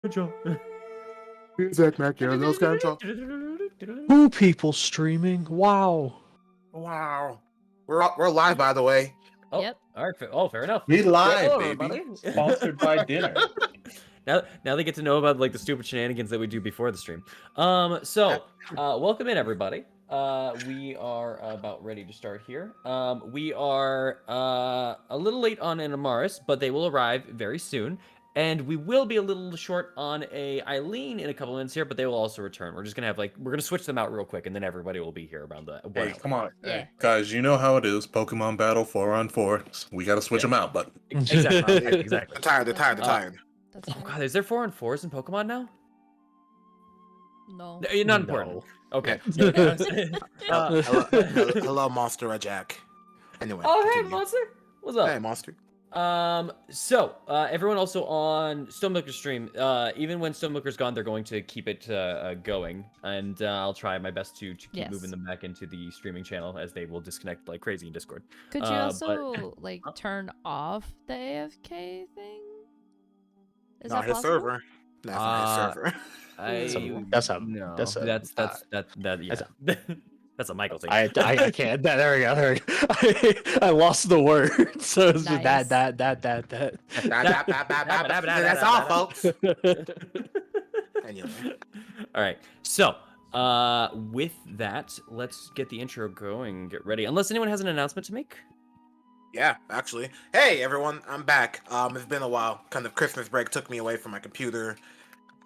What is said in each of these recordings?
Good job. Zach Machiavelli's control. Two people streaming. Wow. Wow. We're live, by the way. Oh, Yep. all right. Oh, fair enough. We live, Hello, baby. everybody. Sponsored by dinner. Now they get to know about like the stupid shenanigans that we do before the stream. Welcome in everybody. We are about ready to start here. We are a little late on an Amaris, but they will arrive very soon. And we will be a little short on a Eileen in a couple minutes here, but they will also return. We're just gonna have we're gonna switch them out real quick, and then everybody will be here around the 1 Hey, hour. come on. Yeah. Hey, guys, you know how it is. Pokemon battle 4-on-4. We gotta switch them out, but Exactly. They're tired. They're tired. That's Oh right. god, is there 4-on-4s in Pokemon now? No. No, you're not important. Okay. Hello, Monster Jack. Anyway. Oh, hey, continue. Monster. What's up? Hey, Monster. Everyone also on Stonemaker's stream, even when Stonemaker's gone, they're going to keep it going, and I'll try my best to keep Yes. moving them back into the streaming channel as they will disconnect like crazy in Discord. Could you also like Huh? turn off the AFK thing? Is Not that his possible? server. That's not his server. No, that's a- yeah. That's a Michael thing. I can't. There we go. I lost the word. So it's just Nice. that. That's all, folks. Anyway. All right. So, with that, let's get the intro going. Get ready. Unless anyone has an announcement to make. Yeah, actually. Hey, everyone. I'm back. It's been a while. Kind of Christmas break took me away from my computer.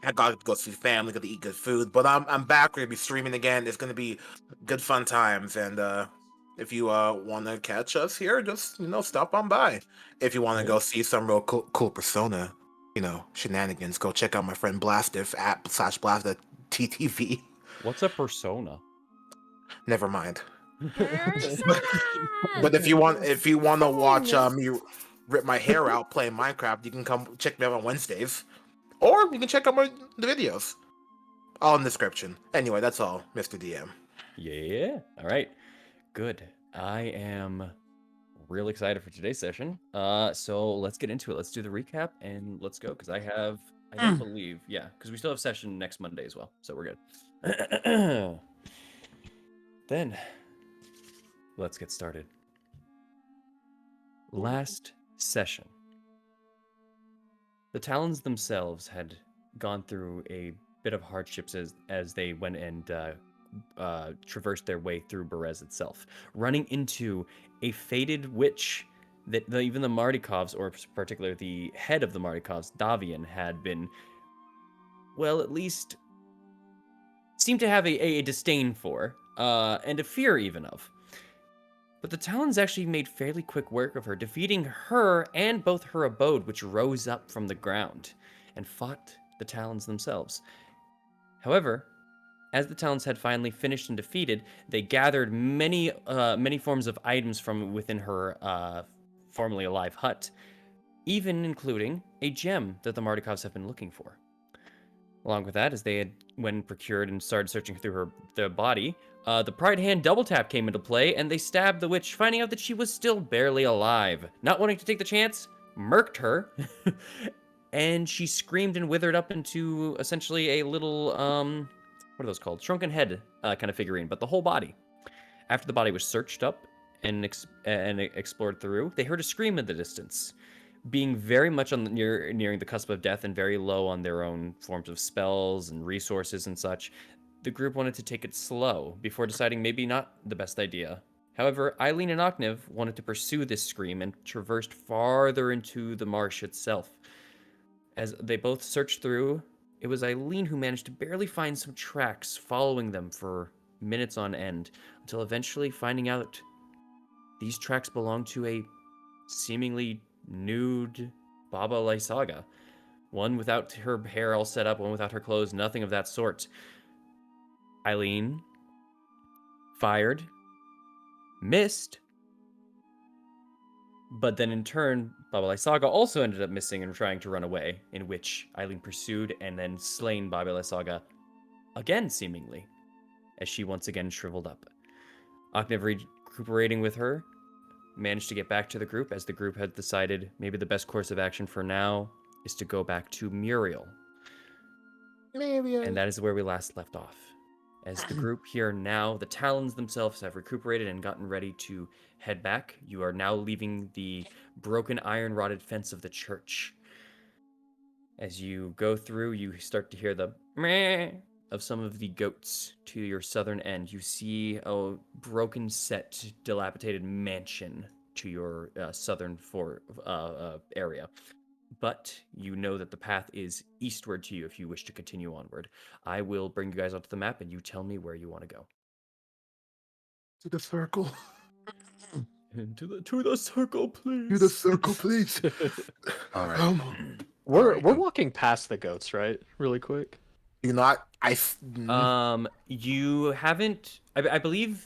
I got to go see family, got to eat good food. But I'm back. We're going to be streaming again. It's going to be good fun times. And if you want to catch us here, just, stop on by. If you want to go see some real cool Persona, shenanigans, go check out my friend Blastif at /Blastif TTV. What's a persona? Never mind. But if you want to watch me rip my hair out playing Minecraft, you can come check me out on Wednesdays. Or you can check out the videos. All in the description. Anyway, that's all, Mr. DM. Yeah. All right. Good. I am real excited for today's session. So let's get into it. Let's do the recap and let's go. Because I don't believe, because we still have session next Monday as well. So we're good. Then let's get started. Last session. The Talons themselves had gone through a bit of hardships as they went and traversed their way through Berez itself, running into a fated witch that even the Mardikovs, or particularly the head of the Mardikovs, Davian, had been, well, at least seemed to have a disdain for, and a fear even of. But the Talons actually made fairly quick work of her, defeating her and both her abode, which rose up from the ground, and fought the Talons themselves. However, as the Talons had finally finished and defeated, they gathered many forms of items from within her formerly alive hut, even including a gem that the Mardikovs have been looking for. Along with that, as they had when procured and started searching through their body, the Pride Hand double tap came into play, and they stabbed the witch, finding out that she was still barely alive. Not wanting to take the chance, murked her, and she screamed and withered up into essentially a little, what are those called? Shrunken head kind of figurine, but the whole body. After the body was searched up and explored through, they heard a scream in the distance. Being very much on nearing the cusp of death and very low on their own forms of spells and resources and such, the group wanted to take it slow before deciding maybe not the best idea. However, Eileen and Oknev wanted to pursue this scream and traversed farther into the marsh itself. As they both searched through, it was Eileen who managed to barely find some tracks following them for minutes on end, until eventually finding out these tracks belonged to a seemingly nude Baba Lysaga. One without her hair all set up, one without her clothes, nothing of that sort. Eileen fired, missed, but then in turn, Baba Lysaga also ended up missing and trying to run away, in which Eileen pursued and then slain Baba Lysaga again, seemingly, as she once again shriveled up. Oknev recuperating with her, managed to get back to the group, as the group had decided maybe the best course of action for now is to go back to Muriel. Maybe. And that is where we last left off. As the group here now, the Talons themselves have recuperated and gotten ready to head back. You are now leaving the broken iron rotted fence of the church. As you go through, you start to hear the meh of some of the goats to your southern end. You see a broken set, dilapidated mansion to your southern area. But you know that the path is eastward to you if you wish to continue onward. I will bring you guys onto the map and you tell me where you want to go. To the circle. To the circle, To the please. circle, please. All right. We're Alright. walking past the goats, right? Really quick. You not. You haven't. I believe.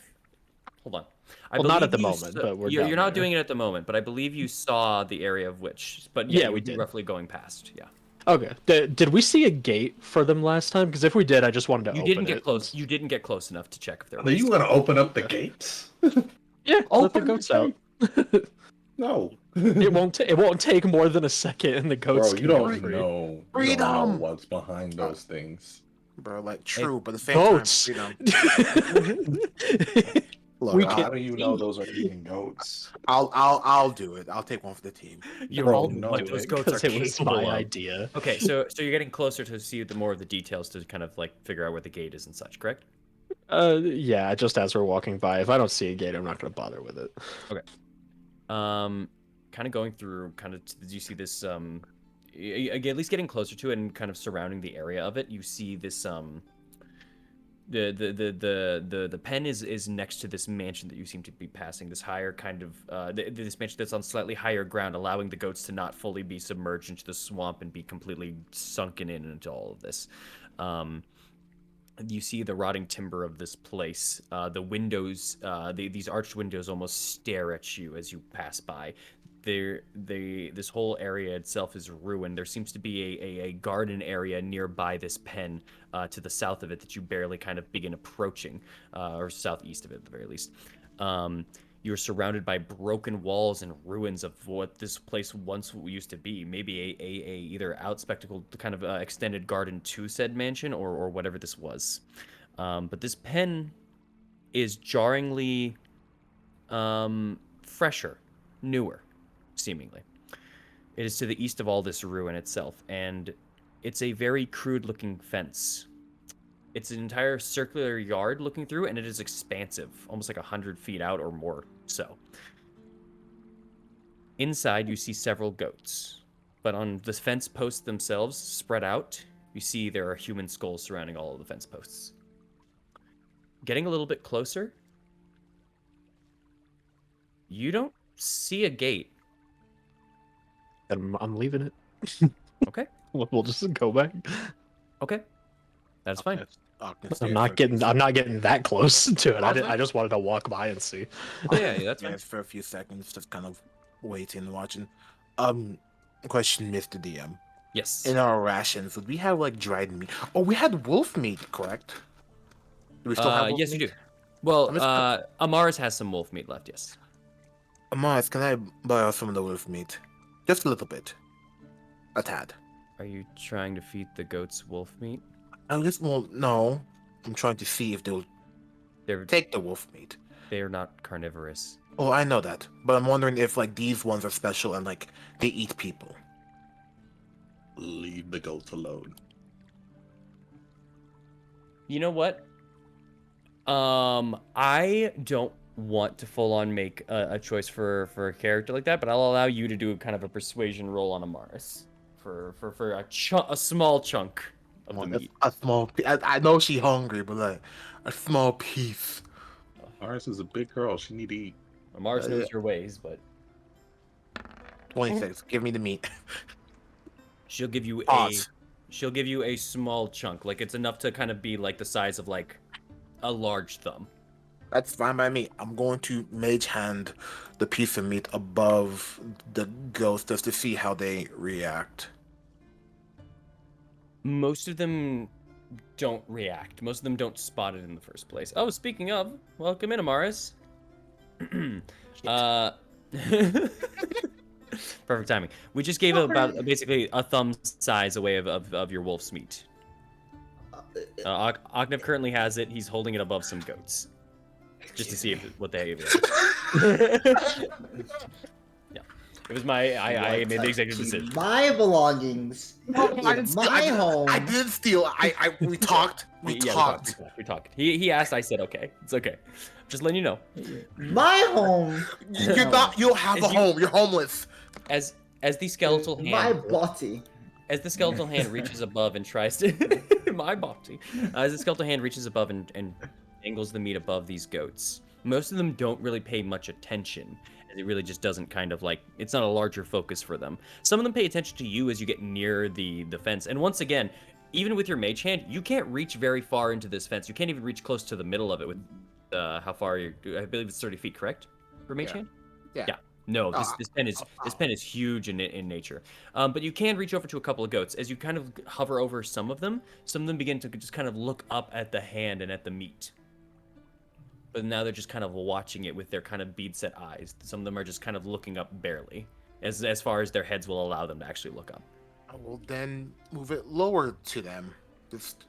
Hold on. I Well, not at believe the you moment, but we're you're down not there. doing it at the moment, but I believe you saw the area of which. But yeah, Yeah, you we would be did. roughly going past. Yeah. Okay. Did we see a gate for them last time? Because if we did, I just wanted to You open didn't get it. close. You didn't get close enough to check if there Are was. you gonna open up the gates? Yeah, let the Open goats the out. No. It won't take more than a second, and the goats Bro, can you go don't free. know. You don't know Freedom! what's behind those things. Bro, like true, but at the same Goats. time, freedom. Look, We How can- do you know those are eating goats? I'll do it. I'll take one for the team. You're Bro, all no, what those it- goats are because it was capable my of. idea. Okay, so you're getting closer to see the more of the details to kind of like figure out where the gate is and such, correct? Yeah, just as we're walking by. If I don't see a gate, I'm not gonna bother with it. Okay. Kind of going through, do you see this? At least getting closer to it and kind of surrounding the area of it, you see this. The pen is next to this mansion that you seem to be passing. This higher kind of this mansion that's on slightly higher ground, allowing the goats to not fully be submerged into the swamp and be completely sunken in into all of this. You see the rotting timber of this place. The windows, these arched windows, almost stare at you as you pass by. This whole area itself is ruined. There seems to be a garden area nearby this pen, to the south of it that you barely kind of begin approaching, or southeast of it at the very least. You're surrounded by broken walls and ruins of what this place once used to be. Maybe a either outspectacled kind of extended garden to said mansion or whatever this was. But this pen is jarringly fresher, newer, seemingly. It is to the east of all this ruin itself, and it's a very crude-looking fence. It's an entire circular yard looking through, and it is expansive, almost like 100 feet out or more so. Inside, you see several goats, but on the fence posts themselves, spread out, you see there are human skulls surrounding all of the fence posts. Getting a little bit closer, you don't see a gate. And I'm leaving it. Okay, We'll just go back. okay, that's fine. I'm not getting that close to it. Awesome. I just wanted to walk by and see. Yeah, that's fine. Yes, for a few seconds, just kind of waiting and watching. Question, Mr. DM. Yes. In our rations, would we have like dried meat? Oh, we had wolf meat, correct? Do we still have wolf Yes, meat? you do. Well, I'm just- Amaris has some wolf meat left, yes. Mars, can I borrow some of the wolf meat? Just a little bit. A tad. Are you trying to feed the goats wolf meat? No. I'm trying to see if they'll They're take the wolf meat. they're not carnivorous. Oh, I know that. But I'm wondering if like these ones are special and like they eat people. Leave the goats alone. You know what? I don't want to full on make a choice for a character like that, but I'll allow you to do kind of a persuasion roll on Amaris for a small chunk of the meat. A small piece. I know she's hungry, but like a small piece. Ours is a big girl. She need to eat. Amaris knows your ways, but 26. Give me the meat. she'll give you Pause. she'll give you a small chunk, like it's enough to kind of be like the size of like a large thumb. That's fine by me. I'm going to mage hand the piece of meat above the ghost just to see how they react. Most of them don't react. Most of them don't spot it in the first place. Oh, speaking of, welcome in, Amaris. Perfect timing. We just gave about basically a thumb size away of your wolf's meat. Ognev currently has it. He's holding it above some goats, just to see what they. Yeah, it was I made the executive decision. My belongings No, I in didn't steal. my home. I didn't steal. We talked. We Yeah, talked. we talked. He asked. I said okay. It's okay. Just letting you know. My home. You're not. You don't have a home. You're homeless. As the skeletal My hand. body. As the skeletal hand reaches above and tries to my body, as the skeletal hand reaches above and angles the meat above these goats, most of them don't really pay much attention, as it really just doesn't kind of like it's not a larger focus for them. Some of them pay attention to you as you get near the fence, and once again, even with your mage hand, you can't reach very far into this fence. You can't even reach close to the middle of it with how far you. I believe it's 30 feet, correct? For mage hand? Yeah. No, this pen is huge in nature, but you can reach over to a couple of goats as you kind of hover over some of them. Some of them begin to just kind of look up at the hand and at the meat, but now they're just kind of watching it with their kind of bead-set eyes. Some of them are just kind of looking up barely, as far as their heads will allow them to actually look up. I will then move it lower to them, just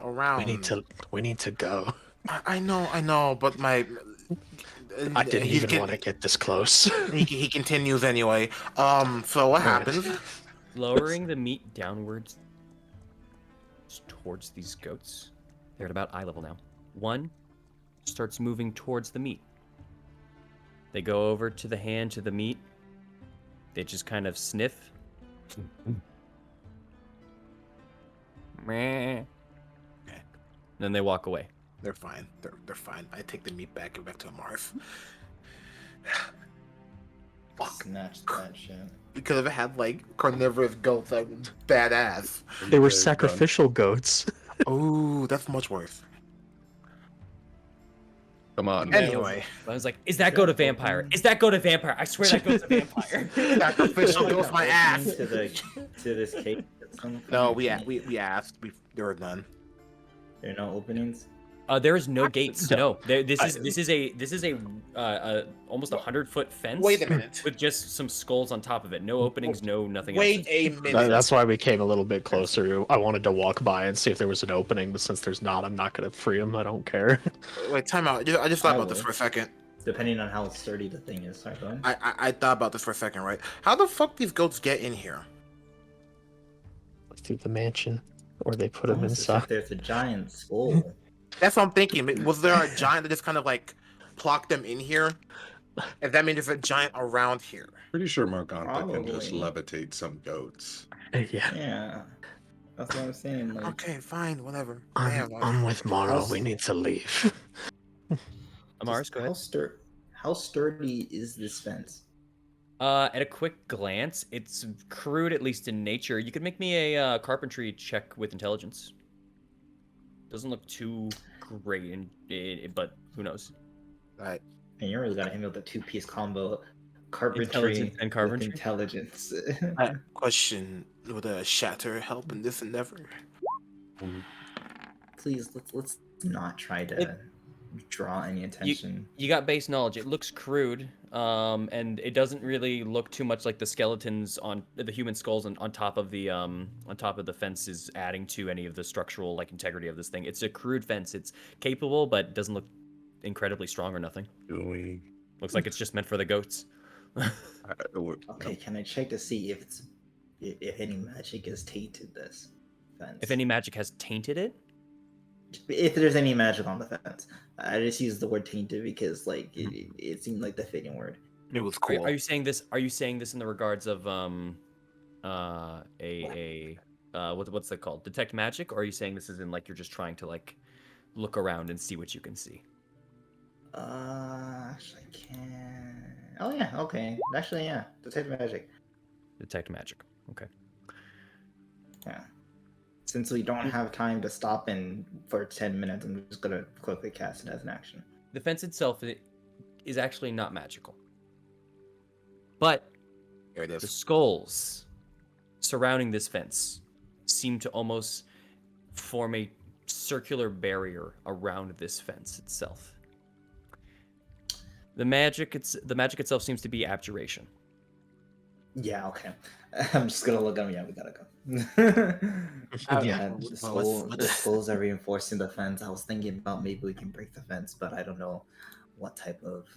around. We need to go. I know, but my. I didn't even want to get this close. He continues anyway. So what happens? Lowering the meat downwards towards these goats. They're at about eye level now. One starts moving towards the meat. They go over to the hand, to the meat. They just kind of sniff. Meh. Okay. Then they walk away. They're fine. They're fine. I take the meat back, give it back to Amarth. Fuck. Snatch that shit. Because if it had like carnivorous goats, that would be badass. They were They're sacrificial goats. Ooh, that's much worse. Come on. Anyway, I was like, is that goat a vampire? Is that goat a vampire? I swear that goat's a vampire. sacrificial goes my ass. To this cake. No, we asked. There were none. There are no openings. There is no gates. No, this is a almost 100-foot fence. Wait a minute. With just some skulls on top of it. No openings. No nothing. Wait else. a minute. That's why we came a little bit closer. I wanted to walk by and see if there was an opening, but since there's not, I'm not going to free him. I don't care. Wait, time out. I just thought about this for a second. Depending on how sturdy the thing is. Sorry, go ahead. I thought about this for a second, right? How the fuck these goats get in here? Through the mansion, or they put him Almost as if inside. There's a giant skull. That's what I'm thinking. Was there a giant that just kind of like plocked them in here? If that means there's a giant around here. Pretty sure Morgantha can just Probably. levitate some goats. Yeah. Yeah. That's what I'm saying. Like, Okay, fine, whatever. I'm with Morrow. We need to leave. Amaris, go ahead. How sturdy is this fence? At a quick glance, it's crude, at least in nature. You could make me a carpentry check with intelligence. Doesn't look too great, but who knows? Right. And you really gotta handle the two-piece combo. Carpentry Intelligence and carpentry? with intelligence. Question: would a shatter help in this endeavor? Please, let's not try to draw any attention. You got base knowledge. It looks crude, and it doesn't really look too much like the skeletons on the human skulls on top of the fence is adding to any of the structural like integrity of this thing. It's a crude fence. It's capable, but doesn't look incredibly strong or nothing. Do we? Looks like it's just meant for the goats. Okay, can I check to see if any magic has tainted this fence? If any magic has tainted it, If there's any magic on the fence. I just use the word tainted because like it seemed like the fitting word. It was are, cool. are you saying this? Are you saying this in the regards of what's that called? Detect magic, or are you saying this is in like you're just trying to like look around and see what you can see? Actually, I can. Oh yeah, okay. Actually, yeah. Detect magic. Detect magic. Okay. Yeah. Since we don't have time to stop in for 10 minutes, I'm just gonna quickly cast it as an action. The fence itself is actually not magical, but Here it the is. skulls surrounding this fence seem to almost form a circular barrier around this fence itself. The magic itself seems to be abjuration. Yeah, okay. I'm just gonna look at him. Yeah, we gotta go. Yeah. The skulls are reinforcing the fence. I was thinking about maybe we can break the fence, but I don't know what type of.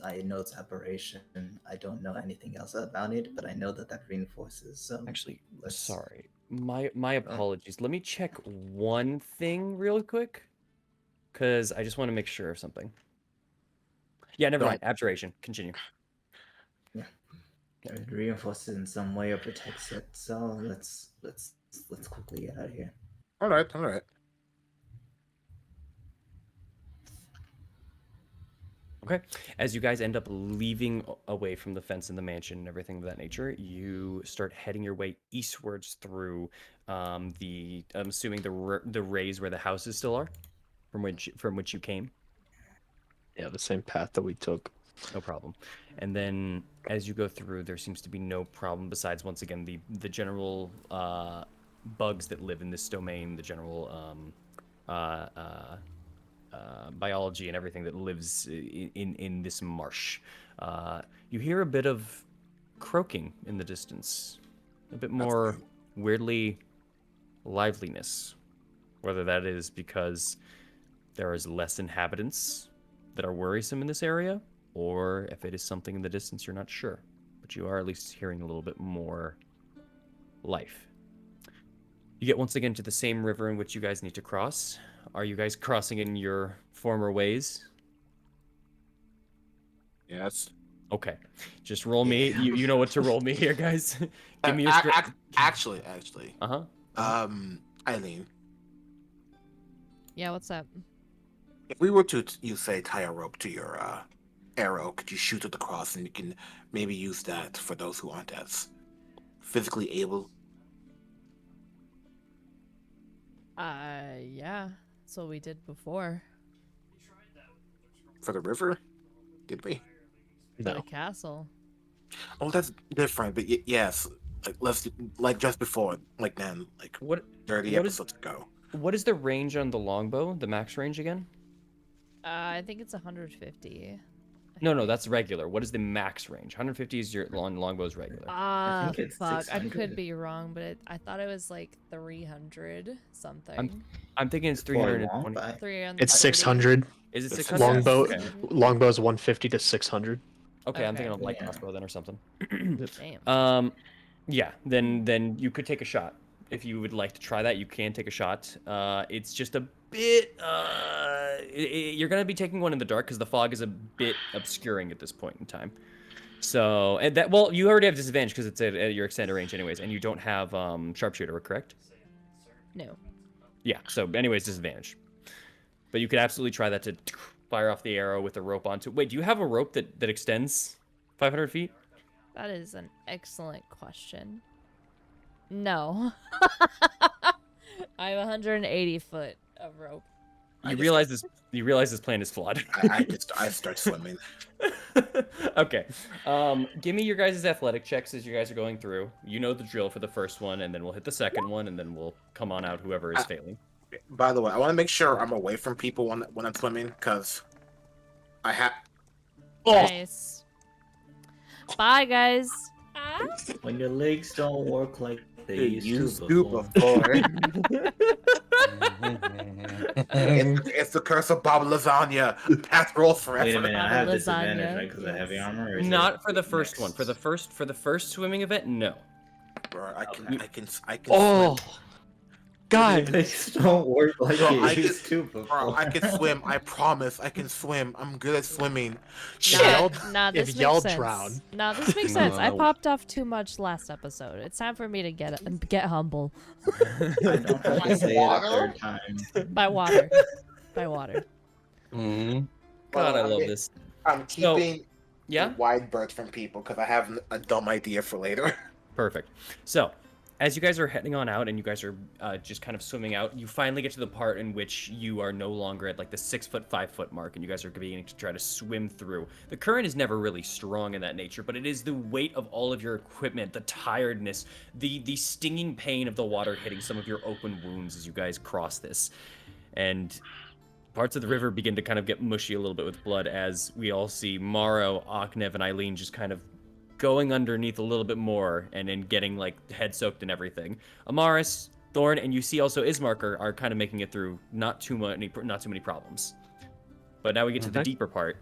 I know it's aberration. I don't know anything else about it, but I know that that reinforces. Actually, Let's. sorry. My apologies. Let me check one thing real quick, because I just want to make sure of something. Yeah, never mind. Abjuration. Continue. Yeah, it reinforces in some way or protects it. So let's quickly get out of here. All right, all right. Okay. As you guys end up leaving away from the fence in the mansion and everything of that nature, you start heading your way eastwards through I'm assuming the rays where the houses still are, from which you came. Yeah, the same path that we took. No problem. And then as you go through, there seems to be no problem besides, once again, the general bugs that live in this domain, the general biology and everything that lives in this marsh. You hear a bit of croaking in the distance, a bit more weirdly liveliness. Whether that is because there is less inhabitants that are worrisome in this area, or if it is something in the distance, you're not sure. But you are at least hearing a little bit more life. You get once again to the same river in which you guys need to cross. Are you guys crossing in your former ways? Yes. Okay. Just roll me. You know what to roll me here, guys. Give me your Actually. Uh-huh. Eileen, Yeah, what's up? if we were to, you say, tie a rope to your arrow, could you shoot it across, and you can maybe use that for those who aren't as physically able? Yeah. That's what we did before. For the river? Did we? For the No. castle. Oh, that's different. But yes, like just before, like then, like What 30 what is episodes ago. what is the range on the longbow? The max range again? I think it's 150. No, that's regular. What is the max range? 150 is your longbow's regular. I think it's Fuck. I 600. could be wrong, but I thought it was like 300 something. I'm thinking it's For a 320. long 330. It's 600. Is it It's 600? Longbow Okay. Longbow's 150 to 600. Okay, I'm Okay. thinking of light Yeah. crossbow then or something. Damn. Yeah, then you could take a shot. If you would like to try that, you can take a shot. It's just a bit you're going to be taking one in the dark because the fog is a bit obscuring at this point in time. So, and that, well, you already have disadvantage because it's at your extended range anyways, and you don't have sharpshooter, correct? No. Yeah, so anyways, disadvantage. But you could absolutely try that to fire off the arrow with a rope onto. Wait, do you have a rope that extends 500 feet? That is an excellent question. No. I have 180 foot of rope. You realize this plan is flawed. I start swimming. Okay. Give me your guys' athletic checks as you guys are going through. You know the drill for the first one, and then we'll hit the second one, and then we'll come on out whoever is failing. By the way, I want to make sure I'm away from people when I'm swimming, because I have. Nice. Bye, guys. When your legs don't work like they Dude, used to before. It's the curse of Bob Lasagna. Path rolls forever. Wait a minute, I have Lasagna, disadvantage right because of yes. heavy armor. Or is Not it for the first one. next? For the first swimming event, no. Bro, I can Oh, swim. God. Legs don't work like Bro, they I used to Bro, before. I can swim. I promise. I can swim. I'm good at swimming. Nah, this if makes y'all sense. drown. Nah, this makes sense. I No. popped off too much last episode. It's time for me to get humble. I don't have to say it a third time. By water. By water. Mhm. God, I Well, love this. I'm So- keeping Yeah? wide berth from people because I have a dumb idea for later. Perfect. So, as you guys are heading on out and you guys are just kind of swimming out, you finally get to the part in which you are no longer at like the 6 foot, 5 foot mark, and you guys are beginning to try to swim through. The current is never really strong in that nature, but it is the weight of all of your equipment, the tiredness, the stinging pain of the water hitting some of your open wounds as you guys cross this. And parts of the river begin to kind of get mushy a little bit with blood as we all see Morrow, Aknev, and Eileen just kind of going underneath a little bit more and then getting like head soaked and everything. Amaris, Thorn, and you see also Ismark are kind of making it through not too many problems. But now we get to the Okay. deeper part.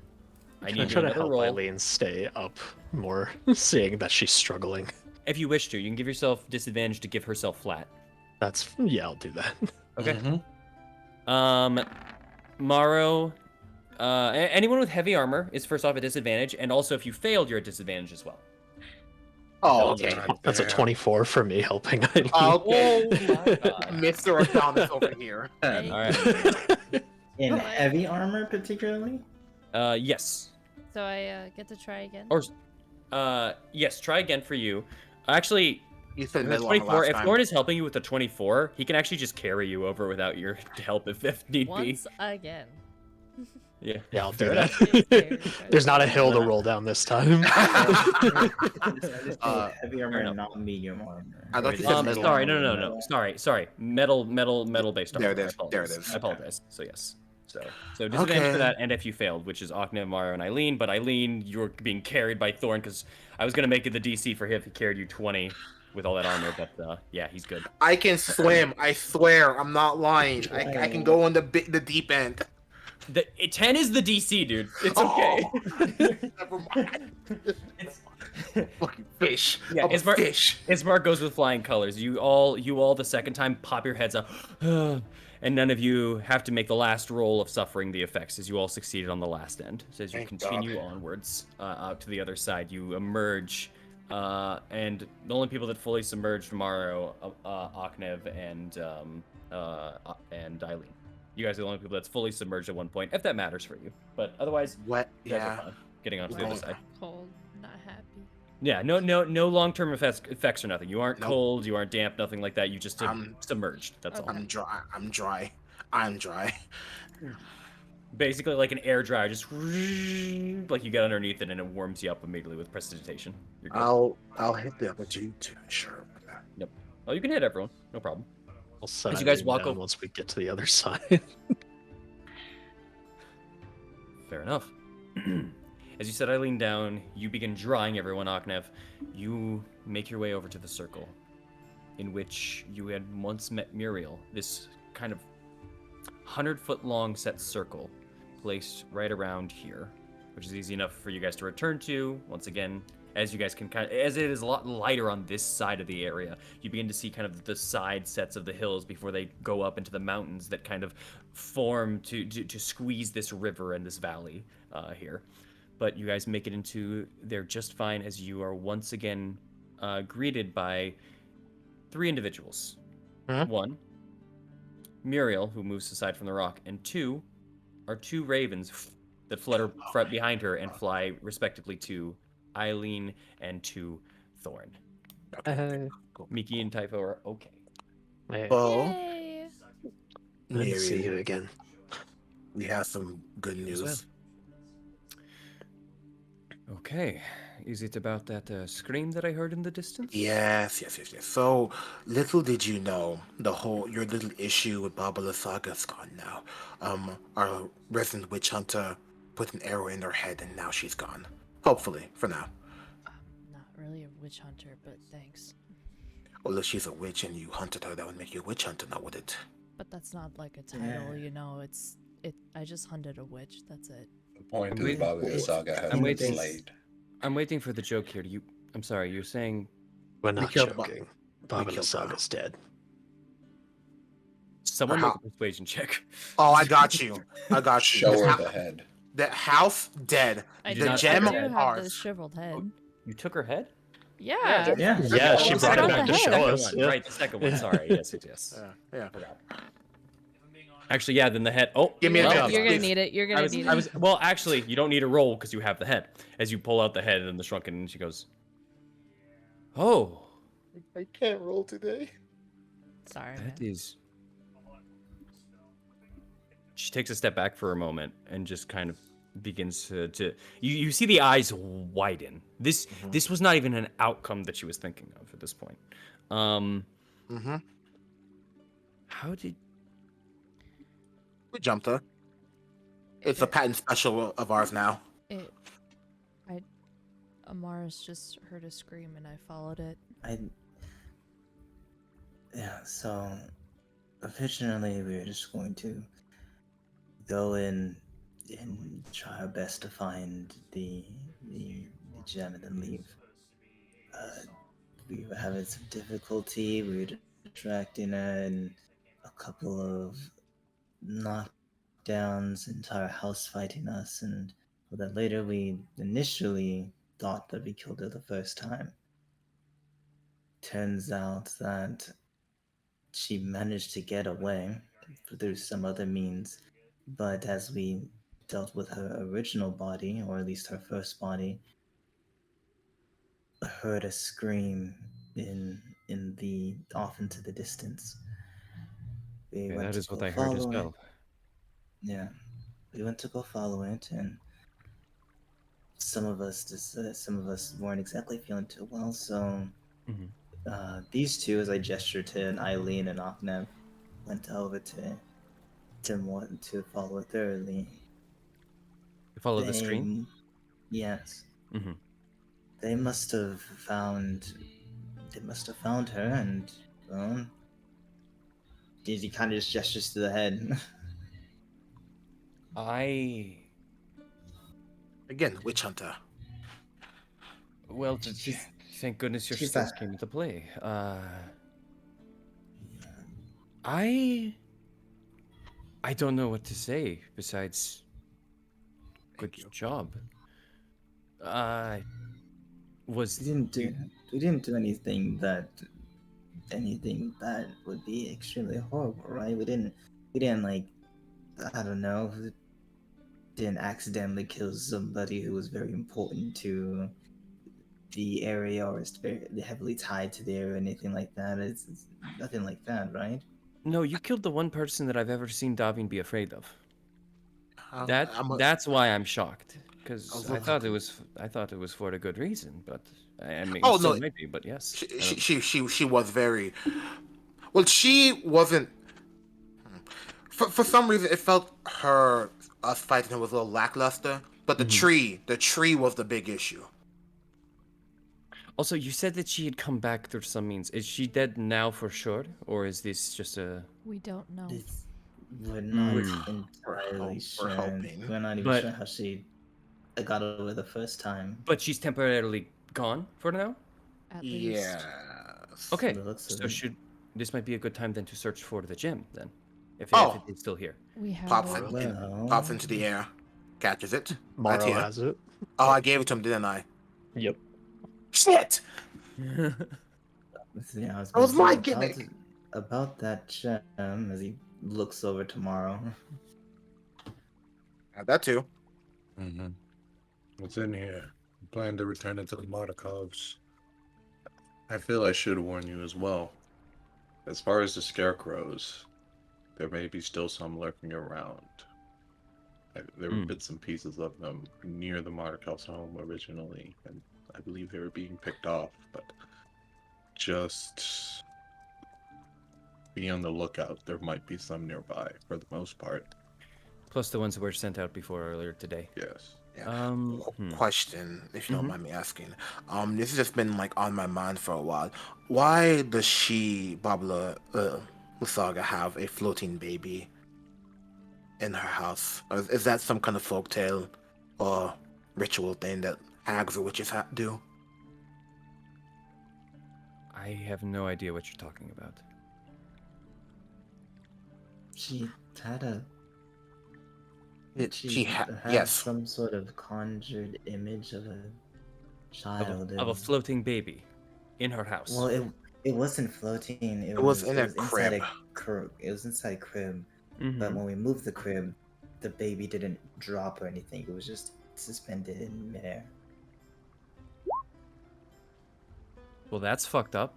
I Can I need try to another help roll. Eileen stay up more, seeing that she's struggling? If you wish to, you can give yourself disadvantage to give herself flat. Yeah, I'll do that. Okay. Mhm. Morrow, anyone with heavy armor is first off at disadvantage, and also if you failed, you're at disadvantage as well. Oh, Okay. okay. That's a 24 for me helping Eileen. Okay. Oh my god. Mr. Adonis over here. Hey. All right. In Alright. heavy armor, particularly. Yes. So I get to try again. Or, yes. Try again for you. Actually, You said the middle armor 24. last If time. Thorn is helping you with the 24, he can actually just carry you over without your help if need be. Once again. Yeah. Yeah, I'll do Fair that. It's very There's not a frustrating. hill to roll down this time. Heavy armor, fair enough. not medium armor. I thought Or you is said it middle Sorry, armor no. and metal? Sorry. Metal based armor. There it is. I There it apologize. is. I apologize. So yes. So disadvantage Okay. for that, and if you failed, which is Aknev, Mario, and Eileen. But Eileen, you're being carried by Thorn because I was gonna make it the DC for him if he carried you 20 with all that armor, but yeah, he's good. I can swim. I swear. I'm not lying. I can go on the deep end. 10 is the DC, dude. It's okay. Never mind. Fucking fish. Yeah, I'm a it's mar- fish. Ismark goes with flying colors. You all the second time pop your heads up, and none of you have to make the last roll of suffering the effects, as you all succeeded on the last end. So as you Thank continue God. onwards out to the other side, you emerge, and the only people that fully submerged Mario, Aknev, and Eileen. You guys are the only people that's fully submerged at one point, if that matters for you. But otherwise, What? you guys are Yeah. fine getting onto the other side. Cold, not happy. Yeah, no long-term effects or nothing. You aren't Nope. cold, you aren't damp, nothing like that. You just I'm- submerged. That's all. Okay. I'm dry. I'm dry. I'm dry. Basically, like an air dryer, just like you get underneath it and it warms you up immediately with precipitation. You're good. I'll hit the other two too. Sure. Oh, you can hit everyone, no problem. I'll set As you guys Eileen walk down over- once we get to the other side. Fair enough. As you set Eileen down, you begin drawing everyone, Aknev. You make your way over to the circle, in which you had once met Muriel. This kind of 100-foot long set circle, placed right around here, which is easy enough for you guys to return to. Once again, as you guys can as it is a lot lighter on this side of the area, you begin to see kind of the side sets of the hills before they go up into the mountains that kind of form to squeeze this river and this valley here. But you guys make it into there just fine as you are once again greeted by 3 individuals. Huh? 1, Muriel, who moves aside from the rock, and 2 are 2 ravens that flutter behind her and fly respectively to Eileen and to Thorn. Miki and Typho are okay. Well, Yay! Good to see Mary, you again. we have some good news. Okay. Is it about that scream that I heard in the distance? Yes. So little did you know, your little issue with Baba Saga is gone now. Our resident witch hunter put an arrow in her head, and now she's gone. Hopefully, for now. Not really a witch hunter, but thanks. Well, if she's a witch and you hunted her, that would make you a witch hunter, now would it? But that's not like a title, you know. I just hunted a witch. That's it. The point I'm is, waiting- Baba Saga has I'm been waiting. slayed. I'm waiting for the joke here. I'm sorry, you're saying We're not killed Ba- joking. Baba killed Saga's dead. someone Or make how- a persuasion check. Oh, I got you. I got you. Show her the head. The house dead. I did do, The not gem I do have the ours. shriveled head. You took her head? Yeah. Yeah. Yeah, she the brought second it back one. to show Second us. one, Yeah. Right, the second one. Sorry. Yes. Yeah. Actually, yeah. Then the head. Oh, Give me a well, job. You're gonna please. need it. You're gonna need it. Well, actually, you don't need a roll because you have the head. As you pull out the head and the shrunken, and she goes, "Oh, I can't roll today. Sorry, man. that is." She takes a step back for a moment and just kind of begins to you see the eyes widen. This was not even an outcome that she was thinking of at this point. Mm-hmm. How did We jumped her. It's a patent special of ours now. Amaris just heard a scream and I followed it. Yeah, so originally we were just going to go in and try our best to find the gem and then leave. We were having some difficulty. We were distracting her and a couple of knockdowns, entire house fighting us, and well, then later we initially thought that we killed her the first time. Turns out that she managed to get away through some other means, but as we dealt with her original body, or at least her first body, heard a scream in the off into the distance. We Okay, went that to is what go I heard as follow it. well. Yeah, we went to go follow it, and some of us weren't exactly feeling too well. So Mhm. these two, as I gestured to Eileen and Aknev, went over to follow it thoroughly. You follow the They, screen? yes, Mm-hmm. they must have found. They must have found her, and well, he kind of just gestures to the head. I Again, witch hunter. well, she's thank goodness your she's skills not. came into play. I don't know what to say besides good Thank you. job. Uh, was We didn't do. you, We didn't do anything that would be extremely horrible, right? We didn't. We didn't like. I don't know. Didn't accidentally kill somebody who was very important to the area or is very heavily tied to the area or anything like that. It's nothing like that, right? no, you killed the one person that I've ever seen Davin be afraid of. I'm a, That's why I'm shocked I because was a- I thought it was for a good reason, but I mean it oh still no, might be, but yes. she was very well. She wasn't. For some reason, it felt her us fighting her was a little lackluster. But Mhm. the tree was the big issue. Also, you said that she had come back through some means. Is she dead now for sure, or is this just a? We don't know. It's, we're not Mm. entirely We're sure. hoping. We're not even But sure how she got over the first time. she's temporarily gone for now. At least. Yes. From Okay, the looks of so it. should this might be a good time then to search for the gem then, if it Oh, is still here. We have pops it. pops into the air, catches it. Right Morrow here. has it. Oh, I gave it to him, didn't I? Yep. Shit! Yeah, I was That was gonna my say gimmick. about that gem as he looks over tomorrow. Had that too. Mm-hmm. What's in here? I plan to return it to the Mardikovs. I feel I should warn you as well. As far as the scarecrows, there may be still some lurking around. There were Mm. bits and pieces of them near the Mardikovs' home originally, and I believe they were being picked off, but just be on the lookout. There might be some nearby, for the most part. Plus the ones that were sent out before earlier today. Yes. Yeah. Hmm. Question, if you don't Mhm. mind me asking. This has just been like on my mind for a while. Why does Babla Musaga, have a floating baby in her house? Or is that some kind of folktale or ritual thing that hags or witches do? I have no idea what you're talking about. She had a Yes. some sort of conjured image of a child. It Of a was floating baby in her house. well, it wasn't floating. It was in it a was inside crib. a crib. It was inside a crib. Mhm. But when we moved the crib, the baby didn't drop or anything. It was just suspended in midair. Well, that's fucked up.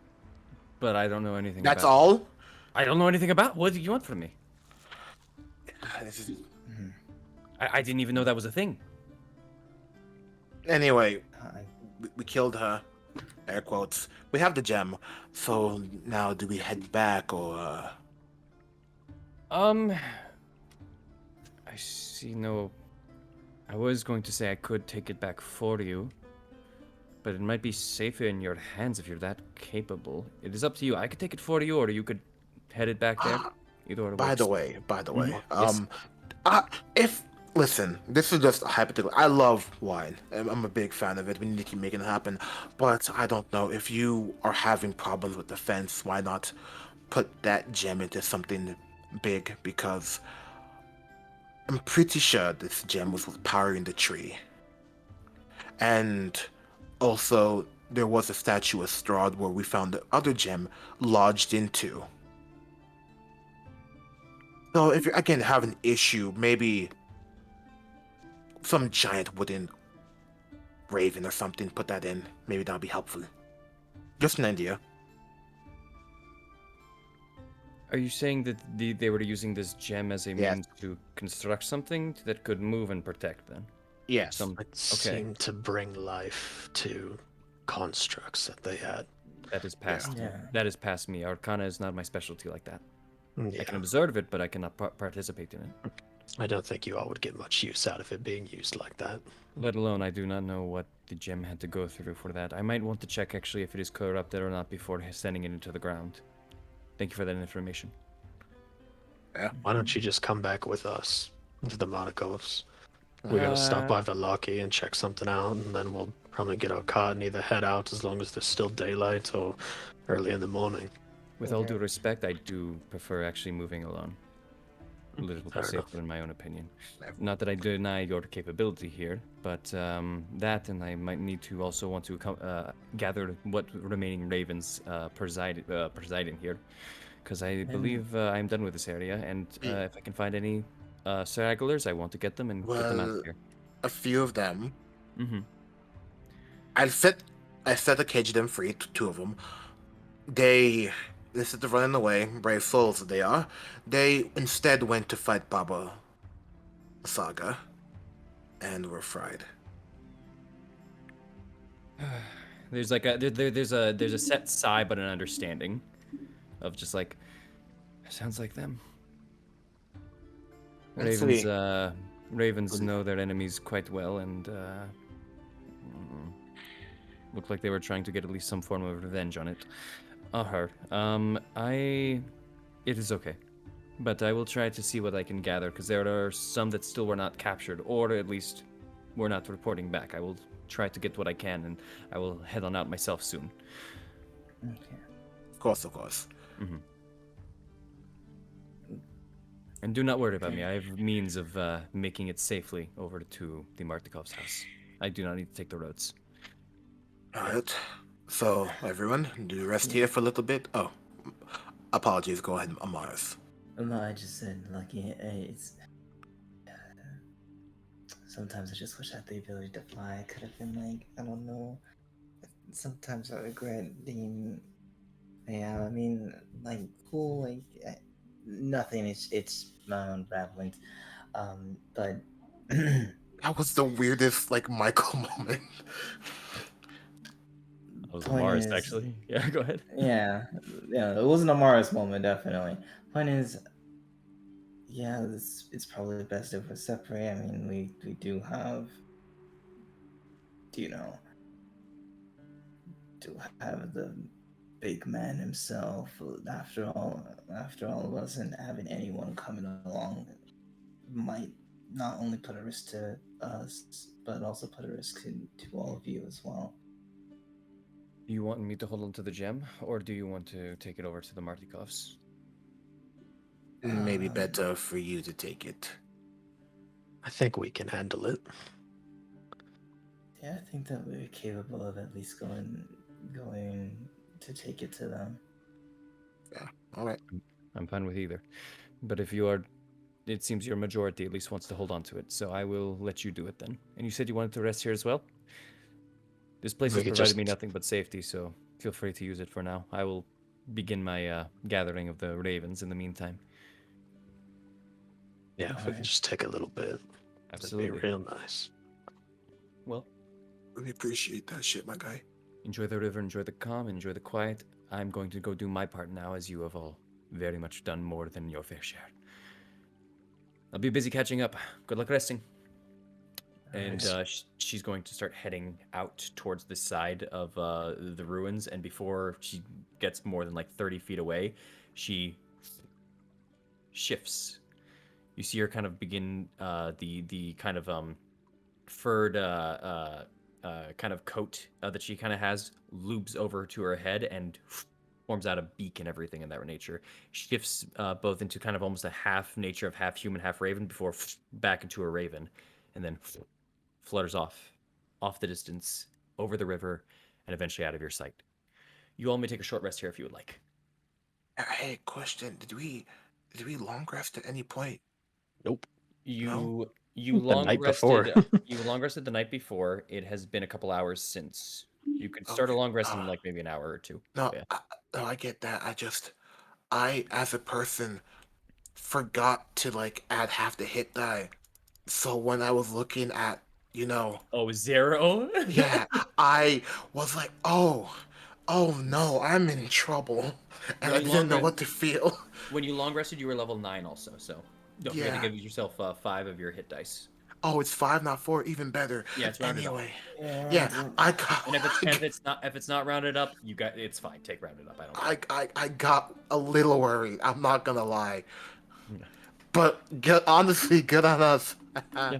But I don't know anything That's about it. all? I don't know anything about. What do you want from me? This is- I didn't even know that was a thing. Anyway, I, we killed her. Air quotes. We have the gem. So now do we head back or I see no. I was going to say I could take it back for you, but it might be safer in your hands if you're that capable. It is up to you. I could take it for you, or you could head it back there. Either or By the works. way, Yes. if listen, this is just a hypothetical. I love wine. I'm a big fan of it. We need to keep making it happen. But I don't know if you are having problems with the fence. Why not put that gem into something big? Because I'm pretty sure this gem was powering the tree, and also there was a statue of Strahd where we found the other gem lodged into. So if you again have an issue, maybe some giant wooden raven or something, put that in. Maybe that'll be helpful. Just an idea. Are you saying that they were using this gem as a Yes. means to construct something that could move and protect them? Yes. Some It Okay. seemed to bring life to constructs that they had. that is past. Yeah. That is past me. Arcana is not my specialty like that. Yeah. I can observe it, but I cannot participate in it. I don't think you all would get much use out of it being used like that. Let alone, I do not know what the gem had to go through for that. I might want to check actually if it is corrupted or not before sending it into the ground. Thank you for that information. Why don't you just come back with us to the Monaco's? We're gonna stop by the Lucky and check something out, and then we'll probably get our car and either head out as long as there's still daylight or early in the morning. With all due respect, I do prefer actually moving alone. A little bit Fair safer, enough. in my own opinion. Not that I deny your capability here, but that, and I might need to also want to gather what remaining ravens preside in here, because I believe I'm done with this area, and if I can find any stragglers, I want to get them and get them out of Well, here. a few of them. Mm-hmm. I set a cage them free, two of them. They instead of running away, brave souls that they are, they instead went to fight Baba Saga and were fried. There's like there's a set sigh, but an understanding of just like sounds like them. Let's Ravens see. Ravens know their enemies quite well, and looked like they were trying to get at least some form of revenge on it. Her. It is okay, but I will try to see what I can gather, because there are some that still were not captured, or at least were not reporting back. I will try to get what I can, and I will head on out myself soon. Okay. Of course. And do not worry about me. I have means of making it safely over to the Martikov's house. I do not need to take the roads. Alright. So, everyone, do you rest here for a little bit? Oh, apologies. Go ahead, Amaris. No, I just said, Lucky, it's... Sometimes I just wish I had the ability to fly. I could have been like, I don't know. Sometimes I regret being... Yeah, I mean, like, cool, like, nothing. It's my own ramblings. But... That was the weirdest, like, Michael moment. That was Point Mars, is- actually. Yeah, go ahead. Yeah, it wasn't a Mars moment, definitely. Point is, yeah, it's probably best if we separate. I mean, we do have, you know, do have the big man himself. After all of us, and having anyone coming along might not only put a risk to us, but also put a risk to all of you as well. Do you want me to hold on to the gem, or do you want to take it over to the Martikovs? Maybe better for you to take it. I think we can handle it. Yeah, I think that we're capable of at least going to take it to them. Yeah. All right. I'm fine with either. But if you are, it seems your majority at least wants to hold on to it, so I will let you do it then. And you said you wanted to rest here as well? This place We has could provided just- me nothing but safety, so feel free to use it for now. I will begin my gathering of the ravens in the meantime. Yeah, if we could just take a little bit, Absolutely. that'd be real nice. Well, Really appreciate that shit, my guy. enjoy the river, enjoy the calm, enjoy the quiet. I'm going to go do my part now, as you have all very much done more than your fair share. I'll be busy catching up. Good luck resting. and Nice. she's going to start heading out towards the side of the ruins. And before she gets more than like 30 feet away, she shifts. You see her kind of begin the kind of furred kind of coat that she kind of has loops over to her head and forms out a beak and everything in that nature. Shifts both into kind of almost a half nature of half human, half raven before back into a raven, and then flutters off the distance, over the river, and eventually out of your sight. You all may take a short rest here if you would like. Hey, question. Did we long rest at any point? Nope. No? You The long night before. rested. You long rested the night before. It has been a couple hours since. You could start a Okay. long rest in like maybe an hour or two. No, But yeah. no, I get that. I as a person forgot to like add half the hit die. So when I was looking at, you know, Oh, zero. yeah, I was like, oh no, I'm in trouble, and When I you long didn't know rest, what to feel. when you long rested, you were level 9 also. So don't forget to Yeah. give yourself 5 of your hit dice. Oh, it's 5, not 4, even better. Yeah, it's rounded up. Anyway, Yeah. yeah, I got, And if it's not rounded up, you got it's fine. Take rounded up. I don't care. I got a little worried. I'm not gonna lie, Yeah. but honestly, good on us. Yeah.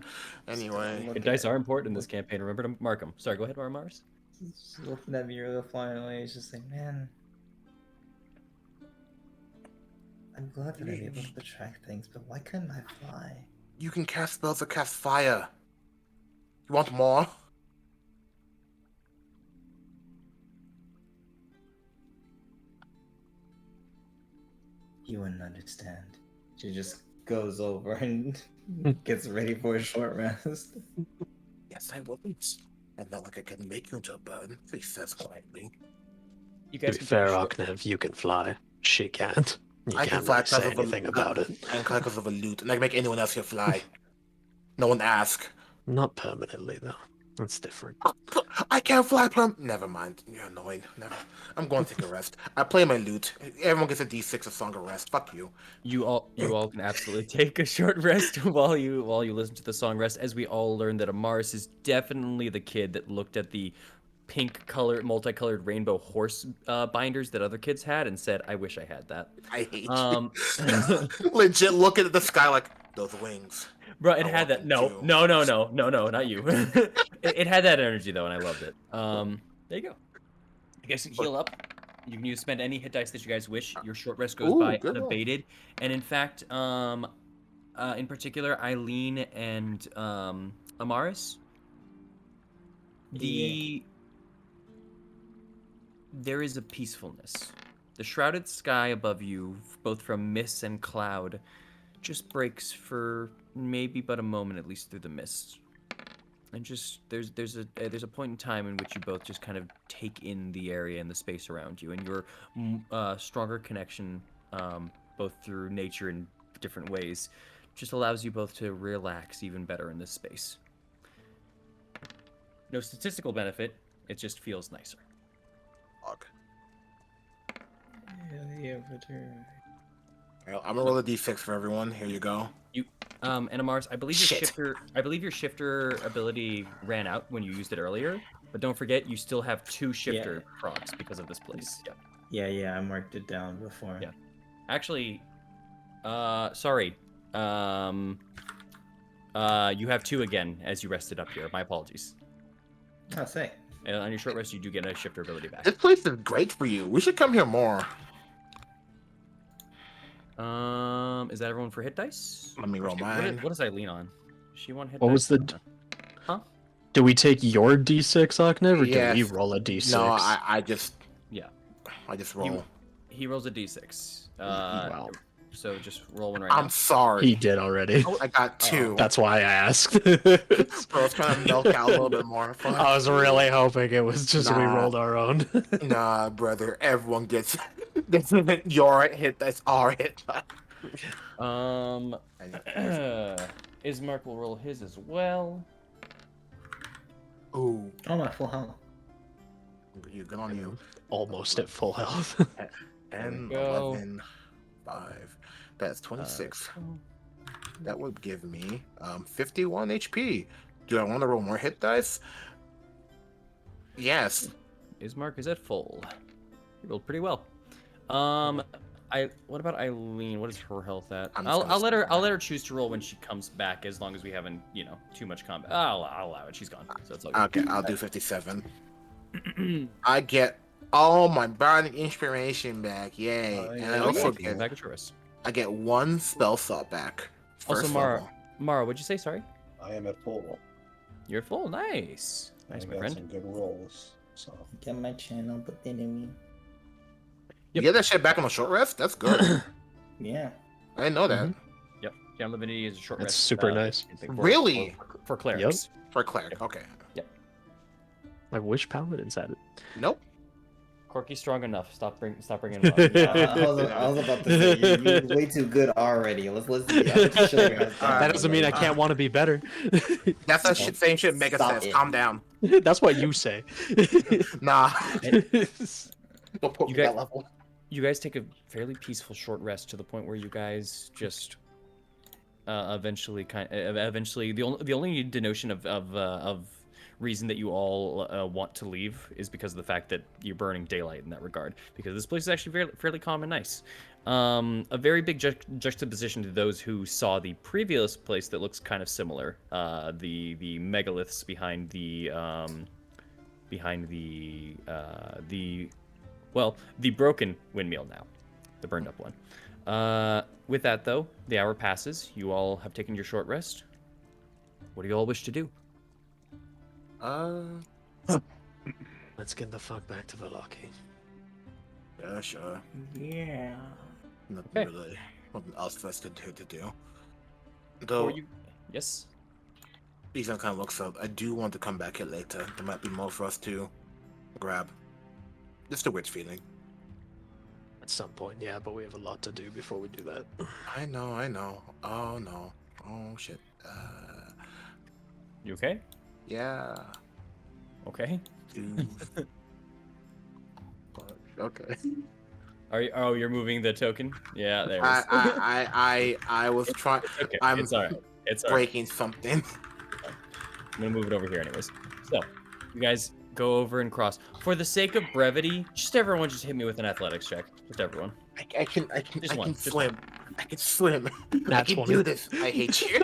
Anyway, Hit dice are important in this campaign. Remember to mark them. Sorry, go ahead, Mars. Just looking at Muriel flying away, it's just like, man, I'm glad that I'm able to track things, but why couldn't I fly? you can cast spells that cast fire. You want more? You wouldn't understand. She just goes over and gets ready for a short rest. Yes, I wouldn't. And not like I can make you into a bird, he says quietly. You To guys be can take a fair, short. Aknev, you can fly. She can't. You I can can't fly really because say of a anything about it. I can fly because of a loot, and I can make anyone else here fly. No one ask. Not permanently, though. That's different. I can't fly Never mind. You're annoying. Never. I'm going to take a rest. I play my loot. Everyone gets a D6 of Song of Rest. Fuck you. You all can absolutely take a short rest while you listen to the song rest, as we all learn that Amaris is definitely the kid that looked at the pink color multicolored rainbow horse binders that other kids had and said, I wish I had that. I hate Um you. Legit looking at the sky like, those wings. Bro, it I had want that. them No, too. no, no, no, no, no, not you. it had that energy though, and I loved it. There you go. You guys can heal up. You can spend any hit dice that you guys wish. Your short rest goes Ooh, by good one. unabated. And in fact, in particular, Eileen and Amaris, there is a peacefulness. The shrouded sky above you, both from mist and cloud, just breaks for maybe but a moment, at least through the mist. And just there's a point in time in which you both just kind of take in the area and the space around you, and your stronger connection, both through nature in different ways, just allows you both to relax even better in this space. No statistical benefit, it just feels nicer. Fuck. Yeah, I'm gonna roll a D6 for everyone. Here you go. Anamars, I believe Shit. your shifter ability ran out when you used it earlier, but don't forget you still have 2 shifter procs because of this place. Yeah. Yeah, I marked it down before. Yeah. Actually, sorry. You have 2 again as you rested up here. My apologies. Oh, say. And on your short rest, you do get a shifter ability back. This place is great for you. We should come here more. Is that everyone for hit dice? Let me roll What mine. does Eileen on? She won hit What dice. was the? Huh? Do we take your D6, Aknev, or do we Yes. roll a D6? No, I just Yeah. roll. He rolls a d6. Wow. So just roll one right I'm now. sorry. He did already. I got 2. That's why I asked. Bro, I was trying to milk out a little bit more. Fuck I was you. really hoping it was just we Nah. rolled our own. Nah, brother. Everyone gets. This isn't your hit. That's our hit. Ismark will roll his as well. Ooh, Oh, my full health. you good on you. Almost at full health. And we go. 11, 5. That's 26. That would give me 51 HP. Do I want to roll more hit dice? Yes. Ismark is at full. You rolled pretty well. What about Eileen? What is her health at? I'm just gonna I'll let her. skip I'll that. let her choose to roll when she comes back, as long as we haven't, too much combat. I'll allow it. She's gone, so it's all good. Okay, I'll do 57. I get all my bardic inspiration back. Yay. And I Oh, also yeah, get back at yours. I get 1 spell slot back. Also, First Mara, level. what'd you say? Sorry. I am at full. You're at full. Nice, I nice, my got friend. some good rolls. So Get my channel, but then me. You get that shit back on a short rest? That's good. Yeah. I didn't know that. Mhm. Yep. Channel Divinity is a short That's rest. super nice. thing Really? For clerics. For cleric. Okay. I wish paladins had it. Nope. Corky's strong enough. Stop bringing him up. I was about to say you're way too good already. Let's show you guys That doesn't mean I can't want to be better. That's that shit, same shit Mega Stop says. it. Calm down. That's what you say. Nah. Don't put You me guys- that level. You guys take a fairly peaceful short rest to the point where you guys just eventually the only denotion of reason that you all want to leave is because of the fact that you're burning daylight in that regard, because this place is actually fairly calm and nice. A very big juxtaposition to those who saw the previous place that looks kind of similar, the megaliths behind the broken windmill now, the burned up one. With that, though, the hour passes. You all have taken your short rest. What do you all wish to do? Let's get the fuck back to Velaki. Yeah, sure. Yeah. Nothing Okay. really. Nothing else for us to do. Or Though, you... Yes? Ethan kind of looks up. I do want to come back here later. There might be more for us to grab. Just a weird feeling. At some point, yeah, but we have a lot to do before we do that. I know. Oh, no. Oh, shit. You okay? Yeah. Okay. Dude. Okay. You're moving the token? Yeah, there it is. I was trying. Okay, I'm it's alright. It's alright. breaking something. I'm gonna move it over here anyways. So, you guys go over and cross. For the sake of brevity, just everyone just hit me with an athletics check. Just everyone. I can Just one, just swim. I can swim. I That's can one. do this. I hate you.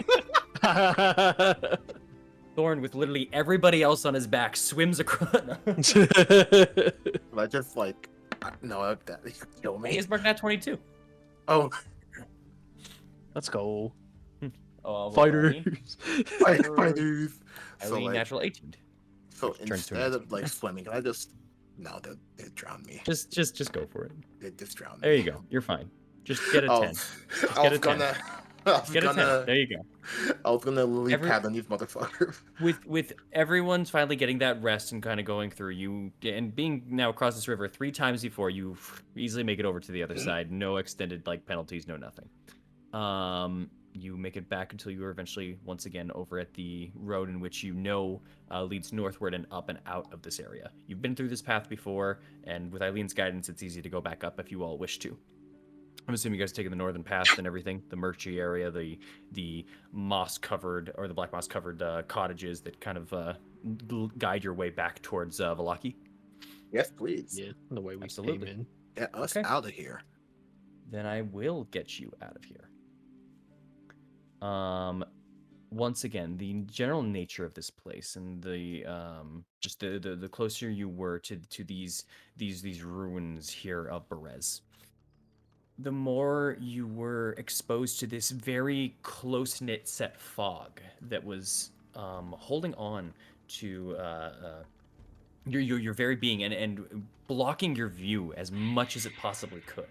Thorn, with literally everybody else on his back, swims across. I just like no, that you could kill He me. is marked at 22. Oh, Let's go. Oh, Fighters. fighters. So Eileen, like, natural 18. so Turn to instead an of like swimming, can I just no, they drowned me. Just go for it. They just drowned me. There you go. You're fine. Just get a Oh, 10. I get was a 10. gonna. I was Get a 10. gonna. There you go. I was gonna lily Every- pad on these motherfuckers. With everyone's finally getting that rest and kind of going through, you and being now across this river 3 times before, you easily make it over to the other side. No extended penalties, no nothing. You make it back until you are eventually once again over at the road in which leads northward and up and out of this area. You've been through this path before, and with Eileen's guidance, it's easy to go back up if you all wish to. I'm assuming you guys are taking the northern path and everything, the Murchie area, the moss-covered, or the black moss-covered cottages that kind of guide your way back towards Velaki. Yes, please. Yeah, the way we Absolutely. came in. Get us Okay. out of here. Then I will get you out of here. Once again, the general nature of this place and the just the closer you were to these ruins here of Berez, the more you were exposed to this very close-knit set fog that was holding on to your very being and blocking your view as much as it possibly could.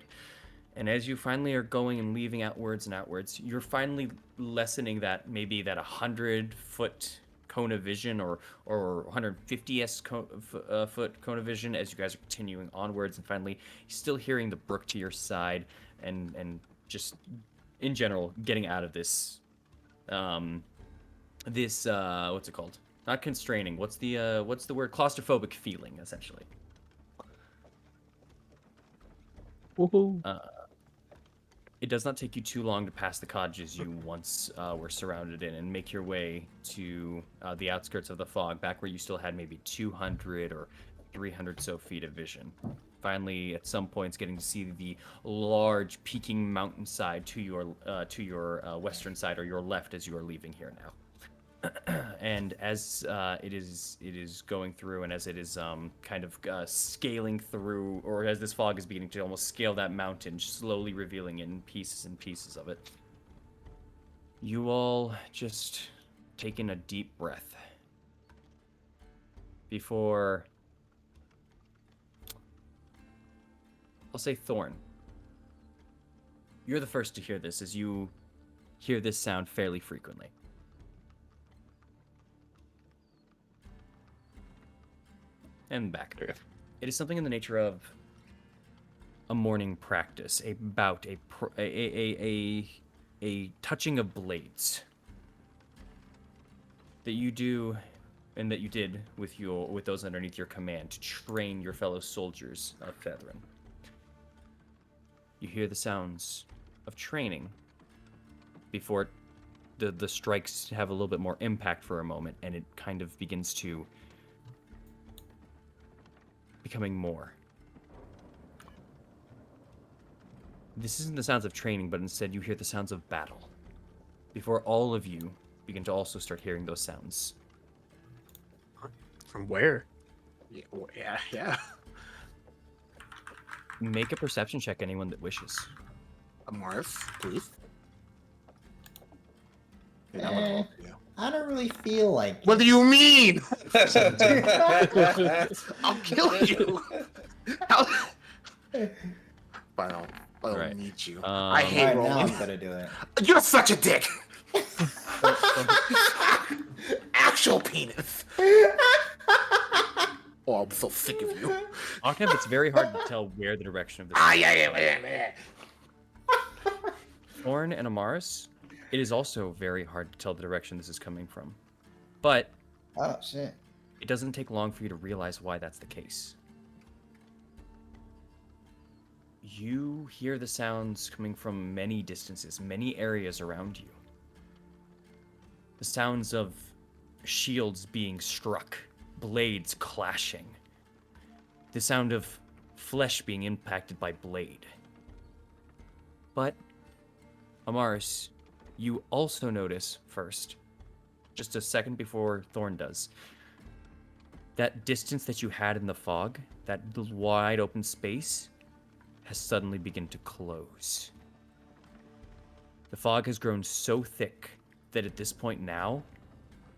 And as you finally are going and leaving outwards and outwards, you're finally lessening that 100-foot cone of vision or 150 foot cone of vision as you guys are continuing onwards and finally still hearing the brook to your side and just in general getting out of this what's it called? Not constraining. What's the word? Claustrophobic feeling, essentially. Woohoo. It does not take you too long to pass the cottages you once were surrounded in and make your way to the outskirts of the fog, back where you still had maybe 200 or 300 so feet of vision. Finally, at some points, getting to see the large peaking mountainside to your western side or your left as you are leaving here now. And as it is going through, and as it is kind of scaling through, or as this fog is beginning to almost scale that mountain, slowly revealing in pieces and pieces of it, you all just take in a deep breath before, I'll say, Thorn. You're the first to hear this, as you hear this sound fairly frequently. And back. It is something in the nature of a morning practice, a bout, a touching of blades that you do, and that you did with those underneath your command to train your fellow soldiers of Fethrin. You hear the sounds of training before the strikes have a little bit more impact for a moment, and it kind of begins to becoming more. This isn't the sounds of training, but instead you hear the sounds of battle. Before all of you begin to also start hearing those sounds. From where? Yeah. Make a perception check, anyone that wishes. Morris, please. Eh, I don't really feel like. What do you mean? I'll kill you. But I don't Right. need you. I hate Alright, now rolling. I'm gonna do it. You're such a dick. Actual penis. Oh, I'm so sick of you. Octave, it's very hard to tell where the direction of this Yeah. Thorn and Amaris, it is also very hard to tell the direction this is coming from. But Oh shit. it doesn't take long for you to realize why that's the case. You hear the sounds coming from many distances, many areas around you. The sounds of shields being struck, blades clashing. The sound of flesh being impacted by blade. But, Amaris, you also notice first, just a second before Thorn does, that distance that you had in the fog, that wide open space, has suddenly begun to close. The fog has grown so thick that at this point now,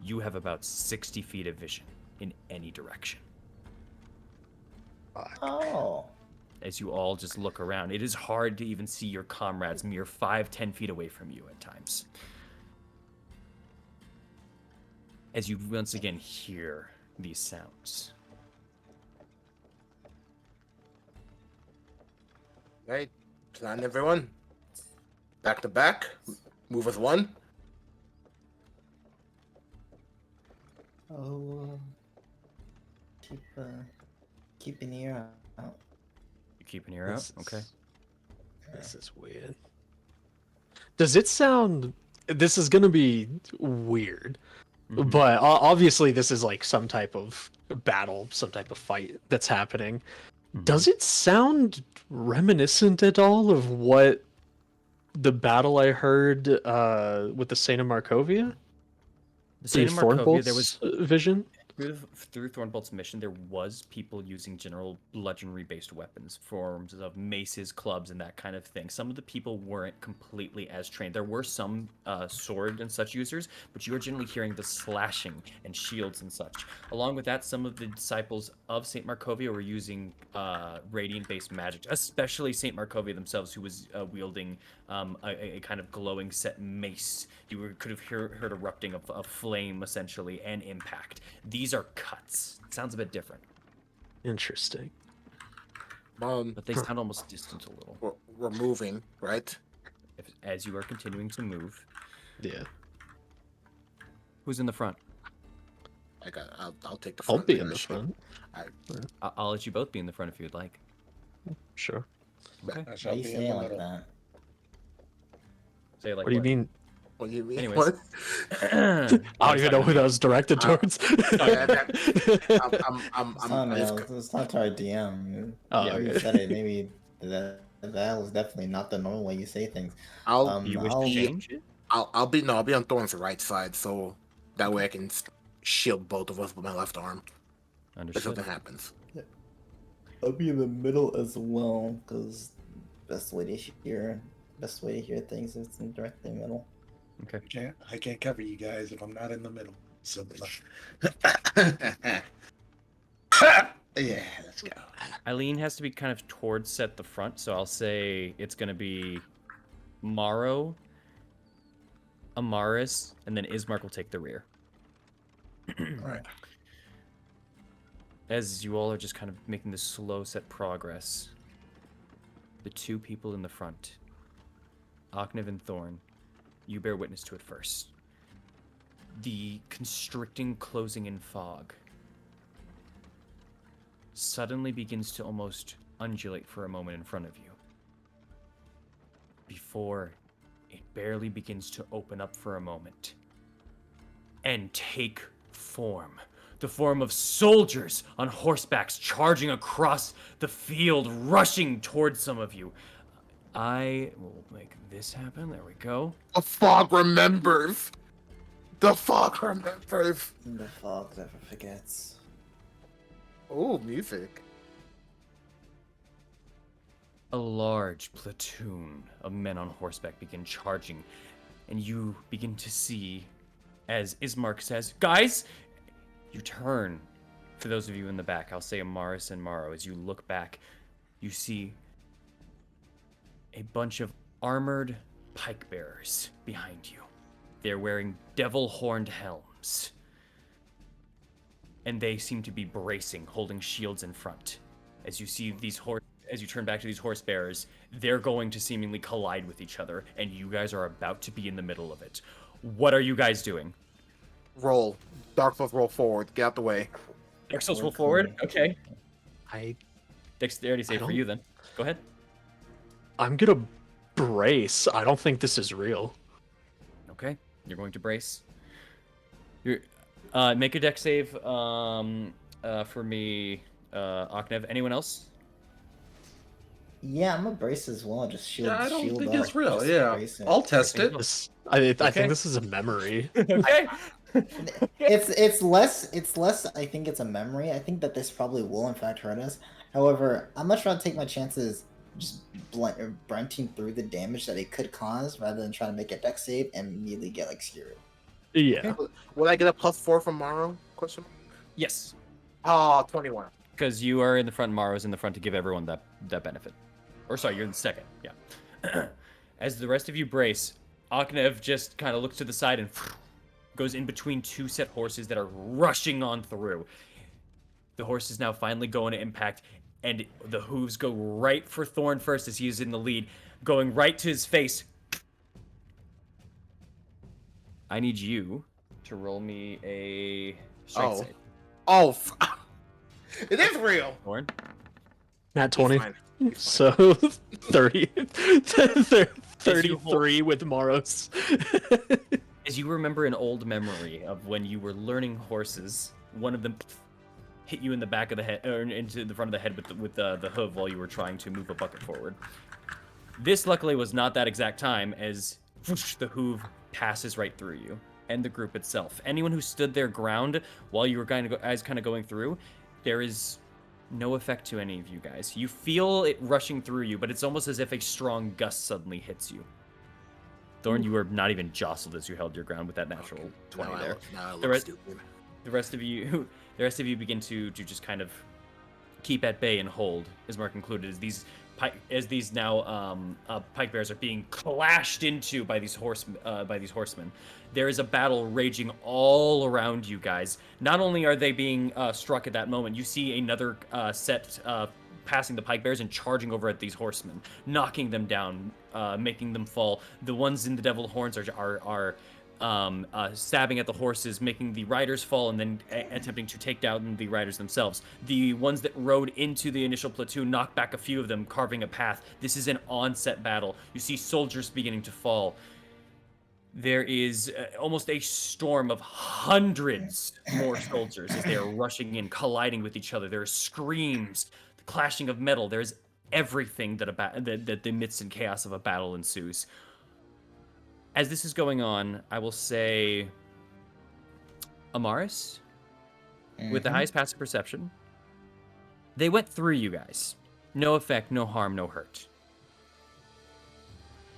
you have about 60 feet of vision in any direction. Oh. As you all just look around, it is hard to even see your comrades mere 5-10 feet away from you at times. As you once again hear these sounds. Right. Plan, everyone. Back to back. Move as one. Oh. Keep an ear out. You keep an ear out? Okay. This is weird. Does it sound? This is gonna be weird, Mhm. but obviously this is like some type of battle, some type of fight that's happening. Does it sound reminiscent at all of what the battle I heard with the Saint of Markovia? The Saint of Markovia, there was vision. through Thornbolt's mission, there was people using general bludgeonry-based weapons, forms of maces, clubs, and that kind of thing. Some of the people weren't completely as trained. There were some sword and such users, but you were generally hearing the slashing and shields and such. Along with that, some of the disciples of Saint Markovia were using radiant-based magic, especially Saint Markovia themselves, who was wielding a kind of glowing set mace. You could have heard erupting of flame, essentially, and impact. These are cuts. It sounds a bit different, Interesting. but they sound almost distant a little. We're moving, right? As you are continuing to move, Yeah. who's in the front? I'll take the I'll front. be in the front. I'll let you both be in the front if you'd like. Sure. Okay. I Why shall you be in saying the like middle. that? Say like What do you mean? What do you mean? Anyways. What? I don't even know who that was directed Uh, towards. Yeah, It's not, it's not to our DM. Oh, Yeah, you okay. said it. Maybe that was definitely not the normal way you say things. I'll Do you wish to I'll change it? I'll be no, I'll be on Thorn's right side, so that way I can shield both of us with my left arm if Understood. something happens. I'll be in the middle as well, because best way to hear things is in directly middle. Okay. I can't cover you guys if I'm not in the middle. So, yeah, let's go. Eileen has to be kind of towards set the front, so I'll say it's gonna be Morrow, Amaris, and then Ismark will take the rear. All right. As you all are just kind of making this slow set progress, the two people in the front, Oknev and Thorn, you bear witness to it first. The constricting closing in fog suddenly begins to almost undulate for a moment in front of you, before it barely begins to open up for a moment and take form. The form of soldiers on horsebacks charging across the field, rushing towards some of you. I will make this happen. There we go. The fog remembers. The fog remembers. The fog never forgets. Oh, music. A large platoon of men on horseback begin charging, and you begin to see, as Ismark says, "Guys!" You turn. For those of you in the back, I'll say Amaris and Morrow. As you look back, you see a bunch of armored pike bearers behind you. They're wearing devil-horned helms, and they seem to be bracing, holding shields in front. As you see as you turn back to these horse bearers, they're going to seemingly collide with each other, and you guys are about to be in the middle of it. What are you guys doing? Roll. Dark Souls roll forward. Get out the way. Dark Souls roll forward? Okay. I Dexterity save for don't- you then. Go ahead. I'm gonna brace. I don't think this is real. Okay. You're going to brace. You're make a dex save for me, Oknev. Anyone else? Yeah, I'm a brace as well. Just shield. Yeah, I don't shield think up, it's real. just Yeah, brace it. I'll test it. I Okay. think this is a memory. Okay. It's less. I think it's a memory. I think that this probably will in fact hurt us. However, I'm much rather take my chances just blunting through the damage that it could cause rather than trying to make a dex save and immediately get like skewered. Yeah. Will I get a +4 from Morrow? Question. Yes. Oh, 21. Because you are in the front, Morrow's in the front to give everyone that benefit. Or sorry, you're in the second. Yeah. As the rest of you brace, Oknev just kind of looks to the side and goes in between two set horses that are rushing on through. The horse is now finally going to impact, and the hooves go right for Thorn first as he is in the lead, going right to his face. I need you to roll me a strength save. Oh, it is real. Thorn? Nat He's 20. fine. He's fine. So 30, 33 with Moros. As you remember an old memory of when you were learning horses, one of them hit you in the back of the head, or into the front of the head with the hoof while you were trying to move a bucket forward. This luckily was not that exact time, as whoosh, the hoof passes right through you and the group itself. Anyone who stood their ground while you were kind of going through, there is no effect to any of you guys. You feel it rushing through you, but it's almost as if a strong gust suddenly hits you. Thorn, you were not even jostled as you held your ground with that natural 20 there. Now I The look rest- stupid. The rest of you begin to just kind of keep at bay and hold, Ismark included, as these now pike bears are being clashed into by these horsemen. There is a battle raging all around you guys. Not only are they being struck at that moment, you see another set passing the pike bears and charging over at these horsemen, knocking them down, making them fall. The ones in the devil horns are stabbing at the horses, making the riders fall, and then attempting to take down the riders themselves. The ones that rode into the initial platoon knock back a few of them, carving a path. This is an onset battle. You see soldiers beginning to fall. there is almost a storm of hundreds more soldiers as they are rushing in, colliding with each other. There are screams, the clashing of metal. There's everything that the midst and chaos of a battle ensues. As this is going on, I will say, Amaris, with the Mhm. highest passive perception, they went through you guys. No effect, no harm, no hurt.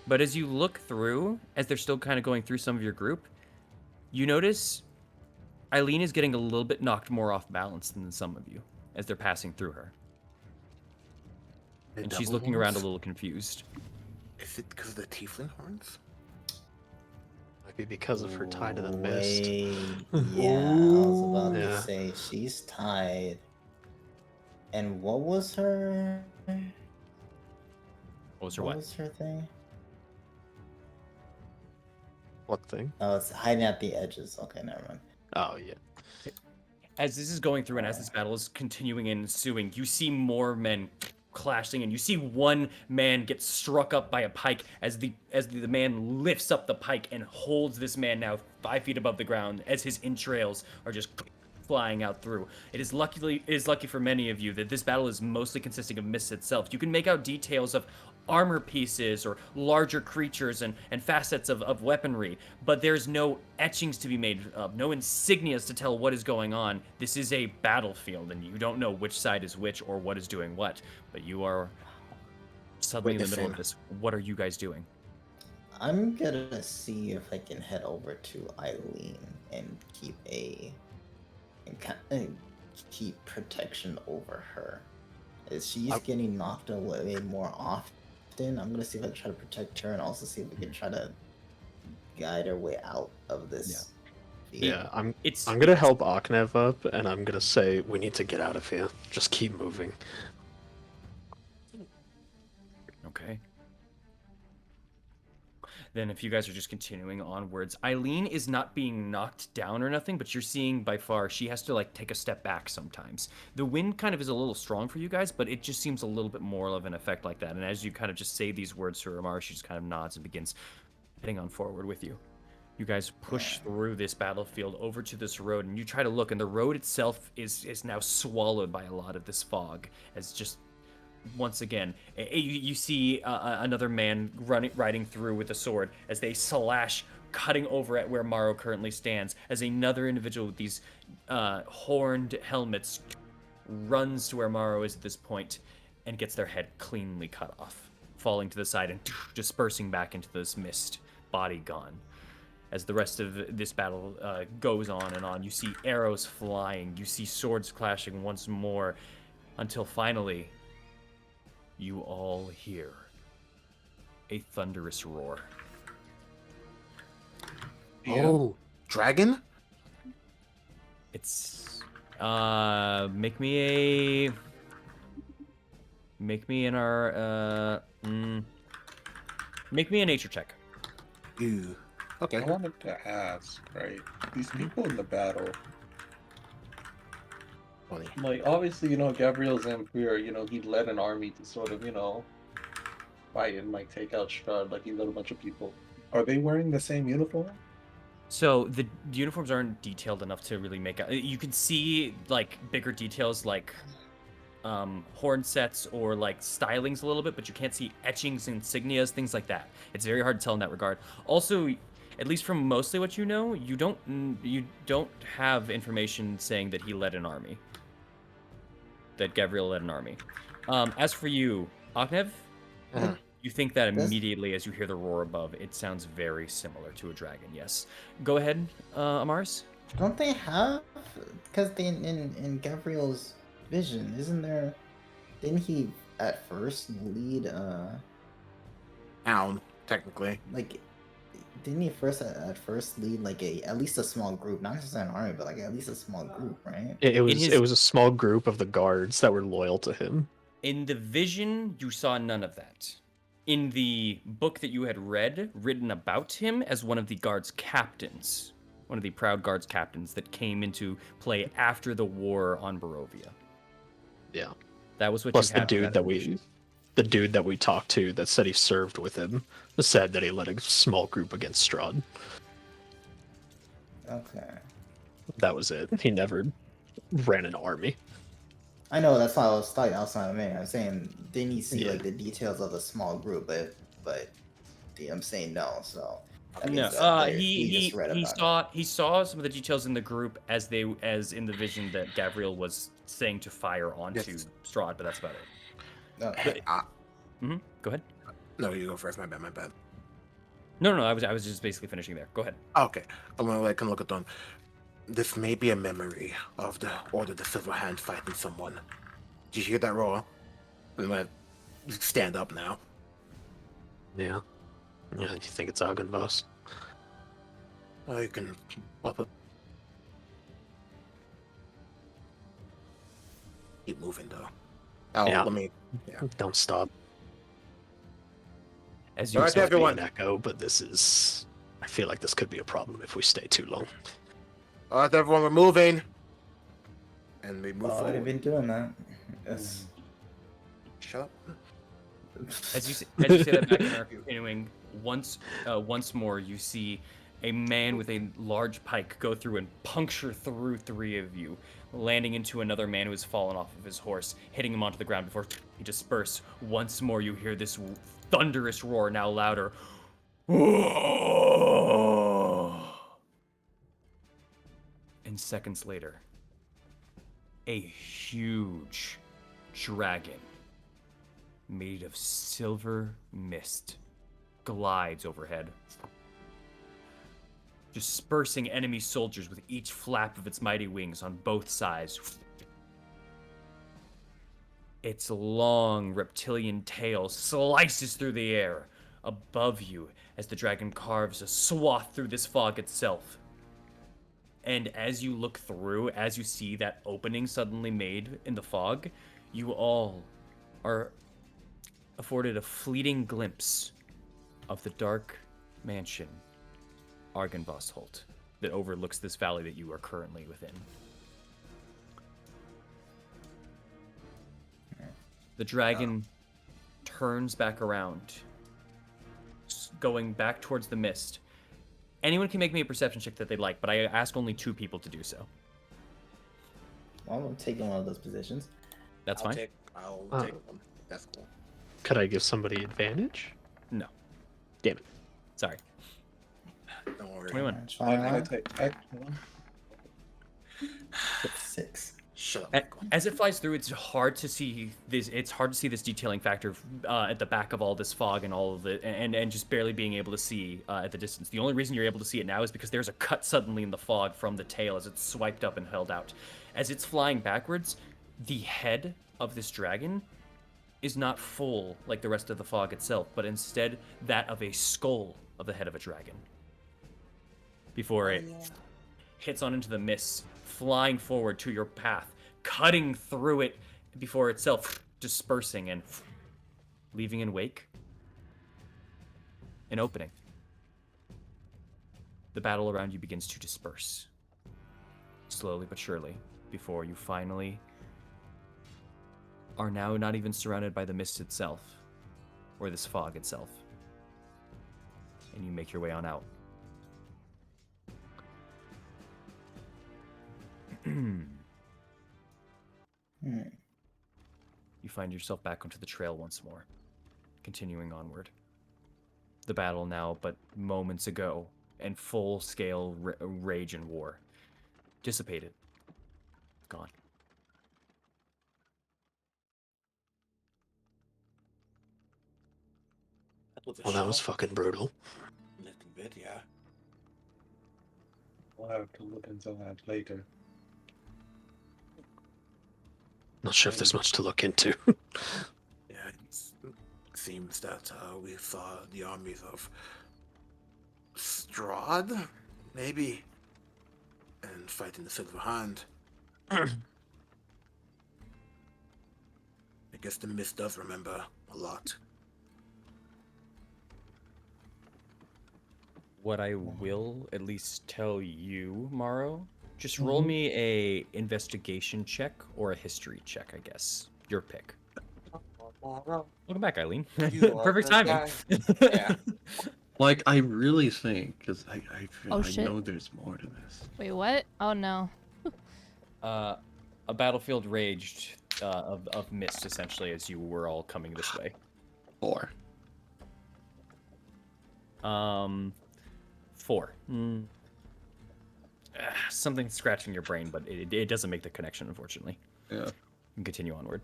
But as you look through, as they're still kind of going through some of your group, you notice Eileen is getting a little bit knocked more off balance than some of you as they're passing through her. The And she's devil looking around a horns? little confused. Is it because of the tiefling horns? Might be because of her tie to the mist. Wait, yeah, I was about Yeah. to say she's tied. And what was her? What was her What what? was her thing? What thing? Oh, it's hiding at the edges. Okay, never mind. Oh yeah. As this is going through and as this battle is continuing and ensuing, you see more men clashing, and you see one man get struck up by a pike as the man lifts up the pike and holds this man now 5 feet above the ground as his entrails are just flying out through. It is lucky for many of you that this battle is mostly consisting of mist itself. You can make out details of armor pieces or larger creatures and facets of weaponry, but there's no etchings to be made of, no insignias to tell what is going on. This is a battlefield, and you don't know which side is which or what is doing what, but you are suddenly in the middle of this. What are you guys doing? I'm gonna see if I can head over to Eileen and keep protection over her. As she's getting knocked away more often, I'm gonna see if I can try to protect her and also see if we can try to guide her way out of this. field. Yeah, I'm It's gonna help Aknev up, and I'm gonna say we need to get out of here. Just keep moving. Okay. Then if you guys are just continuing onwards, Eileen is not being knocked down or nothing, but you're seeing by far she has to like take a step back sometimes. The wind kind of is a little strong for you guys, but it just seems a little bit more of an effect like that. And as you kind of just say these words to Ramar, she just kind of nods and begins heading on forward with you. You guys push through this battlefield over to this road, and you try to look, and the road itself is now swallowed by a lot of this fog as just once again, you see another man riding through with a sword as they slash, cutting over at where Morrow currently stands, as another individual with these horned helmets runs to where Morrow is at this point and gets their head cleanly cut off, falling to the side and dispersing back into this mist, body gone. As the rest of this battle goes on and on, you see arrows flying, you see swords clashing once more, until finally you all hear a thunderous roar. Oh, dragon? It's make me a nature check. Ew. Okay. I wanted to ask, right? These people in the battle, Funny. like, obviously, Gabriel Zampier, he led an army to sort of, fight and, like, take out Strahd, like, he led a bunch of people. Are they wearing the same uniform? So the uniforms aren't detailed enough to really make out. You can see like bigger details like horn sets or like stylings a little bit, but you can't see etchings, insignias, things like that. It's very hard to tell in that regard. Also, at least from mostly what you know, you don't have information saying that he led an army. That Gabriel led an army. As for you, Aknev, you think that immediately as you hear the roar above, it sounds very similar to a dragon. Yes. Go ahead, Amaris. Don't they have? Because in Gabriel's vision, isn't there? Didn't he at first lead Town, technically. like? Didn't he at first lead like at least a small group, not just an army, but like at least a small group, right? It was his- it was a small group of the guards that were loyal to him. In the vision, you saw none of that. In the book that you had read, written about him as one of the guards' captains, one of the proud guards' captains that came into play after the war on Barovia. Yeah. That was what Plus you the had. from dude that information. the dude that we talked to that said he served with him said that he led a small group against Strahd. Okay. That was it. He never ran an army. I know that's why I was talking outside of me. I'm saying didn't you see Yeah. like the details of the small group, but I'm saying no. So that No, means that he just read he about it. saw some of the details in the group as in the vision that Gavriel was saying to fire onto Yes. Strahd, but that's about it. Okay. Go ahead. No, you go first. My bad. My bad. No, I was just basically finishing there. Go ahead. Okay, I'm gonna like look at them. This may be a memory of the Order of the Silver Hand fighting someone. Did you hear that roar? I'm gonna stand up now. Yeah. Yeah, do you think it's Argenvoss? I can pop it. Keep moving though. Oh, Yeah. let me. Yeah. Don't stop. As you All right, This might be everyone. an echo, but this is... I feel like this could be a problem if we stay too long. All right, everyone, we're moving. And we move Well, I've forward. been doing that. Yes. Shut up. As you say that back and are continuing, once more you see a man with a large pike go through and puncture through three of you, landing into another man who has fallen off of his horse, hitting him onto the ground before he disperse. Once more you hear this thunderous roar, now louder. And seconds later, a huge dragon made of silver mist glides overhead, dispersing enemy soldiers with each flap of its mighty wings on both sides. Its long reptilian tail slices through the air above you as the dragon carves a swath through this fog itself. And as you look through, as you see that opening suddenly made in the fog, you all are afforded a fleeting glimpse of the dark mansion, Argenvoss that overlooks this valley that you are currently within. The dragon turns back around, going back towards the mist. Anyone can make me a perception check that they'd like, but I ask only 2 people to do so. Well, I'm taking one of those positions. That's fine? I'll take one. That's cool. Could I give somebody advantage? No. Damn it. Sorry. Don't worry. 21. I take 6. Shut up. As it flies through, it's hard to see this. It's hard to see this detailing factor at the back of all this fog and all of it, and just barely being able to see at the distance. The only reason you're able to see it now is because there's a cut suddenly in the fog from the tail as it's swiped up and held out. As it's flying backwards, the head of this dragon is not full like the rest of the fog itself, but instead that of a skull of the head of a dragon. Before it hits on into the mist, flying forward to your path, cutting through it before itself dispersing and leaving in wake an opening. The battle around you begins to disperse, slowly but surely, before you finally are now not even surrounded by the mist itself, or this fog itself. And you make your way on out. You find yourself back onto the trail once more, continuing onward. The battle now but moments ago, and full-scale rage and war. Dissipated. Gone. Well, that was fucking brutal. A little bit, yeah. We'll have to look into that later. Not sure if there's much to look into. Yeah, it seems that we saw the armies of Strahd, maybe, and fighting the Silver Hand. I guess the mist does remember a lot. What I will at least tell you, Morrow, just roll me a investigation check or a history check, I guess. Your pick. Welcome back, Eileen. You are Perfect the timing. guy. Yeah. Like, I really think, because I feel, Oh, I shit. know there's more to this. Wait, what? Oh no. A battlefield raged of mist, essentially, as you were all coming this way. 4. 4. Something scratching your brain, but it doesn't make the connection, unfortunately. Yeah. You can continue onward.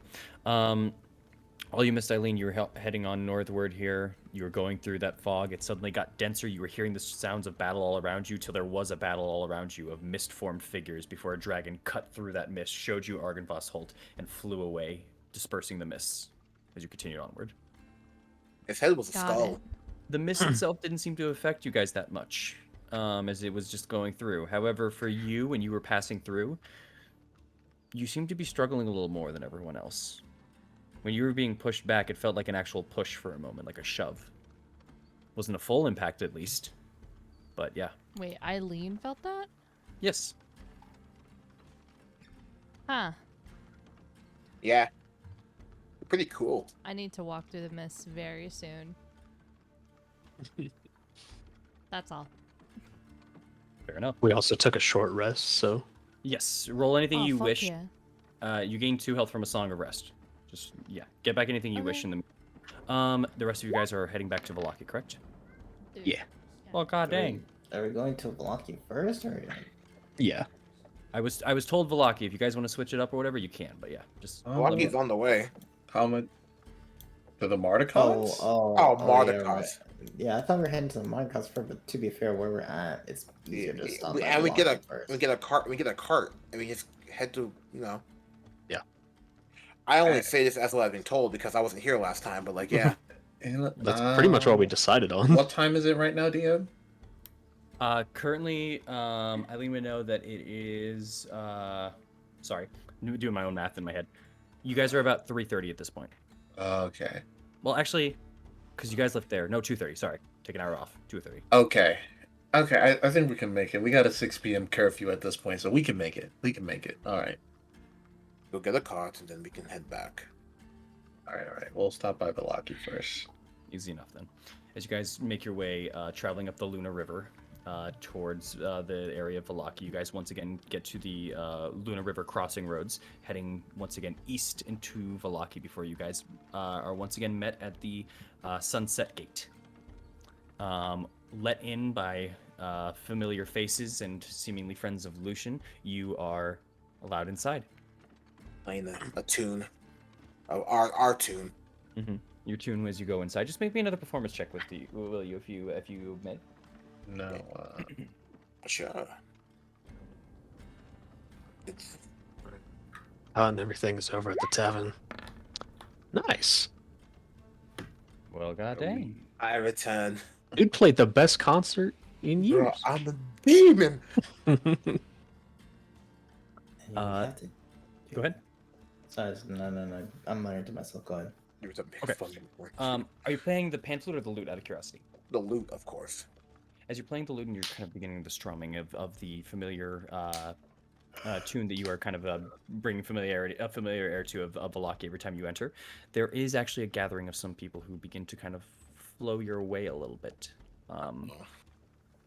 All you missed, Eileen, you were heading on northward here. You were going through that fog. It suddenly got denser. You were hearing the sounds of battle all around you till there was a battle all around you of mist-formed figures before a dragon cut through that mist, showed you Argynvost Holt, and flew away, dispersing the mists as you continued onward. His head was a Got skull. it. The mist itself didn't seem to affect you guys that much, as it was just going through. However, for you, when you were passing through, you seemed to be struggling a little more than everyone else. When you were being pushed back, it felt like an actual push for a moment, like a shove. Wasn't a full impact, at least. But yeah. Wait, Eileen felt that? Yes. Huh. Yeah. Pretty cool. I need to walk through the mist very soon. That's all. Fair enough. We also took a short rest, so Yes. Roll anything Oh, you fuck wish. yeah. You gain 2 health from a Song of Rest. Just, yeah. Get back anything you wish Okay. in the rest of you guys are heading back to Valaki, correct? Dude. yeah. Well, god dang. Are we going to Velaki first, or? Yeah. I was told Valaki. If you guys want to switch it up or whatever, you can. But yeah, just Lucky's on the way. Comment to the Oh, Mardukons? oh, Oh, yeah, Mordecai's. right. Yeah, I thought we were heading to the Mordecai's first, but to be fair, where we're at, it's easier to stop by And we get Velaki first. we get a cart. We get a cart, and we just head to Yeah. I only say this as what I've been told because I wasn't here last time. But like, yeah, And, That's pretty much what we decided on. What time is it right now, DM? currently, Eileen would know that it is. Sorry, I'm doing my own math in my head. You guys are about 3:30 at this point. Okay. Well, actually, because you guys left there. No, 2:30. Sorry, take an hour off. 2:30. Okay. Okay, I think we can make it. We got a 6 p.m. curfew at this point, so we can make it. We can make it. All right. we'll get a cart, and then we can head back. All right. We'll stop by Velaki first. Easy enough then. As you guys make your way, traveling up the Luna River towards the area of Valaki, you guys once again get to the Luna River crossing roads, heading once again east into Valaki before you guys are once again met at the Sunset Gate. Let in by familiar faces and seemingly friends of Lucian, you are allowed inside. Playing a tune, our tune. Your tune as you go inside. Just make me another performance check with you, will you, if you may? No. Sure. It's And everything's over at the tavern. Nice. Well, god dang. I return. Dude played the best concert in Bro, years. I'm a demon. And you Uh, have to- Go ahead. Sorry, no. I'm muttering to myself. Go ahead. You're a big Okay. fucking word. Are you playing the pantaloon or the lute out of curiosity? The loot, of course. As you're playing the lute and you're kind of beginning the strumming of the familiar tune that you are kind of bringing familiar air to of Valaki every time you enter, there is actually a gathering of some people who begin to kind of flow your way a little bit.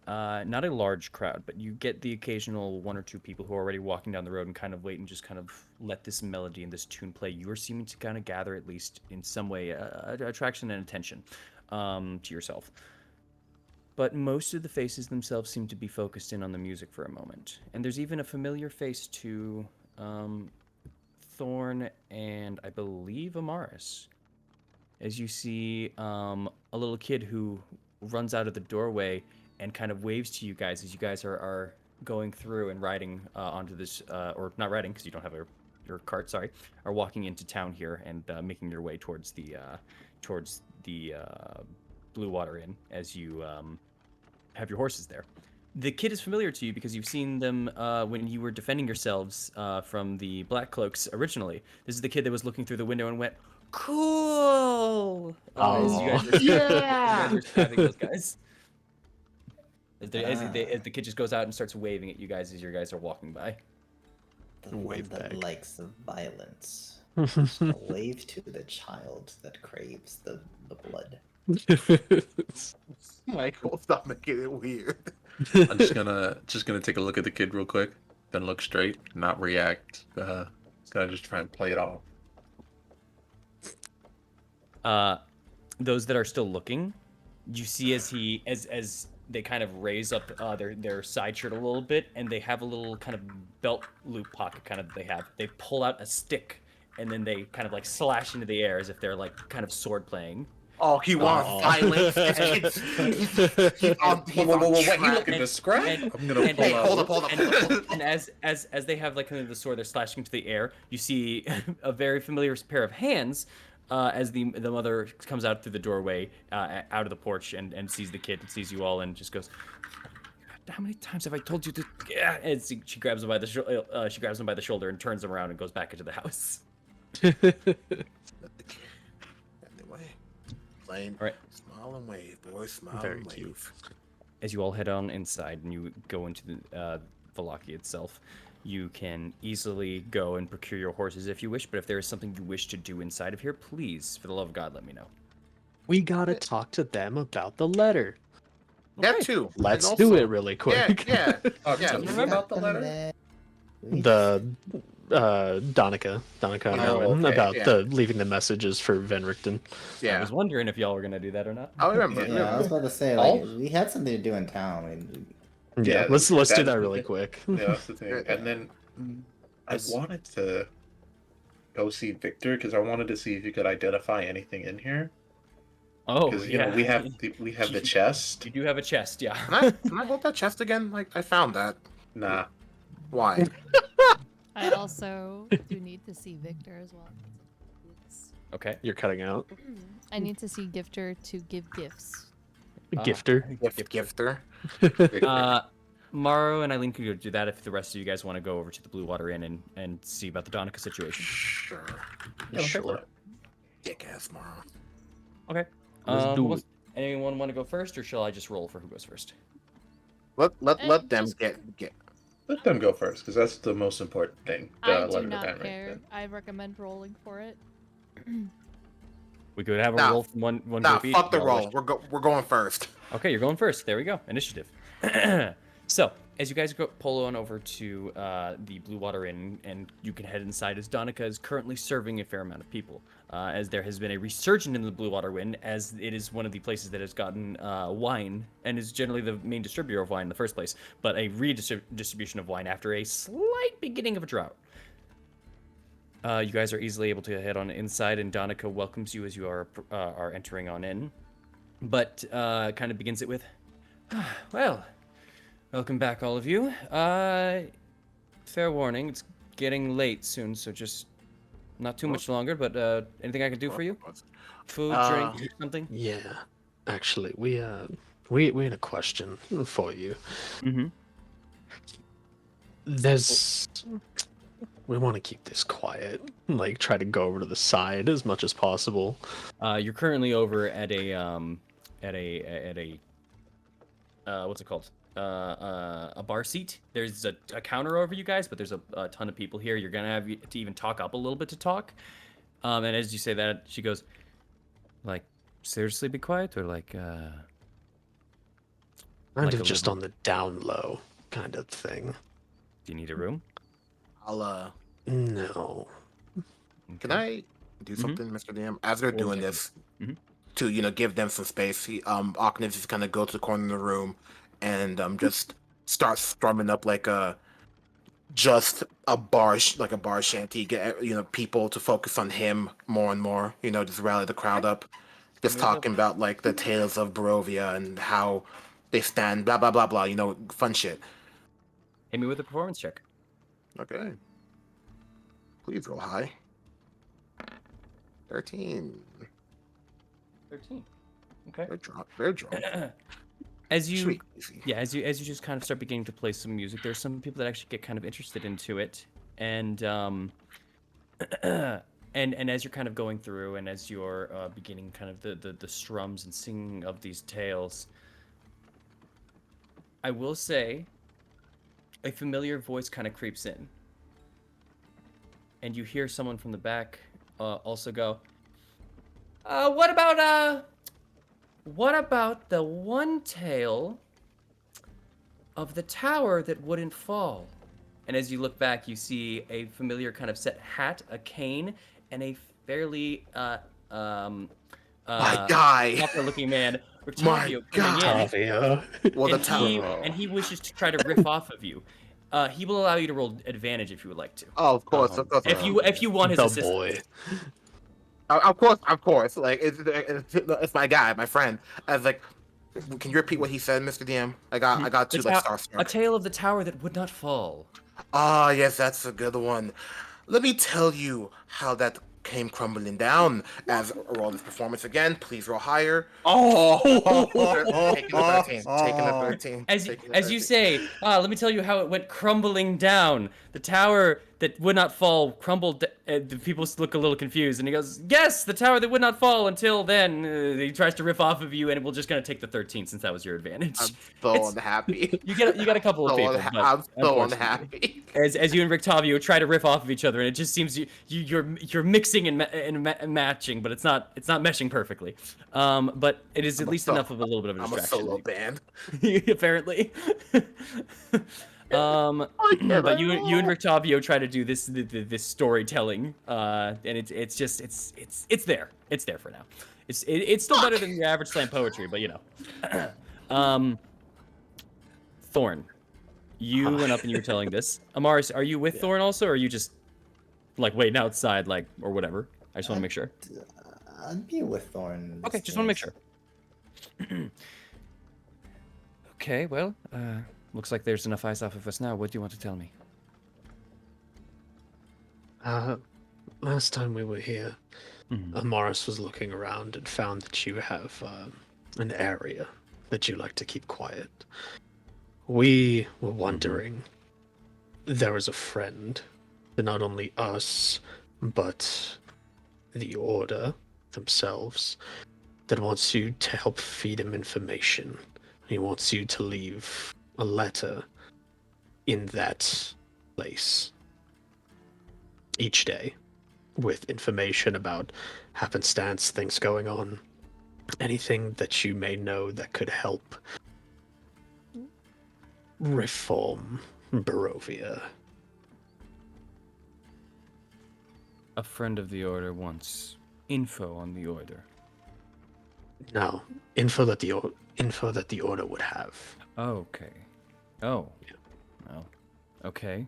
Not a large crowd, but you get the occasional 1 or 2 people who are already walking down the road and kind of wait and just kind of let this melody and this tune play. You are seeming to kind of gather, at least in some way, attraction and attention to yourself. But most of the faces themselves seem to be focused in on the music for a moment. And there's even a familiar face to Thorn and I believe Amaris. As you see a little kid who runs out of the doorway and kind of waves to you guys as you guys are going through and riding onto this, or not riding because you don't have your cart, sorry, are walking into town here and making your way towards the Blue Water Inn as you have your horses there. The kid is familiar to you because you've seen them when you were defending yourselves from the Black Cloaks originally. This is the kid that was looking through the window and went, "Cool!" As you guys were, you guys were stabbing those guys. As the kid just goes out and starts waving at you guys as your guys are walking by. The Wave one that back. likes the violence. Slave to the child that craves the blood. Michael, stop making it weird. I'm just gonna take a look at the kid real quick, then look straight, not react. Gonna just try and play it off. Those that are still looking, you see as they kind of raise up their side shirt a little bit, and they have a little kind of belt loop pocket kind of they pull out a stick, and then they kind of like slash into the air as if they're like kind of sword playing. Oh, he wants Aw. violence. He's on What you track. looking to scrap? and- I'm gonna and- pull hey, out. hold up. And as they have like kind of the sword, they're slashing to the air. You see a very familiar pair of hands as the mother comes out through the doorway, out of the porch, and sees the kid and sees you all, and just goes, "How many times have I told you to?" Yeah, and she grabs him by the shoulder and turns him around and goes back into the house. Anyway, Lane, All right. smile and wave, boy, smile Very and cute. wave. As you all head on inside and you go into the Valaki itself, you can easily go and procure your horses if you wish, but if there is something you wish to do inside of here, please, for the love of God, let me know. We gotta talk to them about the letter. That too. Let's And do also- it really quick. Yeah. Talk Yeah, to me remember- about the letter. The Donica and Oh, Erwin okay, about yeah. the leaving the messages for Van Richten. I Yeah. was wondering if y'all were going to do that or not. I remember. Yeah, I was about to say, like, we had something to do in town. I mean, Yeah, let's do that really quick. Yeah, that's the thing. And then I Yes. wanted to go see Victor because I wanted to see if you could identify anything in here. Oh, Because yeah. we have the chest. You do have a chest, yeah. Can I hold that chest again? Like, I found that. Nah. Why? I also do need to see Victor as well. It's- Okay. You're cutting out. I need to see Gifter to give gifts. Gifter. Gifter. Morrow and Eileen could go do that if the rest of you guys want to go over to the Blue Water Inn and see about the Donica situation. Sure. Yeah, Sure. Dick ass tomorrow. Okay. Let's who do wants- it. Anyone want to go first, or shall I just roll for who goes first? Let them just- get. Let them go first because that's the most important thing. I letter do to not Van care. Richten. I recommend rolling for it. We could have a Nah. roll from one Nah, group each. fuck the if y'all roll. wish. We're going first. Okay, you're going first. There we go. Initiative. So, as you guys pull on over to the Blue Water Inn, and you can head inside, as Donica is currently serving a fair amount of people, as there has been a resurgence in the Blue Water Inn, as it is one of the places that has gotten wine, and is generally the main distributor of wine in the first place, but a redistribution of wine after a slight beginning of a drought. You guys are easily able to head on inside, and Donica welcomes you as you are entering on in, but kind of begins it with, well, welcome back, all of you. Fair warning, it's getting late soon, so just not too much longer, but anything I can do for you? Food, drink, something? Yeah. Actually, we had a question for you. Mm-hmm. We want to keep this quiet. Like, try to go over to the side as much as possible. You're currently over at a what's it called? A bar seat. There's a counter over you guys, but there's a ton of people here. You're gonna have to even talk up a little bit to talk. And as you say that, she goes, like, seriously, be quiet, or like, Kind Like of a just little- on the down low kind of thing. do you need a room? I'll No. Can I do something, Mr. DM? As they're Well, doing yeah. this, Mhm. to give them some space, Ocnus is gonna go to the corner of the room and just start strumming up like just a bar like a bar shanty. Get people to focus on him more and more. Just rally the crowd up. Just Maybe so. talking about like the tales of Barovia and how they stand. Blah blah blah blah. Fun shit. Hit me with a performance check. Okay. Please roll high. 13. 13. Okay. They're drunk. They're drunk. As you Sweet. Easy. Yeah, as you just kind of start beginning to play some music, there's some people that actually get kind of interested into it, and and as you're kind of going through, and as you're beginning kind of the strums and singing of these tales, I will say, a familiar voice kind of creeps in. and you hear someone from the back also go, what about the one tale of the tower that wouldn't fall? And as you look back, you see a familiar kind of set hat, a cane, and a fairly My guy. proper-looking man, My Rictavio, coming in, God. Tavia. Well, the and he wishes to try to riff off of you. He will allow you to roll advantage if you would like to. Oh, of course, of course. If you want his The assistance. boy. Of course. Like it's my guy, my friend. I was like, can you repeat what he said, Mr. DM? I got too like A starstruck. tale of the tower that would not fall. Ah, yes, that's a good one. Let me tell you how that came crumbling down. As roll this performance again, please roll higher. Taking the 13. Taking the 13. Taking the As you 13. say, let me tell you how it went crumbling down. The tower that would not fall crumbled. The people look a little confused, and he goes, "Yes, the tower that would not fall until then." He tries to riff off of you, and we're just gonna take the 13 since that was your advantage. I'm so It's- unhappy. You get a couple of people, but I'm so unfortunately, unhappy. as you and Rictavio try to riff off of each other, and it just seems you're mixing and matching, but it's not meshing perfectly. But it is at least enough of a little bit of a I'm a distraction. solo band. Apparently. But you and Rictavio try to do this storytelling, and it's just it's there for now. It's still better than your average slam poetry, but you know. Thorn, you went up and you were telling this. Amaris, are you with Thorn also, or are you just like waiting outside, like, or whatever? I just want to make sure. I'd be with Thorn. in Okay, this just want to make case. sure. Okay, well, looks like there's enough eyes off of us now. What do you want to tell me? Last time we were here, Mhm. Morris was looking around and found that you have an area that you like to keep quiet. We were wondering, there is a friend that not only us, but the Order themselves that wants you to help feed him information. He wants you to leave a letter in that place each day with information about happenstance, things going on, anything that you may know that could help reform Barovia. A friend of the Order wants info on the Order. Now, info that the Order would have. Okay. Oh. Oh. Okay.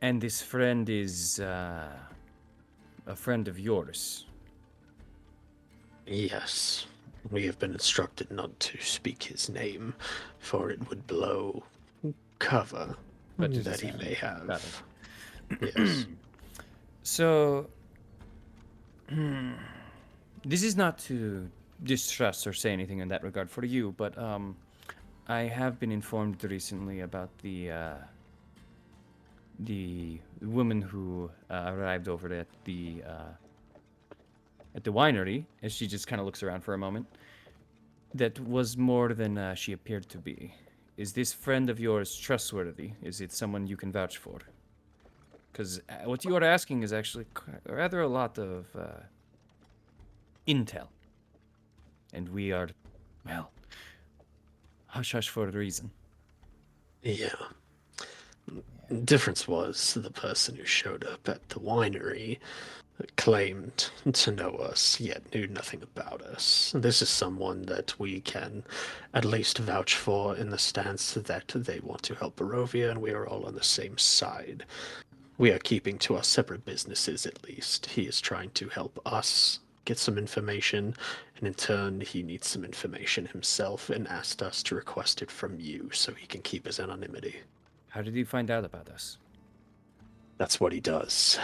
And this friend is a friend of yours. Yes, we have been instructed not to speak his name, for it would blow cover But it that is he not. may Got have. it. Yes. So, this is not to distrust or say anything in that regard for you, but I have been informed recently about the woman who arrived over at the winery, as she just kind of looks around for a moment, that was more than she appeared to be. Is this friend of yours trustworthy? Is it someone you can vouch for? Because what you are asking is actually rather a lot of intel. And we are, well, hush hush for a reason. Yeah. Difference was the person who showed up at the winery claimed to know us, yet knew nothing about us. This is someone that we can at least vouch for in the stance that they want to help Barovia, and we are all on the same side. We are keeping to our separate businesses at least. He is trying to help us get some information, and in turn, he needs some information himself and asked us to request it from you so he can keep his anonymity. How did he find out about us? That's what he does.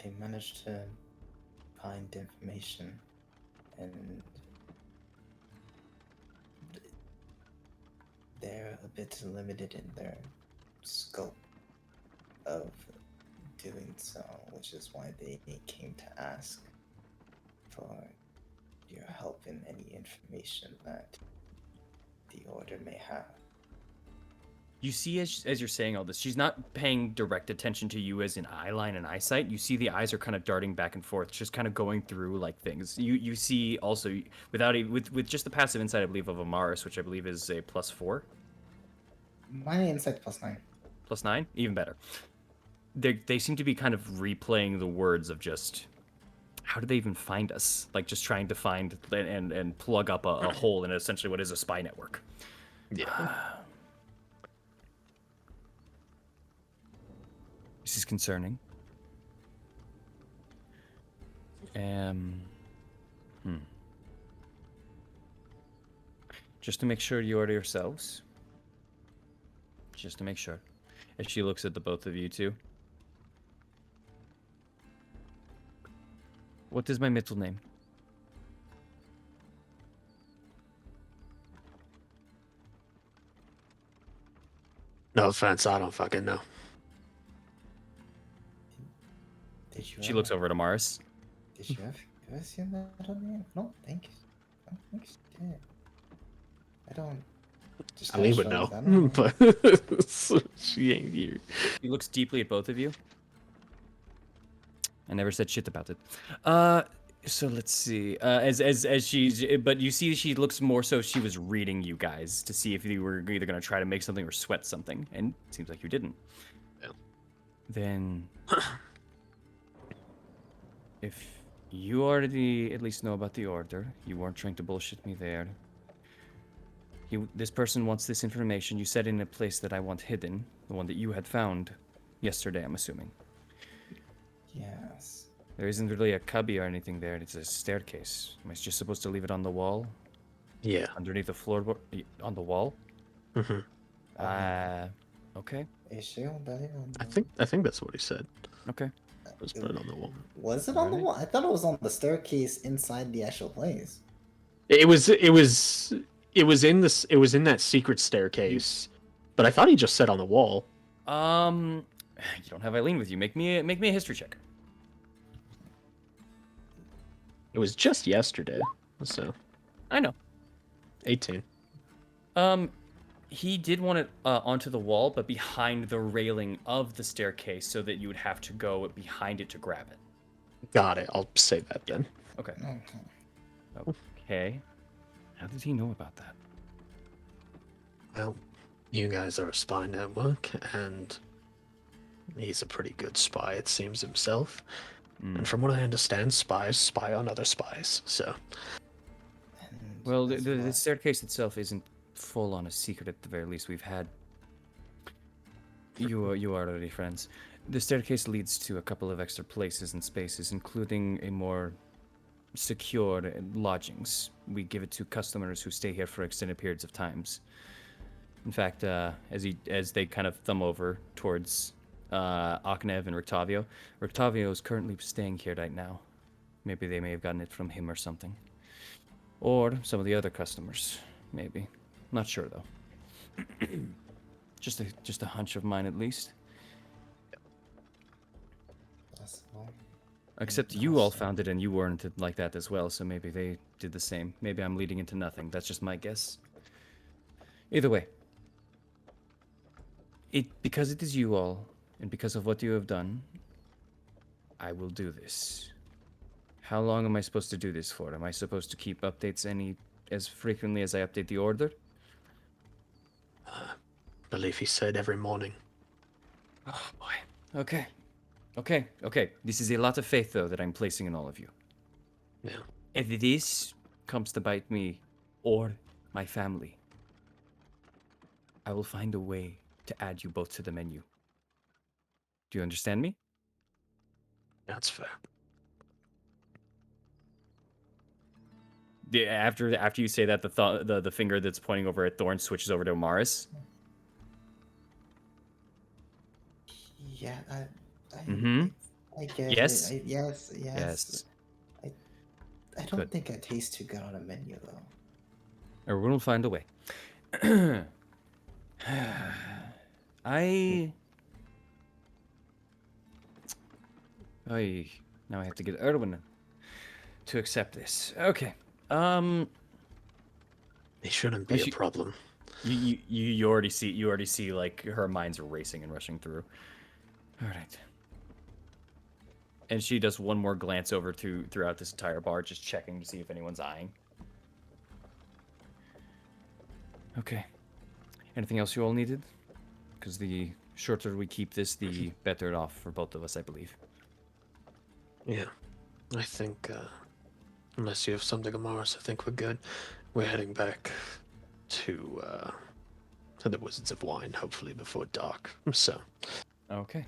They managed to find information, and they're a bit limited in their scope of doing so, which is why they came to ask for your help in any information that the Order may have. You see, as you're saying all this, she's not paying direct attention to you as in eye line and eyesight. You see the eyes are kind of darting back and forth, just kind of going through like things. You see also with just the passive insight, I believe, of Amaris, which I believe is a +4, My insight +9. +9, even better. They seem to be kind of replaying the words of just how did they even find us? Like just trying to find and plug up a hole in essentially what is a spy network. Yeah. This is concerning. Just to make sure you order yourselves. Just to make sure. As she looks at the both of you two. What is my middle name? No offense, I don't fucking know. Did you She ever, looks over to Mars. Did you ever see that on me? No, thank you. I don't think she did. I don't. Just I mean, would kinda know, shrugs, I don't know. but she ain't here. She looks deeply at both of you. I never said shit about it. So let's see. As she's, but you see, she looks more so she was reading you guys to see if you were either gonna try to make something or sweat something, and it seems like you didn't. Yeah. Then, if you already at least know about the order, you weren't trying to bullshit me there. This person wants this information. You said in a place that I want hidden, the one that you had found yesterday, I'm assuming. Yes. There isn't really a cubby or anything there. It's a staircase. Am I just supposed to leave it on the wall? Yeah. Underneath the floorboard? On the wall? Mm-hmm. Okay. I think that's what he said. Okay. Let's put it on the wall. Was it on the Alright. wall? I thought it was on the staircase inside the actual place. It was in this. It was in that secret staircase, but I thought he just said on the wall. You don't have Eileen with you. Make me a history check. It was just yesterday, so I know. 18. He did want it onto the wall, but behind the railing of the staircase, so that you would have to go behind it to grab it. Got it. I'll say that then. Okay. Okay. Okay. How did he know about that? Well, you guys are a spy network, and he's a pretty good spy, it seems himself. And from what I understand, spies spy on other spies. So, And Well, that's the why- staircase itself isn't full on a secret at the very least. We've had. You are already friends. The staircase leads to a couple of extra places and spaces, including a more secure lodgings. We give it to customers who stay here for extended periods of times. In fact, as they kind of thumb over towards Aknev and Rictavio, Rictavio is currently staying here right now. Maybe they may have gotten it from him or something. Or some of the other customers, maybe. Not sure though. just a hunch of mine at least. possible. Except you all found it and you weren't like that as well, so maybe they did the same. Maybe I'm leading into nothing. That's just my guess. Either way, because it is you all, and because of what you have done, I will do this. How long am I supposed to do this for? Am I supposed to keep updates as frequently as I update the order? I believe he said every morning. Oh boy. Okay. Okay. This is a lot of faith, though, that I'm placing in all of you. Yeah. If this comes to bite me or my family, I will find a way to add you both to the menu. Do you understand me? That's fair. Yeah, after you say that, the finger that's pointing over at Thorn switches over to Amaris. Yeah, Mhm. I get Yes? it. Yes. Yes. I don't Good. think I taste too good on a menu though. Everyone will find a way. Now I have to get Erwin to accept this. Okay. He shouldn't be As a problem. You already see like her mind's racing and rushing through. All right. And she does one more glance over throughout this entire bar, just checking to see if anyone's eyeing. Okay. Anything else you all needed? Because the shorter we keep this, the better off for both of us, I believe. Yeah, I think, unless you have something, Amaris, I think we're good. We're heading back to the Wizards of Wine, hopefully before dark. So, Okay.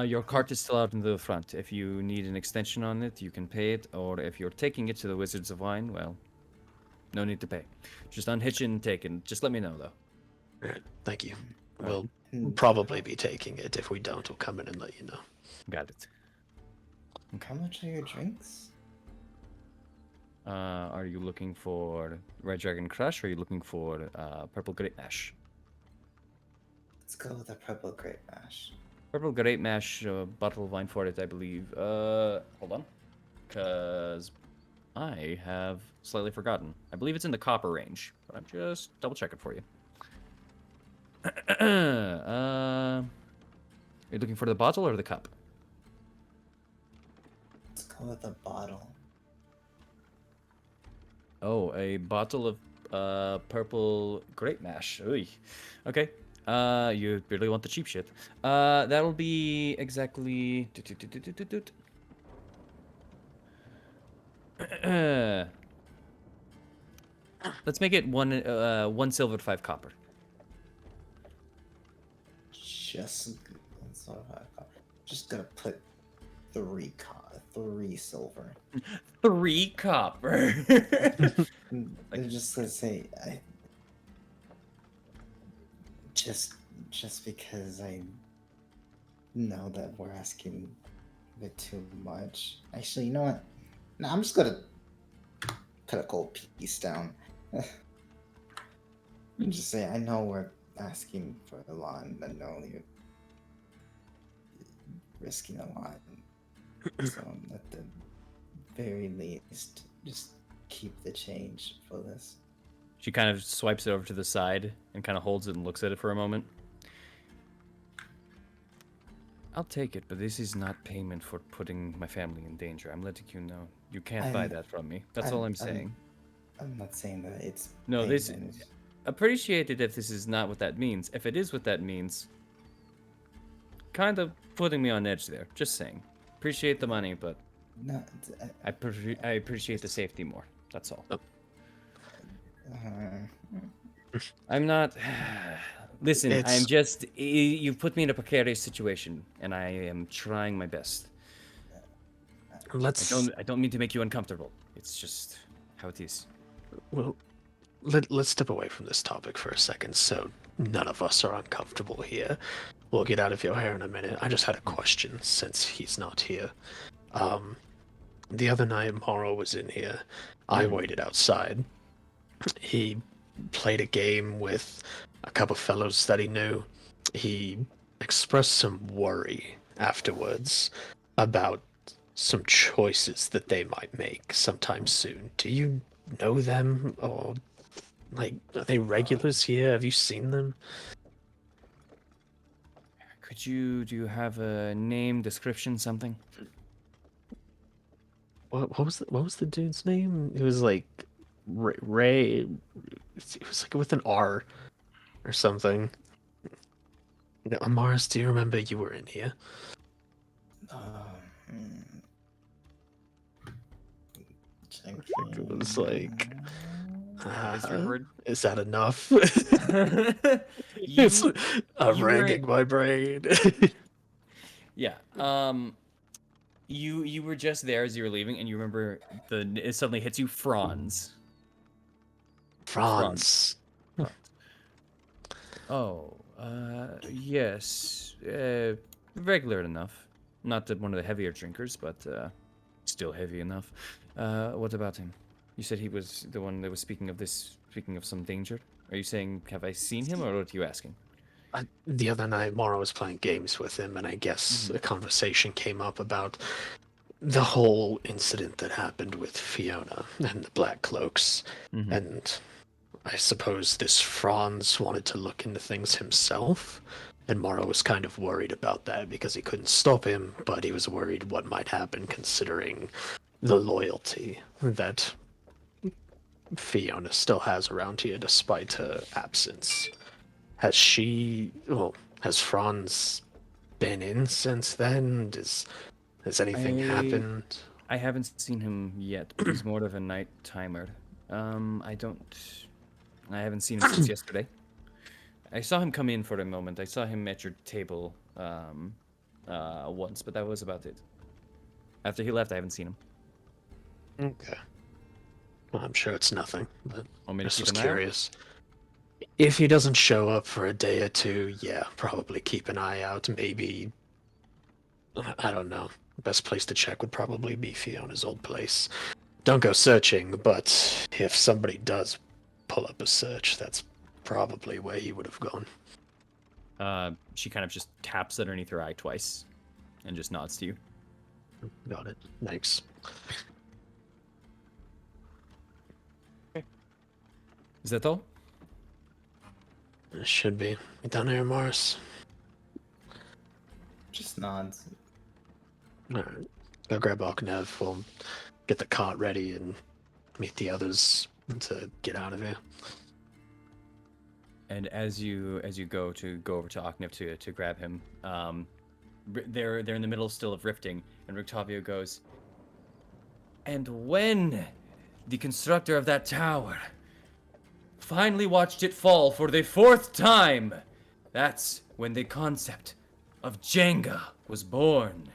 Your cart is still out in the front. If you need an extension on it, you can pay it. Or if you're taking it to the Wizards of Wine, well, no need to pay. Just unhitch it and take it. Just let me know, though. all right, thank you. All We'll probably be taking it. If we don't, we'll come in and let you know. Got it. How much are your drinks? Are you looking for Red Dragon Crush, or are you looking for Purple Grape Mash? Let's go with the purple grape mash. Purple Grape Mash, bottle of wine for it, I believe. Hold on. Because I have slightly forgotten. I believe it's in the copper range, but I'm just double checking for you. Are you looking for the bottle or the cup? Let's go with the bottle. Oh, a bottle of purple grape mash. Oy. Okay. You really want the cheap shit. That'll be exactly. Let's make it one silver, 5 copper. Just gonna put three silver. 3 copper. I'm just gonna say just because I know that we're asking a bit too much. Actually, you know what? No, I'm just gonna put a gold piece down. And just say I know we're asking for a lot, and I know you're risking a lot. So at the very least, just keep the change for this. She kind of swipes it over to the side and kind of holds it and looks at it for a moment. I'll take it, but this is not payment for putting my family in danger. I'm letting you know. You can't buy that from me. That's all I'm saying. I'm not saying that it's No, this... payment. Appreciate it if this is not what that means. If it is what that means, kind of putting me on edge there. Just saying. Appreciate the money, but No, I appreciate the safety more. That's all. I'm not... Listen, I'm just... You've put me in a precarious situation, and I am trying my best. I don't mean to make you uncomfortable. It's just how it is. Well, let's step away from this topic for a second, so none of us are uncomfortable here. We'll get out of your hair in a minute. I just had a question since he's not here. The other night Morrow was in here. I waited outside. He played a game with a couple fellows that he knew. He expressed some worry afterwards about some choices that they might make sometime soon. Do you know them, or like, are they regulars here? Have you seen them? Do you have a name, description, something? What was the dude's name? It was like Ray. It was like with an R or something. Amaris, do you remember you were in here? I think it was like. Is that enough? I'm ragging my brain. Yeah. You were just there as you were leaving, and you remember it suddenly hits you, Franz. Franz. Oh, yes. Regular enough. Not that one of the heavier drinkers, but still heavy enough. What about him? You said he was the one that was speaking of some danger. Are you saying, have I seen him, or what are you asking? The other night, Morrow was playing games with him, and I guess a conversation came up about the whole incident that happened with Fiona and the Black Cloaks. And I suppose this Franz wanted to look into things himself, and Morrow was kind of worried about that because he couldn't stop him, but he was worried what might happen considering the loyalty that Fiona still has around here despite her absence. Has Franz been in since then? Has anything I happened? I haven't seen him yet, but he's more of a night timer. I don't. I haven't seen him since yesterday. I saw him come in for a moment. I saw him at your table once, but that was about it. After he left, I haven't seen him. Okay. Well, I'm sure it's nothing, but Want me to just keep was an eye out? curious. If he doesn't show up for a day or two, yeah, probably keep an eye out. Maybe, I don't know. Best place to check would probably be Fiona's old place. Don't go searching, but if somebody does pull up a search, that's probably where he would have gone. She kind of just taps underneath her eye twice, and just nods to you. Got it. Thanks. Is that all? It should be. We done here, Morris? Just nods. Alright. Go grab Oknev. We'll get the cart ready and meet the others to get out of here. And as you go over to Oknev to grab him, they're in the middle still of rifting, and Rictavio goes, and when the constructor of that tower finally watched it fall for the 4th time, that's when the concept of Jenga was born.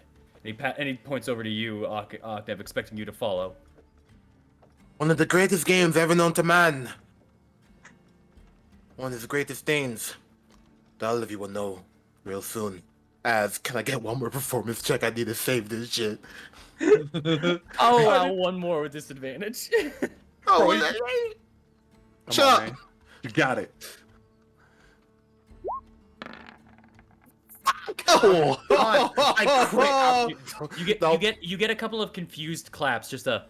And he points over to you, Oknev, expecting you to follow. One of the greatest games ever known to man. One of the greatest things that all of you will know real soon. As, can I get one more performance check? I need to save this shit. I'll allow one more with disadvantage. Oh, Bro, that- Come Shut on, up. man. You got it. Oh, I quit. you get a couple of confused claps. Just a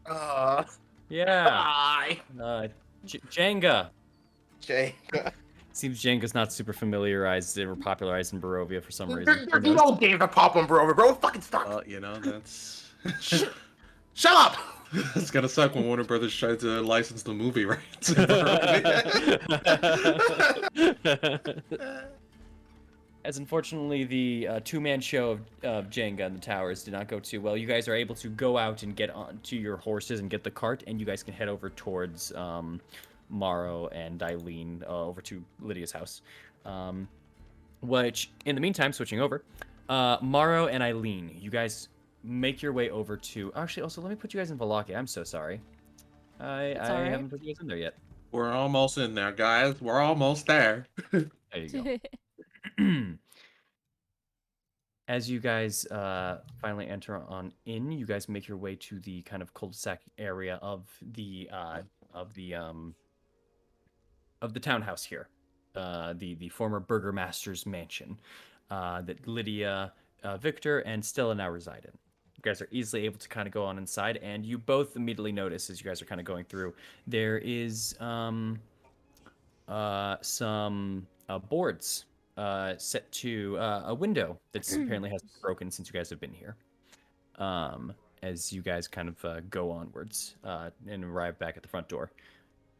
Uh, yeah. I. Jenga. Jay. Seems Jenga's not super familiarized or popularized in Barovia for some reason. Who There's knows? no game to pop on, bro. Fucking stop. You know, that's Shut up. it's gonna suck when Warner Brothers tried to license the movie rights. As unfortunately the two-man show of Jenga and the towers did not go too well, you guys are able to go out and get onto your horses and get the cart, and you guys can head over towards Morrow and Eileen over to Lydia's house. Which, in the meantime, switching over, Morrow and Eileen, you guys make your way over to... Actually, also, let me put you guys in Valaki. I'm so sorry. I It's all right. haven't put you guys in there yet. We're almost in there, guys. We're almost there. There you go. As you guys finally enter on in, you guys make your way to the kind of cul-de-sac area of the townhouse here, the former burgomaster's mansion that Lydia, Victor, and Stella now reside in. You guys are easily able to kind of go on inside, and you both immediately notice as you guys are kind of going through, there is some boards set to a window that's apparently has been broken since you guys have been here. As you guys kind of go onwards and arrive back at the front door.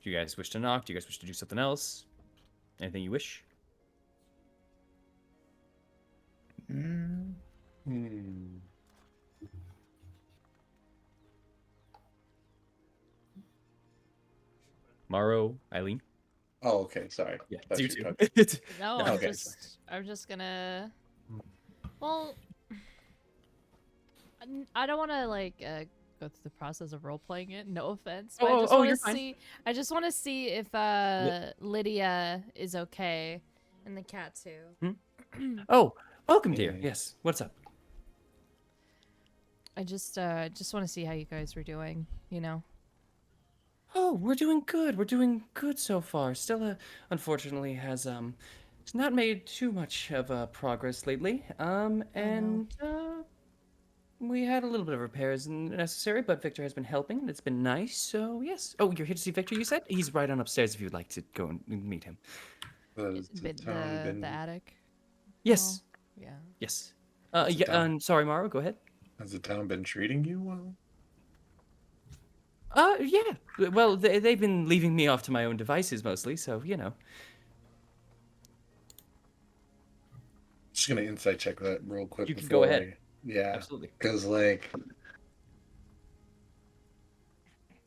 Do you guys wish to knock? Do you guys wish to do something else? Anything you wish? Mm, Morrow, Eileen? Oh, okay. Sorry. Yeah, Thought it's you you two. were No, Okay. I'm just gonna. Well, I don't want to like go through the process of role playing it. No offense, but I just want you're to fine. see. I just want to see if Lydia is okay, and the cat too. Oh, welcome, dear. Yes. What's up? I just want to see how you guys were doing. You know. Oh, we're doing good. We're doing good so far. Stella, unfortunately, has not made too much of progress lately. we had a little bit of repairs necessary, but Victor has been helping, and it's been nice. So yes. Oh, you're here to see Victor. You said he's right on upstairs. If you'd like to go and meet him. Has the town The been attic. Yes. No? Yeah. Yes. Has the Yeah. town Sorry, Maro. Go ahead. has the town been treating you well? Yeah. Well, they've been leaving me off to my own devices mostly, so you know. Just gonna insight check that real quick You can go before ahead. yeah, Absolutely. because like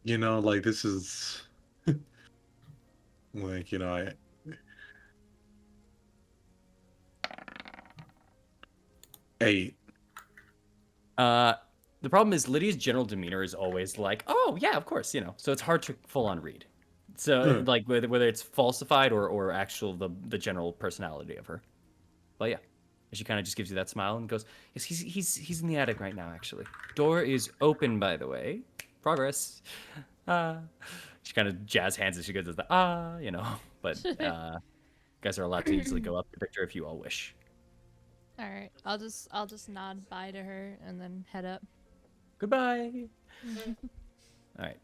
like this is like I 8. The problem is Lydia's general demeanor is always like, "Oh yeah, of course," So it's hard to full on read. So like whether it's falsified or actual the general personality of her. But yeah, she kind of just gives you that smile and goes, "Yes, he's in the attic right now. Actually, door is open, by the way. Progress." Uh, she kind of jazz hands as she goes, But you guys are allowed to easily go up to Victor if you all wish. All right. I'll just nod bye to her and then head up. Goodbye. All right.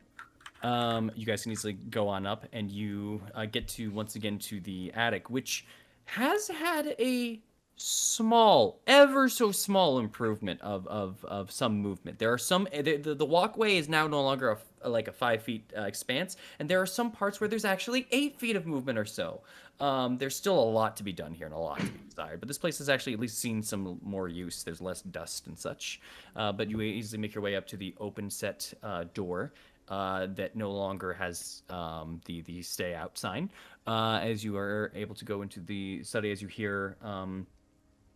You guys can easily go on up, and you get to once again to the attic, which has had a small, ever so small improvement of some movement. There are some the walkway is now no longer like a 5 feet expanse, and there are some parts where there's actually 8 feet of movement or so. There's still a lot to be done here and a lot to be desired, but this place has actually at least seen some more use. There's less dust and such, but you easily make your way up to the open set door. That no longer has the stay out sign. As you are able to go into the study, as you hear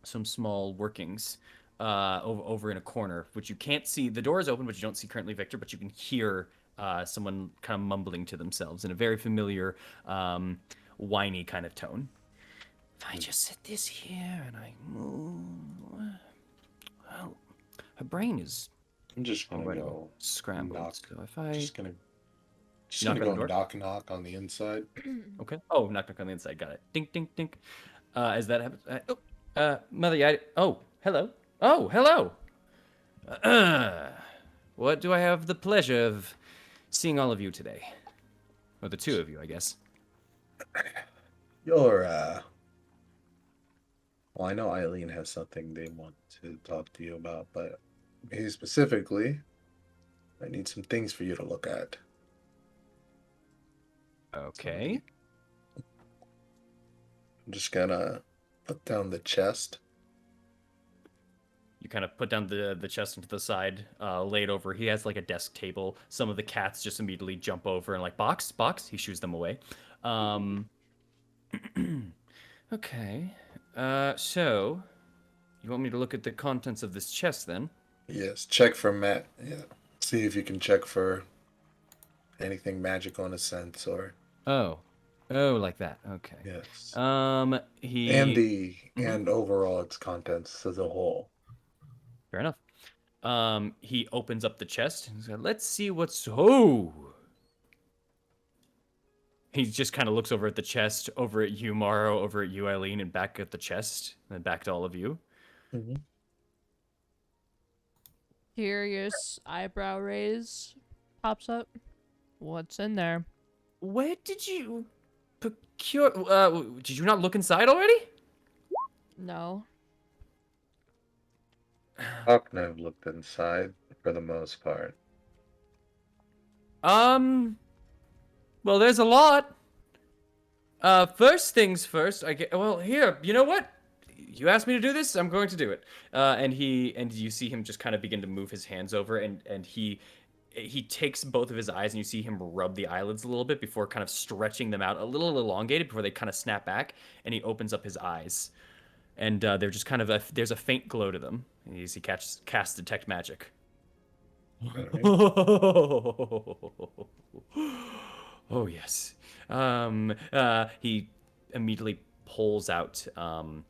some small workings over in a corner, which you can't see. The door is open, but you don't see currently Victor, but you can hear someone kind of mumbling to themselves in a very familiar, whiny kind of tone. If I just set this here and I move, well, her brain is I'm just gonna already go scrambled. knock. So if I Just gonna knock on the go door? knock on the inside. Okay. Oh, knock knock on the inside. Got it. Dink dink dink. As that happens. Mother. Oh, hello. Oh, hello. What do I have the pleasure of seeing all of you today? Or the two of you, I guess. You're well, I know Eileen has something they want to talk to you about, but me specifically, I need some things for you to look at. Okay. I'm just gonna put down the chest. You kind of put down the chest into the side, laid over. He has like a desk table. Some of the cats just immediately jump over and like box. He shoos them away. Okay. So you want me to look at the contents of this chest then? Yes, check for Matt. Yeah, see if you can check for anything magical in a sense, or Oh, like that. Okay. yes, He. and overall its contents as a whole. Fair enough. He opens up the chest and says, "Let's see what's." Oh. He just kind of looks over at the chest, over at you, Morrow, over at you, Eileen, and back at the chest, and then back to all of you. Mm-hmm. Curious eyebrow raise pops up. What's in there? Where did you procure? Did you not look inside already? No. Hucknov looked inside for the most part. Well, there's a lot. First things first. Well, here. You know what? You asked me to do this. I'm going to do it. And you see him just kind of begin to move his hands over, and he takes both of his eyes, and you see him rub the eyelids a little bit before kind of stretching them out a little elongated before they kind of snap back, and he opens up his eyes, and they're just kind of there's a faint glow to them. And he casts detect magic. Alright. Oh yes. He immediately pulls out a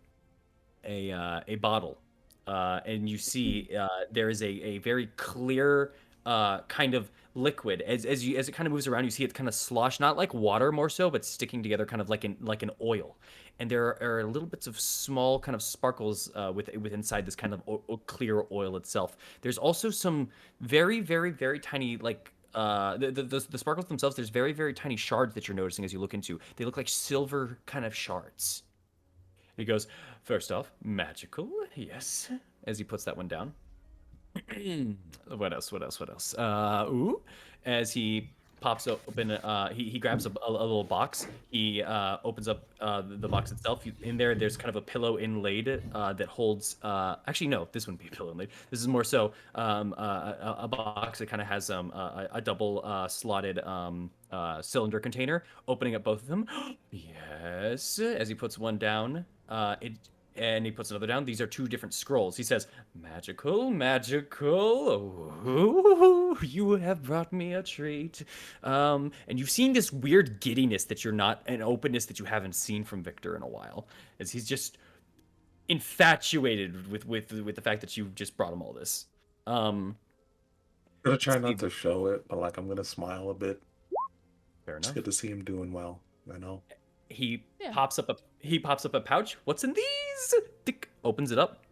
bottle, and you see there is a very clear kind of liquid. As it kind of moves around, you see it kind of slosh, not like water more so, but sticking together, kind of like an oil. And there are little bits of small kind of sparkles with inside this kind of clear oil itself. There's also some very, very, very tiny like the sparkles themselves. There's very, very tiny shards that you're noticing as you look into. They look like silver kind of shards. He goes, first off, magical, yes. As he puts that one down. What else? What else? What else? Ooh. As he pops open, he grabs a little box. He opens up the box itself. In there, there's kind of a pillow inlaid that holds. Actually, no, this wouldn't be a pillow inlaid. This is more so a box that kind of has a double slotted cylinder container. Opening up both of them. Yes. As he puts one down, and he puts another down. These are two different scrolls. He says, magical, magical. Oh, you have brought me a treat. And you've seen this weird giddiness that you're not, an openness that you haven't seen from Victor in a while. As he's just infatuated with the fact that you just brought him all this. I'm gonna try not to show it, but like I'm gonna smile a bit. Fair It's enough. good to see him doing well. I know. He Yeah. pops up a pouch. What's in these? Tick, opens it up.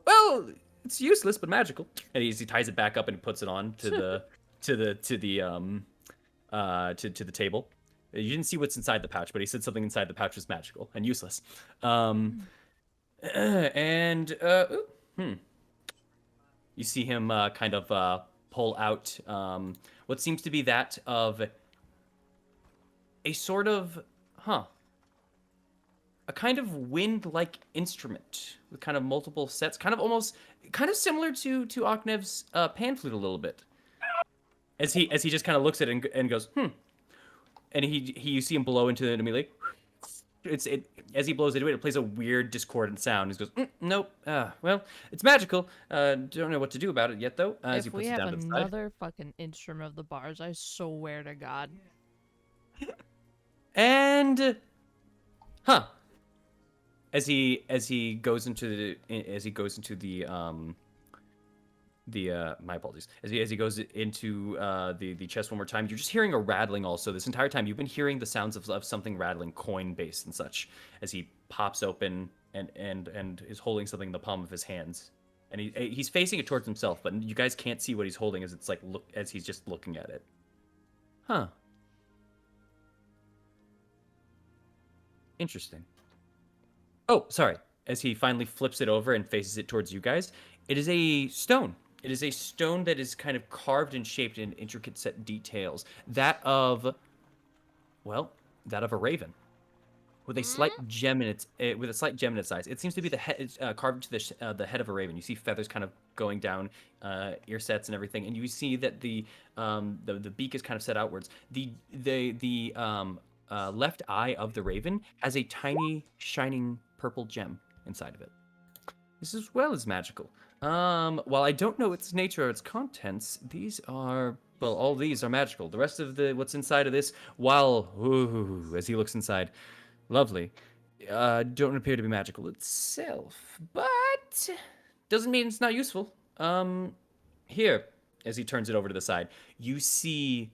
Well, it's useless but magical. And he ties it back up and puts it on to the to the table. You didn't see what's inside the pouch, but he said something inside the pouch was magical and useless. You see him kind of pull out what seems to be that of a sort of a kind of wind-like instrument with kind of multiple sets, kind of similar to Akhnev's pan flute a little bit. As he just kind of looks at it and goes, and you see him blow into it immediately. As he blows into it, it plays a weird discordant sound. He goes, nope. Well, it's magical. Don't know what to do about it yet, though. As he If puts we it have down to the side. another fucking instrument of the bars, I swear to God. And as he goes into the my apologies. As he goes into the chest one more time, you're just hearing a rattling. Also, this entire time, you've been hearing the sounds of something rattling, coin based and such. As he pops open and is holding something in the palm of his hands, and he's facing it towards himself, but you guys can't see what he's holding as it's like as he's just looking at it. Interesting. Oh, sorry. As he finally flips it over and faces it towards you guys, it is a stone. It is a stone that is kind of carved and shaped in intricate set details. That of a raven, with a slight gem in its eyes. It seems to be the head carved into the head of a raven. You see feathers kind of going down, ear sets and everything, and you see that the beak is kind of set outwards. The left eye of the raven has a tiny shining purple gem inside of it. This as well is magical. While I don't know its nature or its contents, all these are magical. The rest of what's inside of this, as he looks inside, lovely, don't appear to be magical itself, but doesn't mean it's not useful. Here, as he turns it over to the side, you see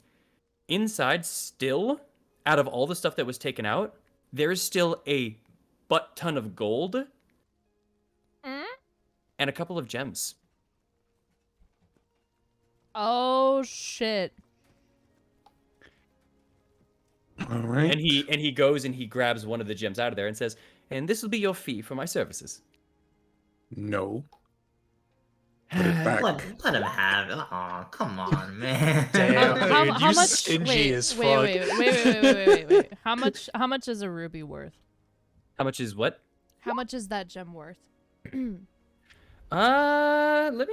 inside still, out of all the stuff that was taken out, there's still a butt ton of gold and a couple of gems. Oh shit. All right. And he goes and he grabs one of the gems out of there and says, "And this will be your fee for my services." No. Put it back. Let him have it. Aw, come on, man. Damn, How dude, you much? stingy Wait, as wait, fuck. wait. How much is a ruby worth? How much is what? How much is that gem worth? Let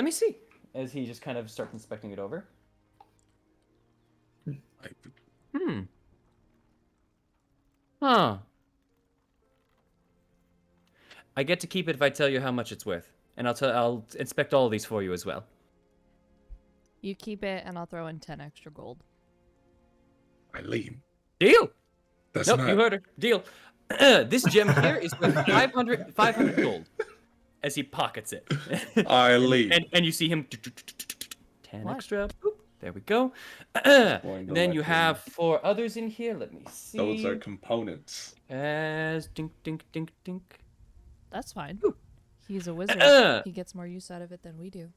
me see. As he just kind of starts inspecting it over. Huh. I get to keep it if I tell you how much it's worth, and I'll inspect all of these for you as well. You keep it, and I'll throw in 10 extra gold. Eileen. Deal. That's Nope, not. you heard her. Deal. This gem here is worth 500 gold. As he pockets it. Eileen. and you see him 10 What? extra. Boop, there we go. Going And then you directly. have 4 others in here. Let me see. Those are components. As dink, dink, dink, dink. That's fine. Ooh. He's a wizard. Uh-uh. He gets more use out of it than we do.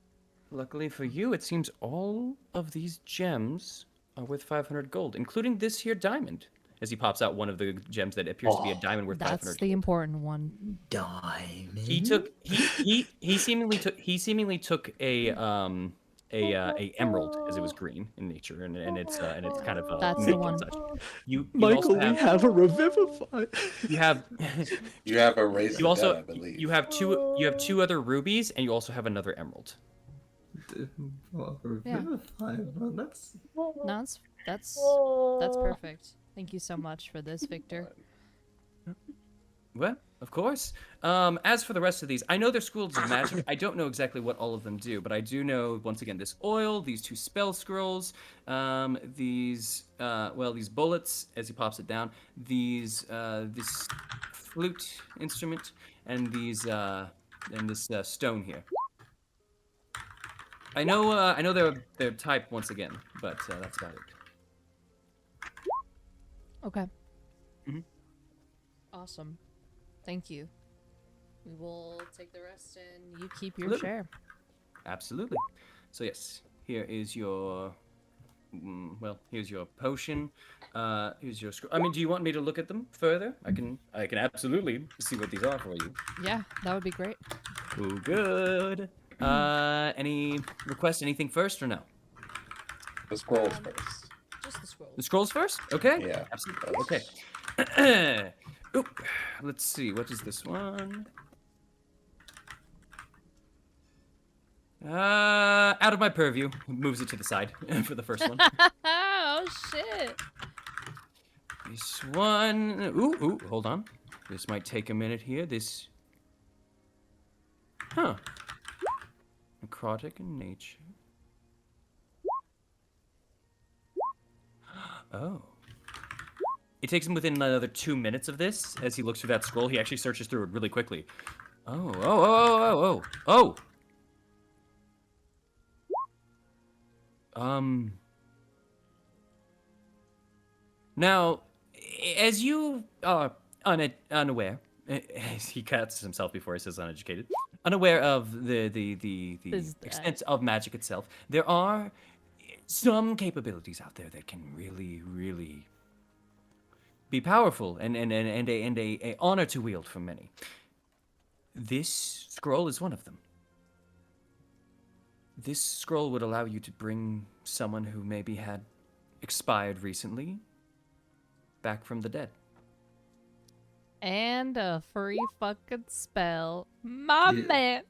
Luckily for you, it seems all of these gems are worth 500 gold, including this here diamond. As he pops out one of the gems that appears to be a diamond worth 500 That's the gold. important one. Diamond. He seemingly took a emerald, as it was green in nature, and it's kind of That's the mint one. and such. You Michael, also we have a revivify. you have You have a raise you of dead, also I believe. you have two other rubies, and you also have another emerald. Yeah. Bro, that's No, that's perfect. Thank you so much for this, Victor. Well, of course. As for the rest of these, I know they're schools of magic. I don't know exactly what all of them do, but I do know, once again, this oil, these 2 spell scrolls, these bullets, as he pops it down, this flute instrument, and this stone here. I know they're type once again, but that's about it. Okay. Mhm. Awesome. Thank you. We will take the rest and you keep your Absolutely. share. Absolutely. So yes, here is your here's your potion. Here's your scroll. I mean, do you want me to look at them further? I can absolutely see what these are for you. Yeah, that would be great. Oh, good. Any requests? Anything first or no? The scrolls first. Just the scrolls. The scrolls first? Okay. Yeah. Absolutely. Okay. Oop. Let's see. What is this one? Out of my purview. Moves it to the side for the first one. Oh shit. This one. Ooh, hold on. This might take a minute here. This. Huh. Necrotic in nature. Oh. It takes him within another 2 minutes of this. As he looks through that scroll, he actually searches through it really quickly. Oh. Now, as you are unaware, he cuts himself before he says uneducated, unaware of the Is that- extent of magic itself, there are some capabilities out there that can really, really be powerful and a honor to wield for many. This scroll is one of them. This scroll would allow you to bring someone who maybe had expired recently back from the dead. And a free fucking spell. My Yeah. man.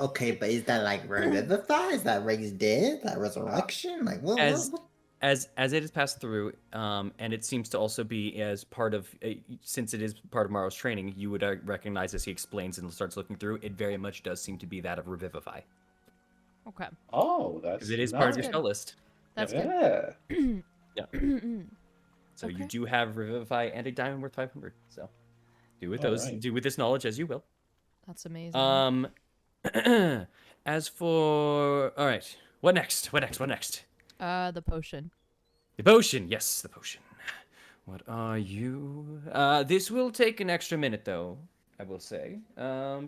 okay, but is that like revivify? Is that raise dead? That resurrection? Like what? As what? as it has passed through, and it seems to also be as part of, since it is part of Maro's training, you would recognize as he explains and starts looking through. It very much does seem to be that of revivify, Okay. Oh, that's because it is part of your nice. spell list. That's Yeah. good. So you Okay. do have revivify and a diamond worth 500. So do with All those, right. do with this knowledge as you will. That's amazing. As for, all right, what next? The potion. The potion, yes, the potion. What are you? This will take an extra minute, though, I will say.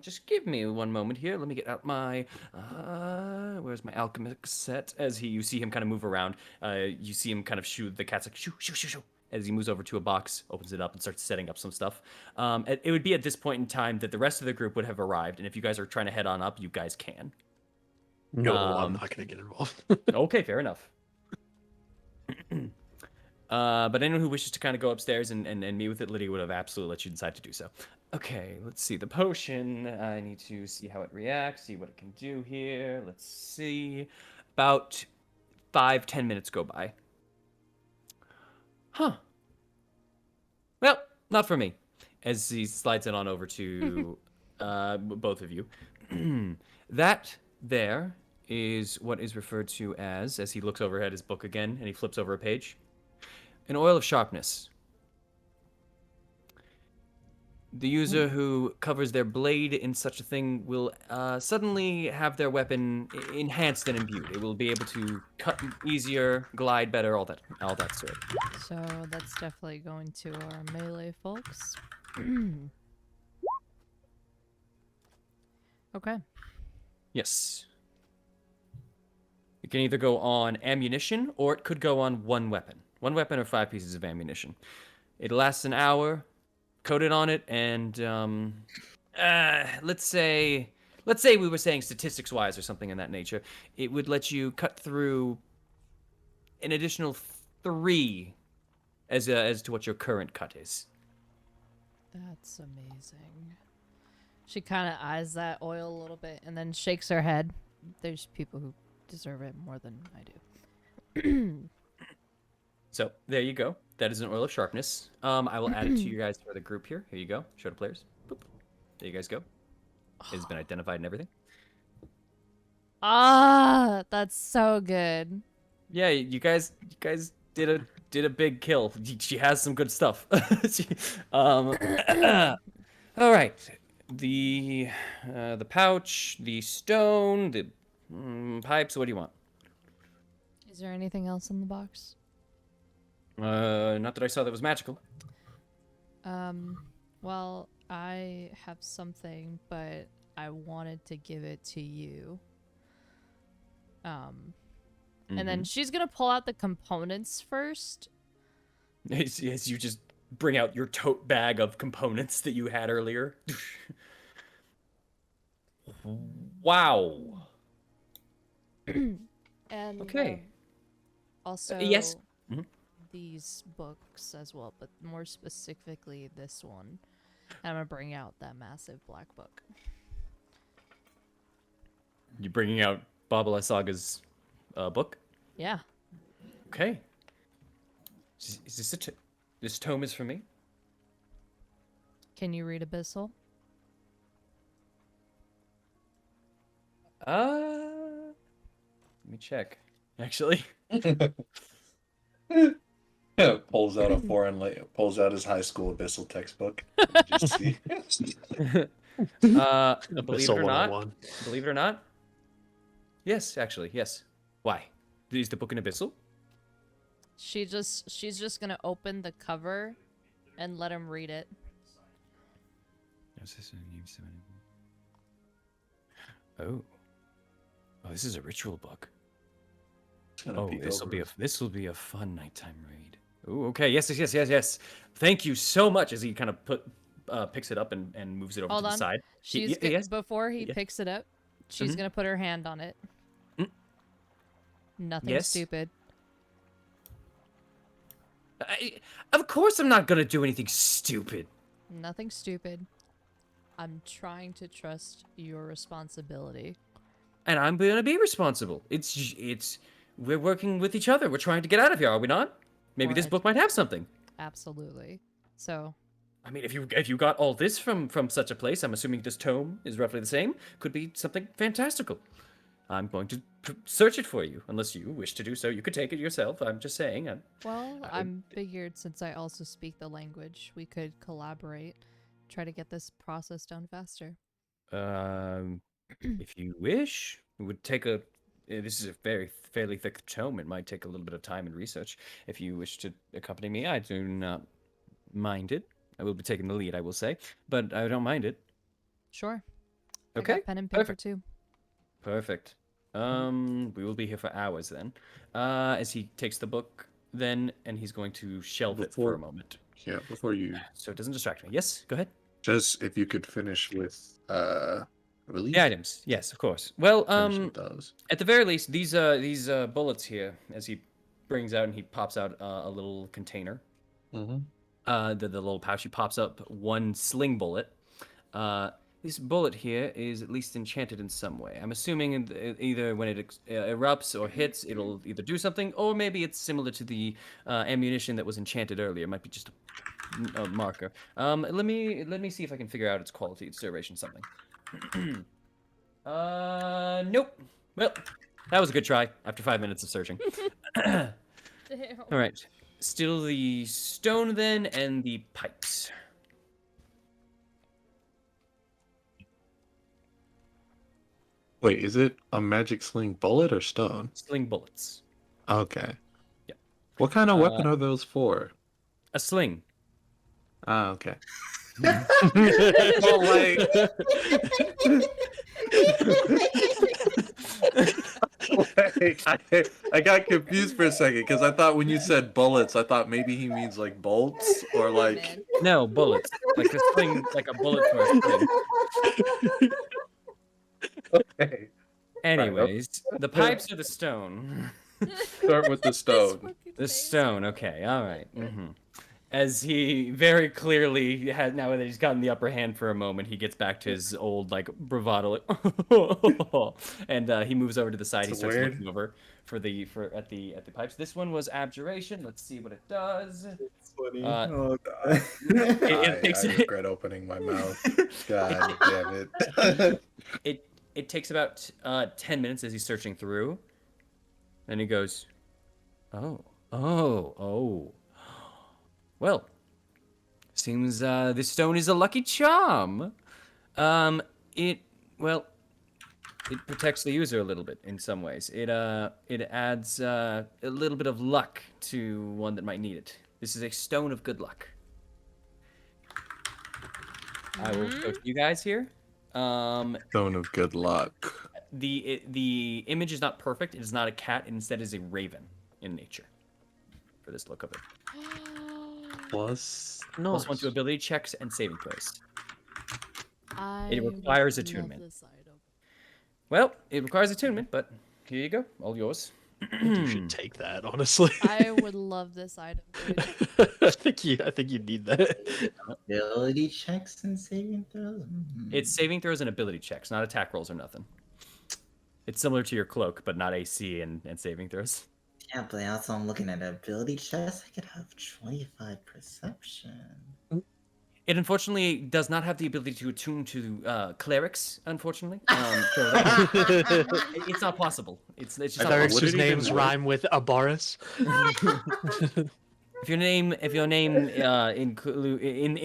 Just give me one moment here. Let me get out my, where's my alchemic set? You see him kind of move around. You see him kind of shoot the cat's like, shoo, shoo, shoo, shoo. As he moves over to a box, opens it up, and starts setting up some stuff. It would be at this point in time that the rest of the group would have arrived, and if you guys are trying to head on up, you guys can. No, I'm not gonna get involved. Okay, fair enough. But anyone who wishes to kind of go upstairs and meet with it, Lydia would have absolutely let you decide to do so. Okay, let's see. The potion, I need to see how it reacts, see what it can do here. Let's see. About 5-10 minutes go by. Huh. Well, not for me. As he slides it on over to both of you. That there is what is referred to as he looks over at his book again and he flips over a page, an oil of sharpness. The user who covers their blade in such a thing will suddenly have their weapon enhanced and imbued. It will be able to cut easier, glide better, all that sort. So that's definitely going to our melee folks. Okay. Yes. It can either go on ammunition or it could go on one weapon. One weapon or 5 pieces of ammunition. It lasts an hour. Coat it on it, and let's say we were saying statistics wise or something in that nature. It would let you cut through an additional 3 as to what your current cut is. That's amazing. She kind of eyes that oil a little bit and then shakes her head. There's people who deserve it more than I do. So there you go. That is an oil of sharpness. I will add it to you guys for the group here. Here you go. Show to players. Boop. There you guys go. It's been identified and everything. Ah, that's so good. Yeah, you guys did a big kill. She has some good stuff. All right, the pouch, the stone, the pipes. What do you want? Is there anything else in the box? Not that I saw that was magical. Well, I have something, but I wanted to give it to you. And then she's gonna pull out the components first. As you just bring out your tote bag of components that you had earlier. Wow. And Okay. also Yes. Mhm. these books as well, but more specifically this one. And I'm gonna bring out that massive black book. You bringing out Babala Saga's book? Yeah. Okay. Is this this tome is for me? Can you read Abyssal? Let me check. Actually. Pulls out pulls out his high school abyssal textbook. Just see. Believe it Abyssal or not. 101. Believe it or not. Yes, actually, yes. Why? Is the book in Abyssal? She's just gonna open the cover and let him read it. Oh. Oh, this is a ritual book. It's gonna Oh, peek this will over. be a fun nighttime read. Oh, okay. Yes. Thank you so much. As he kind of picks it up and moves it over Hold to the on. side. She's before he Yeah. picks it up, she's Mhm. gonna put her hand on it. Mm. Nothing Yes? stupid. Of course, I'm not gonna do anything stupid. Nothing stupid. I'm trying to trust your responsibility. And I'm gonna be responsible. We're working with each other. We're trying to get out of here, are we not? Maybe this Or- book might have something. Absolutely. So, I mean, if you got all this from such a place, I'm assuming this tome is roughly the same. Could be something fantastical. I'm going to search it for you, unless you wish to do so. You could take it yourself. I'm just saying. well, I- I'm figured since I also speak the language, we could collaborate, try to get this process done faster. If you wish, it would take a. This is a fairly thick tome. It might take a little bit of time and research. If you wish to accompany me, I do not mind it. I will be taking the lead, I will say, but I don't mind it. Sure. Okay. I got pen and paper Perfect. too. Perfect. We will be here for hours then. As he takes the book, then, and he's going to shelve it for a moment, Yeah, before you, so it doesn't distract me. Yes, go ahead. just if you could finish with, I believe. The items, yes, of course. Well, Finish with those. at the very least, these bullets here, as he brings out and he pops out a little container. Mm-hmm. The little pouch, he pops up one sling bullet. This bullet here is at least enchanted in some way. I'm assuming either when it erupts or hits, it'll either do something, or maybe it's similar to the ammunition that was enchanted earlier. It might be just a marker. Let me see if I can figure out its quality, its duration, something. Nope. Well, that was a good try. After 5 minutes of searching. All right. Still the stone then, and the pipes. Wait, is it a magic sling bullet or stone? Sling bullets. Okay. Yep. What kind of Uh, weapon are those for? A sling. Ah, okay. Well, like, like, I got confused for a second because I thought when you said bullets, I thought maybe he means like bolts or Oh, like. man. No, bullets. Like a sling, like a bullet for a sling. Okay. Anyways, the pipes or the stone? Start with the His stone. fucking The face. stone. Okay. All right. As he very clearly has now that he's gotten the upper hand for a moment, he gets back to his old like bravado, like, and he moves over to the side. He It's starts weird. looking over at the pipes. This one was abjuration. Let's see what it does. Funny. Uh, Oh It, god. it takes I regret opening my mouth. God damn it. it takes about 10 minutes as he's searching through. Then he goes, oh, oh. Well, seems this stone is a lucky charm. It well, it protects the user a little bit in some ways. It adds a little bit of luck to one that might need it. This is a stone of good luck. I will go to you guys here. Stone of good luck. The image is not perfect. It is not a cat. Instead, is a raven in nature. For this look of it. Plus. Plus one to ability checks and saving throws. I It requires would attunement. love this item. Well, it requires attunement, but here you go, all yours. You should take that, honestly. I would love this item, dude. I think you need that. Ability checks and saving throws. It's saving throws and ability checks, not attack rolls or nothing. It's similar to your cloak, but not AC and saving throws. Yeah, but also I'm looking at ability checks. I could have 25 perception. It unfortunately does not have the ability to attune to clerics, unfortunately. It's not possible. It's just not Clerics possible. whose Would it even names work? rhyme with Abaris. If your name in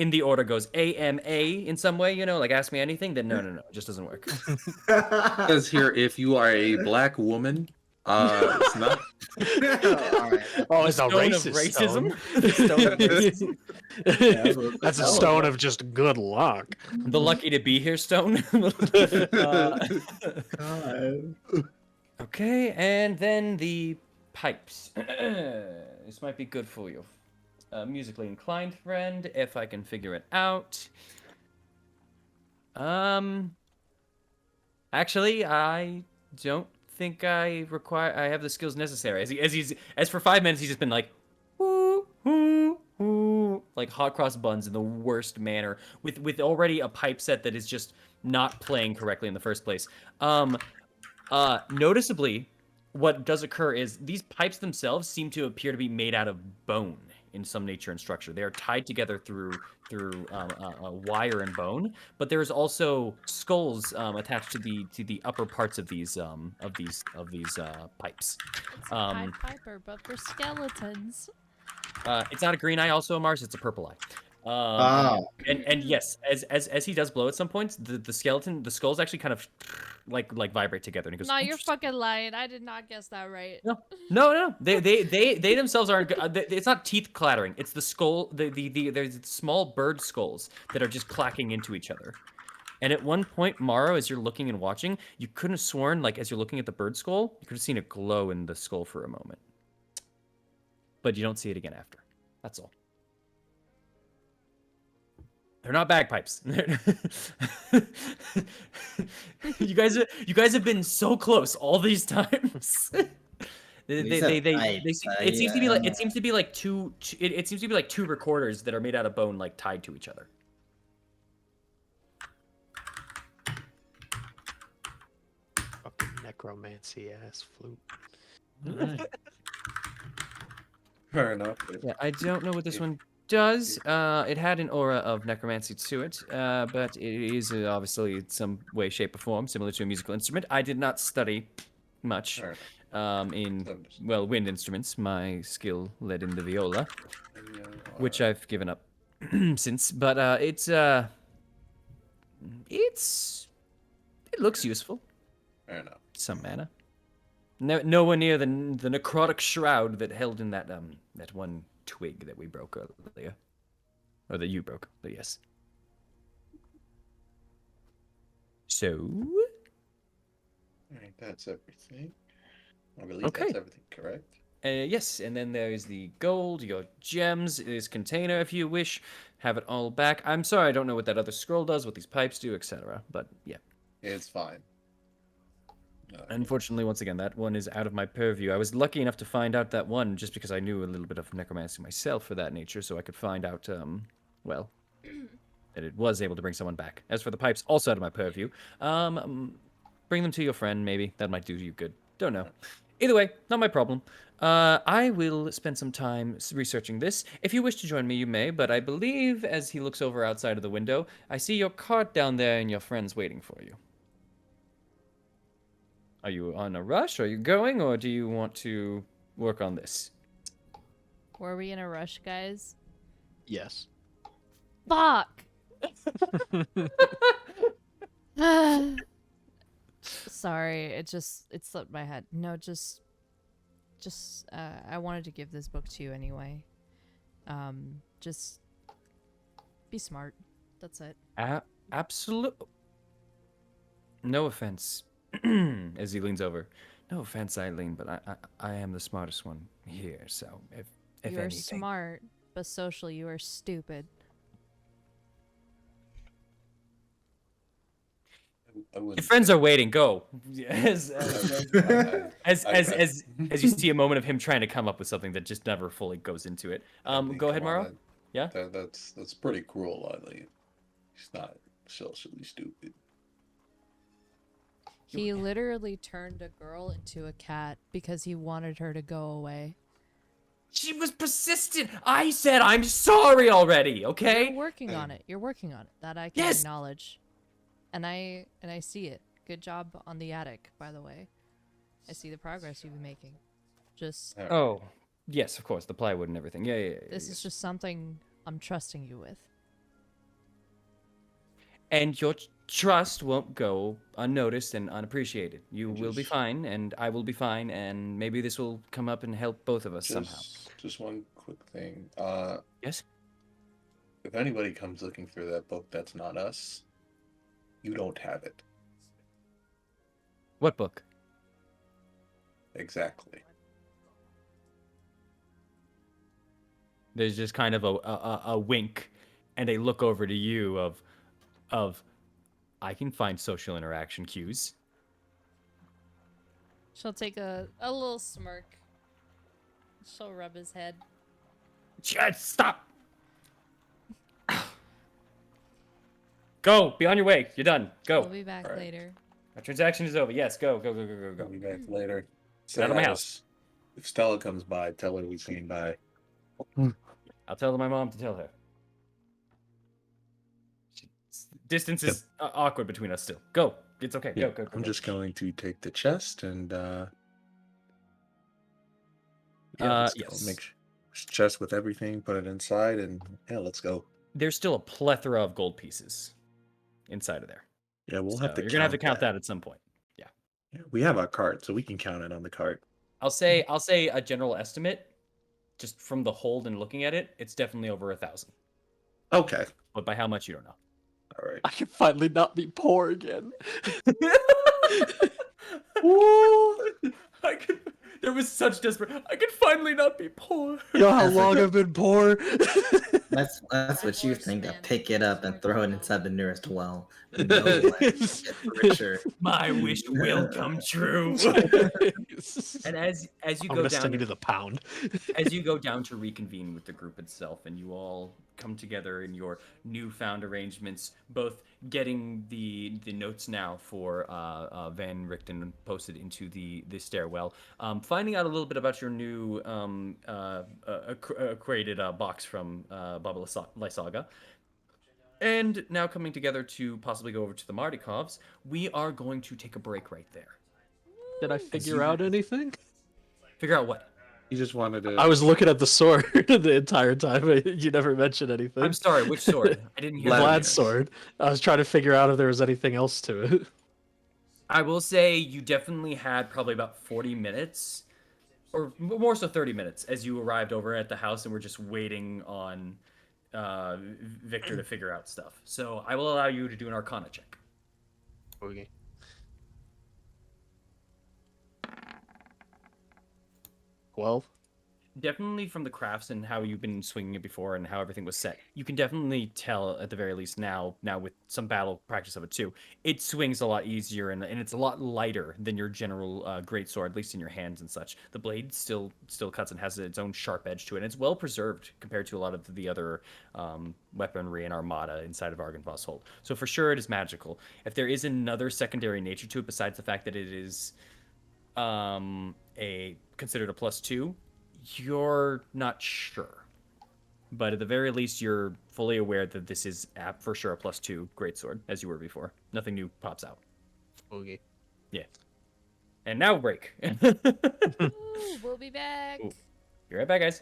the order goes AMA in some way, like ask me anything, then no, it just doesn't work. It says here if you are a black woman, it's not. Alright. Oh, it's a Stone of racist racism. stone. The stone of racism. That's a stone of just good luck. The lucky to be here stone. God. Okay, and then the pipes. This might be good for you. Musically inclined friend, if I can figure it out. Actually, I don't think I have the skills necessary. As for 5 minutes, he's just been like, woo, woo, woo, like hot cross buns in the worst manner, with already a pipe set that is just not playing correctly in the first place. Noticeably, what does occur is these pipes themselves seem to appear to be made out of bone in some nature and structure. They are tied together through wire and bone, but there's also skulls attached to the upper parts of these pipes. It's a Pied Piper, but for skeletons. It's not a green eye, also Mars. It's a purple eye. And yes, as he does blow at some points, the skulls actually kind of like vibrate together, and he goes, No, you're "Interesting." fucking lying. I did not guess that right. No. They themselves aren't. It's not teeth clattering. It's the skull. There's small bird skulls that are just clacking into each other. And at one point, Maro, as you're looking and watching, you couldn't have sworn, like as you're looking at the bird skull, you could have seen a glow in the skull for a moment, but you don't see it again after. That's all. They're not bagpipes. You guys have been so close all these times. It seems to be like two recorders that are made out of bone, like tied to each other. Fucking necromancy ass flute. Fair enough. Yeah, I don't know what this one does. It had an aura of necromancy to it, but it is obviously in some way, shape, or form similar to a musical instrument. I did not study much Fair in wind instruments. My skill led in the viola, which I've given up since. But it looks useful. Fair enough. Some mana. Nowhere near the necrotic shroud that held in that that one twig that we broke earlier, or that you broke. But yes. So. All right, that's everything. I believe Okay. that's everything, correct? Yes, and then there's the gold, your gems, this container if you wish. Have it all back. I'm sorry, I don't know what that other scroll does, what these pipes do, etc. But yeah. It's fine. Unfortunately, once again, that one is out of my purview. I was lucky enough to find out that one just because I knew a little bit of necromancy myself for that nature, so I could find out, well, that it was able to bring someone back. As for the pipes, also out of my purview. Bring them to your friend, maybe. That might do you good. Don't know. Either way, not my problem. I will spend some time researching this. If you wish to join me, you may, but I believe, as he looks over outside of the window, I see your cart down there and your friends waiting for you. Are you on a rush? Are you going, or do you want to work on this? Were we in a rush, guys? Yes. Fuck! Sorry, it slipped my head. No, I wanted to give this book to you anyway. Just be smart. That's it. Absolute. No offense, as he leans over. No offense, Eileen, but I am the smartest one here. So if You're anything, smart, but socially you are stupid. I wouldn't your friends say- are waiting. Go. As I- you see a moment of him trying to come up with something that just never fully goes into it. I think, Go ahead, come on, Maro. Yeah? That's pretty cruel, Eileen. He's not socially stupid. He literally turned a girl into a cat because he wanted her to go away. She was persistent. I said I'm sorry already. Okay. You're working on it. You're working on it. That I can Yes! acknowledge. And I see it. Good job on the attic, by the way. I see the progress you've been making. Just All right. Oh, yes, of course, the plywood and everything. Yeah. this is just something I'm trusting you with. And your trust won't go unnoticed and unappreciated. You will be Just- fine, and I will be fine, and maybe this will come up and help both of us somehow. Just one quick thing. Yes? If anybody comes looking for that book that's not us, you don't have it. What book? Exactly. There's just kind of a wink and a look over to you of I can find social interaction cues. She'll take a little smirk. She'll rub his head. Just stop. Go. Be on your way. You're done. Go. We'll be back Alright. later. Our transaction is over. Yes. Go. Go. I'll be back later. Get out of my Say, house. If Stella comes by, tell her we came by. I'll tell my mom to tell her. Distance is awkward between us still. Go. It's okay. Yeah, Go. I'm just going to take the chest and Yes. make chest with everything, put it inside, and yeah, let's go. There's still a plethora of gold pieces inside of there. Yeah, we'll So have to. you're gonna have to count that at some point. Yeah, we have our cart, so we can count it on the cart. I'll say a general estimate, just from the hold and looking at it, it's definitely over 1,000. Okay, But by how much you don't know. all right. I can finally not be poor again. There was such desperate. I could finally not be poor. You know how That's long okay. I've been poor? That's what you think. I man. pick it up and throw it inside the nearest well. No way. Get richer. My wish will come true. And as you I'm go gonna down send you to the pound. as you go down to reconvene with the group itself, and you all come together in your newfound arrangements, both getting the notes now for Van Richten posted into the stairwell, finding out a little bit about your new created box from Baba Lysaga, and now coming together to possibly go over to the Mardikovs. We are going to take a break right there. Did I figure out anything? Figure out what. You just wanted to. I was looking at the sword the entire time. You never mentioned anything. I'm sorry, which sword? I didn't hear. Vlad's Vladimir's. sword. I was trying to figure out if there was anything else to it. I will say you definitely had probably about 40 minutes, or more so 30 minutes, as you arrived over at the house and were just waiting on Victor to figure out stuff. So I will allow you to do an Arcana check. Okay. 12. Definitely from the crafts and how you've been swinging it before and how everything was set, you can definitely tell at the very least now with some battle practice of it too, it swings a lot easier and it's a lot lighter than your general great sword, at least in your hands and such. The blade still cuts and has its own sharp edge to it, and it's well preserved compared to a lot of the other weaponry and armada inside of Argynvost Hold. So for sure it is magical. If there is another secondary nature to it besides the fact that it is a considered a +2, you're not sure, but at the very least you're fully aware that this is for sure a +2 greatsword, as you were before. Nothing new pops out. Okay. Yeah. And now break. Ooh, we'll be back. Ooh. Be right back, guys.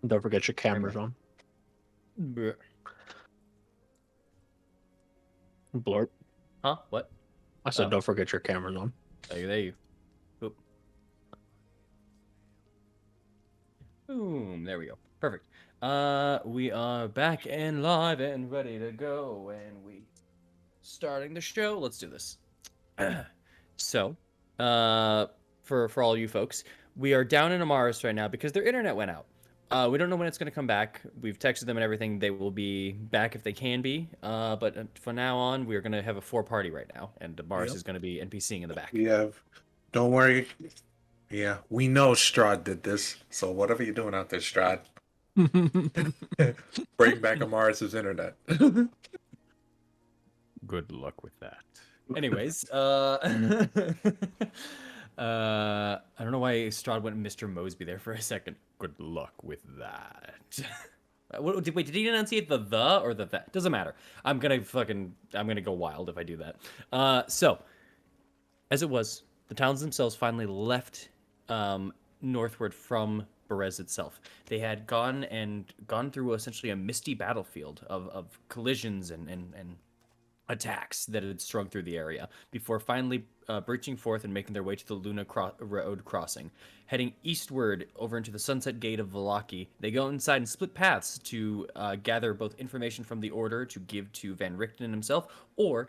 Don't forget your cameras on. Bleh. Blurp. Huh? What? I said, Oh. don't forget your cameras on. There you. Oop. Boom. There we go. Perfect. We are back and live and ready to go, and we starting the show. Let's do this. So, for all you folks, we are down in Amaris right now because their internet went out. We don't know when it's going to come back. We've texted them and everything. They will be back if they can be. But from now on, we're going to have a 4-party right now, and Amaris Yep. is going to be NPCing in the back. We have. Don't worry. Yeah, we know Strahd did this. So whatever you're doing out there, Strahd, bring back Amaris's internet. Good luck with that. Anyways, I don't know why Strahd went Mr. Mosby there for a second. Good luck with that. Wait, did he enunciate the or the that? Doesn't matter. I'm gonna go wild if I do that. So, as it was, the towns themselves finally left northward from Berez itself. They had gone through essentially a misty battlefield of collisions and attacks that had strung through the area before finally breaching forth and making their way to the Luna Road crossing. Heading eastward over into the Sunset Gate of Vallaki, they go inside and split paths to gather both information from the Order to give to Van Richten himself, or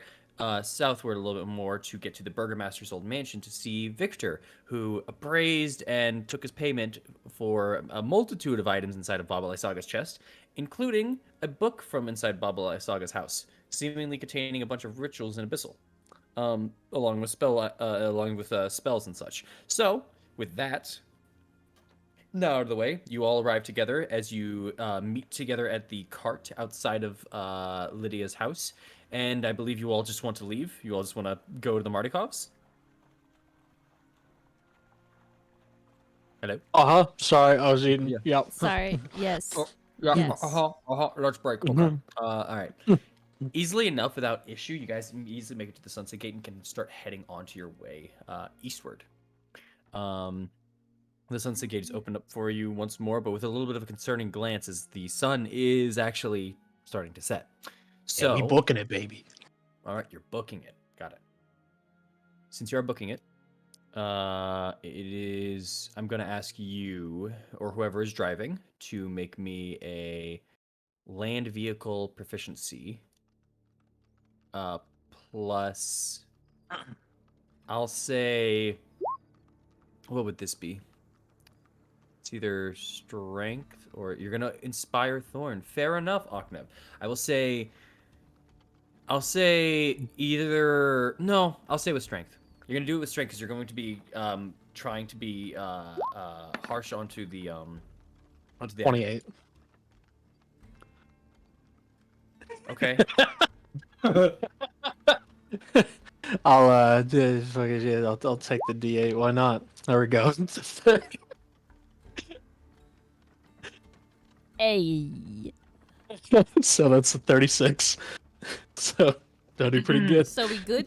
southward a little bit more to get to the Burgomaster's old mansion to see Victor, who appraised and took his payment for a multitude of items inside of Baba Lysaga's chest, including a book from inside Baba Lysaga's house, seemingly containing a bunch of rituals in Abyssal, along with spells and such. So, with that now out of the way, you all arrive together as you meet together at the cart outside of Lydia's house, and I believe you all just want to leave. You all just want to go to the Martikovs. Hello. Sorry, I was eating. Yeah. Yep. Sorry. Yes. Yeah. Yes. Let's break. Okay. All right. Easily enough, without issue, you guys can easily make it to the Sunset Gate and can start heading onto your way eastward. The Sunset Gate is opened up for you once more, but with a little bit of a concerning glance as the sun is actually starting to set. So, Yeah, we booking it, baby. all right, you're booking it. Got it. Since you are booking it, I'm going to ask you, or whoever is driving, to make me a land vehicle proficiency. Plus, I'll say, what would this be? It's either strength or you're gonna inspire Thorn. Fair enough, Aknev. I'll say either. No, I'll say with strength. You're gonna do it with strength because you're going to be trying to be harsh onto the 28. Okay. I'll I'll take the D8. Why not? There we go. Hey. So that's a 36. So that'll do pretty good. So we good?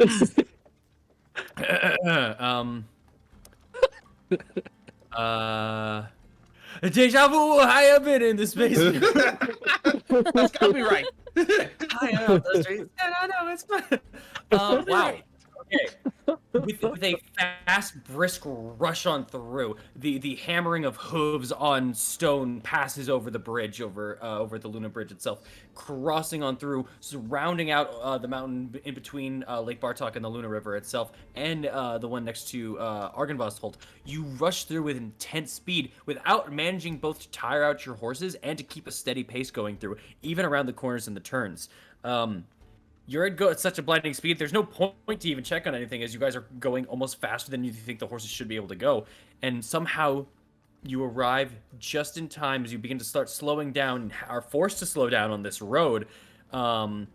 Deja vu. I have been in this basement. That's gotta be right. I am the streets. No, it's fine. Wow. Okay. With a fast, brisk rush on through, the hammering of hooves on stone passes over the bridge, over the Luna Bridge itself, crossing on through, surrounding out the mountain in between Lake Bartok and the Luna River itself, and the one next to Argynvostholt. You rush through with intense speed without managing both to tire out your horses and to keep a steady pace going through, even around the corners and the turns. you're at such a blinding speed. There's no point to even check on anything as you guys are going almost faster than you think the horses should be able to go. And somehow you arrive just in time as you begin to start slowing down and are forced to slow down on this road. Or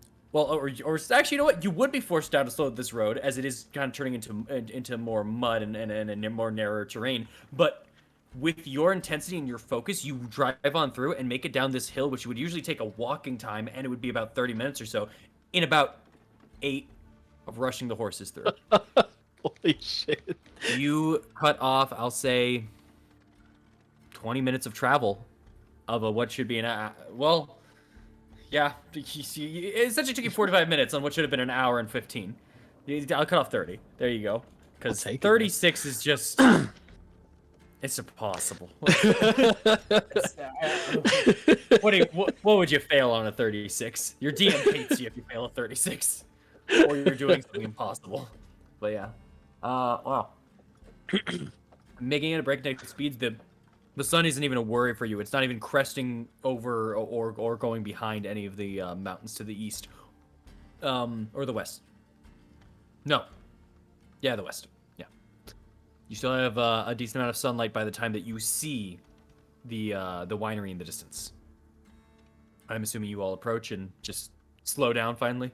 actually, you know what? You would be forced down to slow this road as it is kind of turning into more mud and more narrower terrain. But with your intensity and your focus, you drive on through and make it down this hill, which would usually take a walking time, and it would be about 30 minutes or so, in about 8 of rushing the horses through. Holy shit. You cut off, I'll say, 20 minutes of travel of what should be yeah, it essentially took you 45 minutes on what should have been an hour and 15. I'll cut off 30. There you go. Because 36 is just... It's impossible. What would you fail on a 36? Your DM hates you if you fail a 36. Or you're doing something impossible. But yeah. Wow. Making it at breakneck speeds, the sun isn't even a worry for you. It's not even cresting over or going behind any of the mountains to the east. Or the west. No. Yeah, the west. Yeah. You still have a decent amount of sunlight by the time that you see the winery in the distance. I'm assuming you all approach and just slow down finally.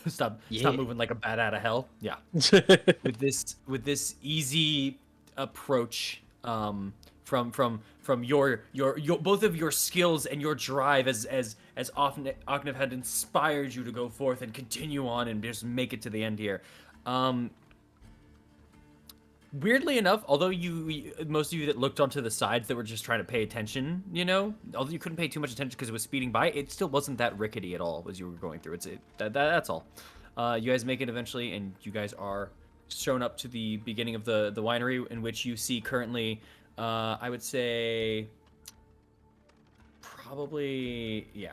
Stop moving like a bat out of hell. Yeah. with this easy approach from your both of your skills and your drive as often Ognev had inspired you to go forth and continue on and just make it to the end here. Weirdly enough, although most of you that looked onto the sides that were just trying to pay attention, although you couldn't pay too much attention because it was speeding by, it still wasn't that rickety at all as you were going through. That's all. You guys make it eventually, and you guys are shown up to the beginning of the winery, in which you see currently, I would say, probably, yeah.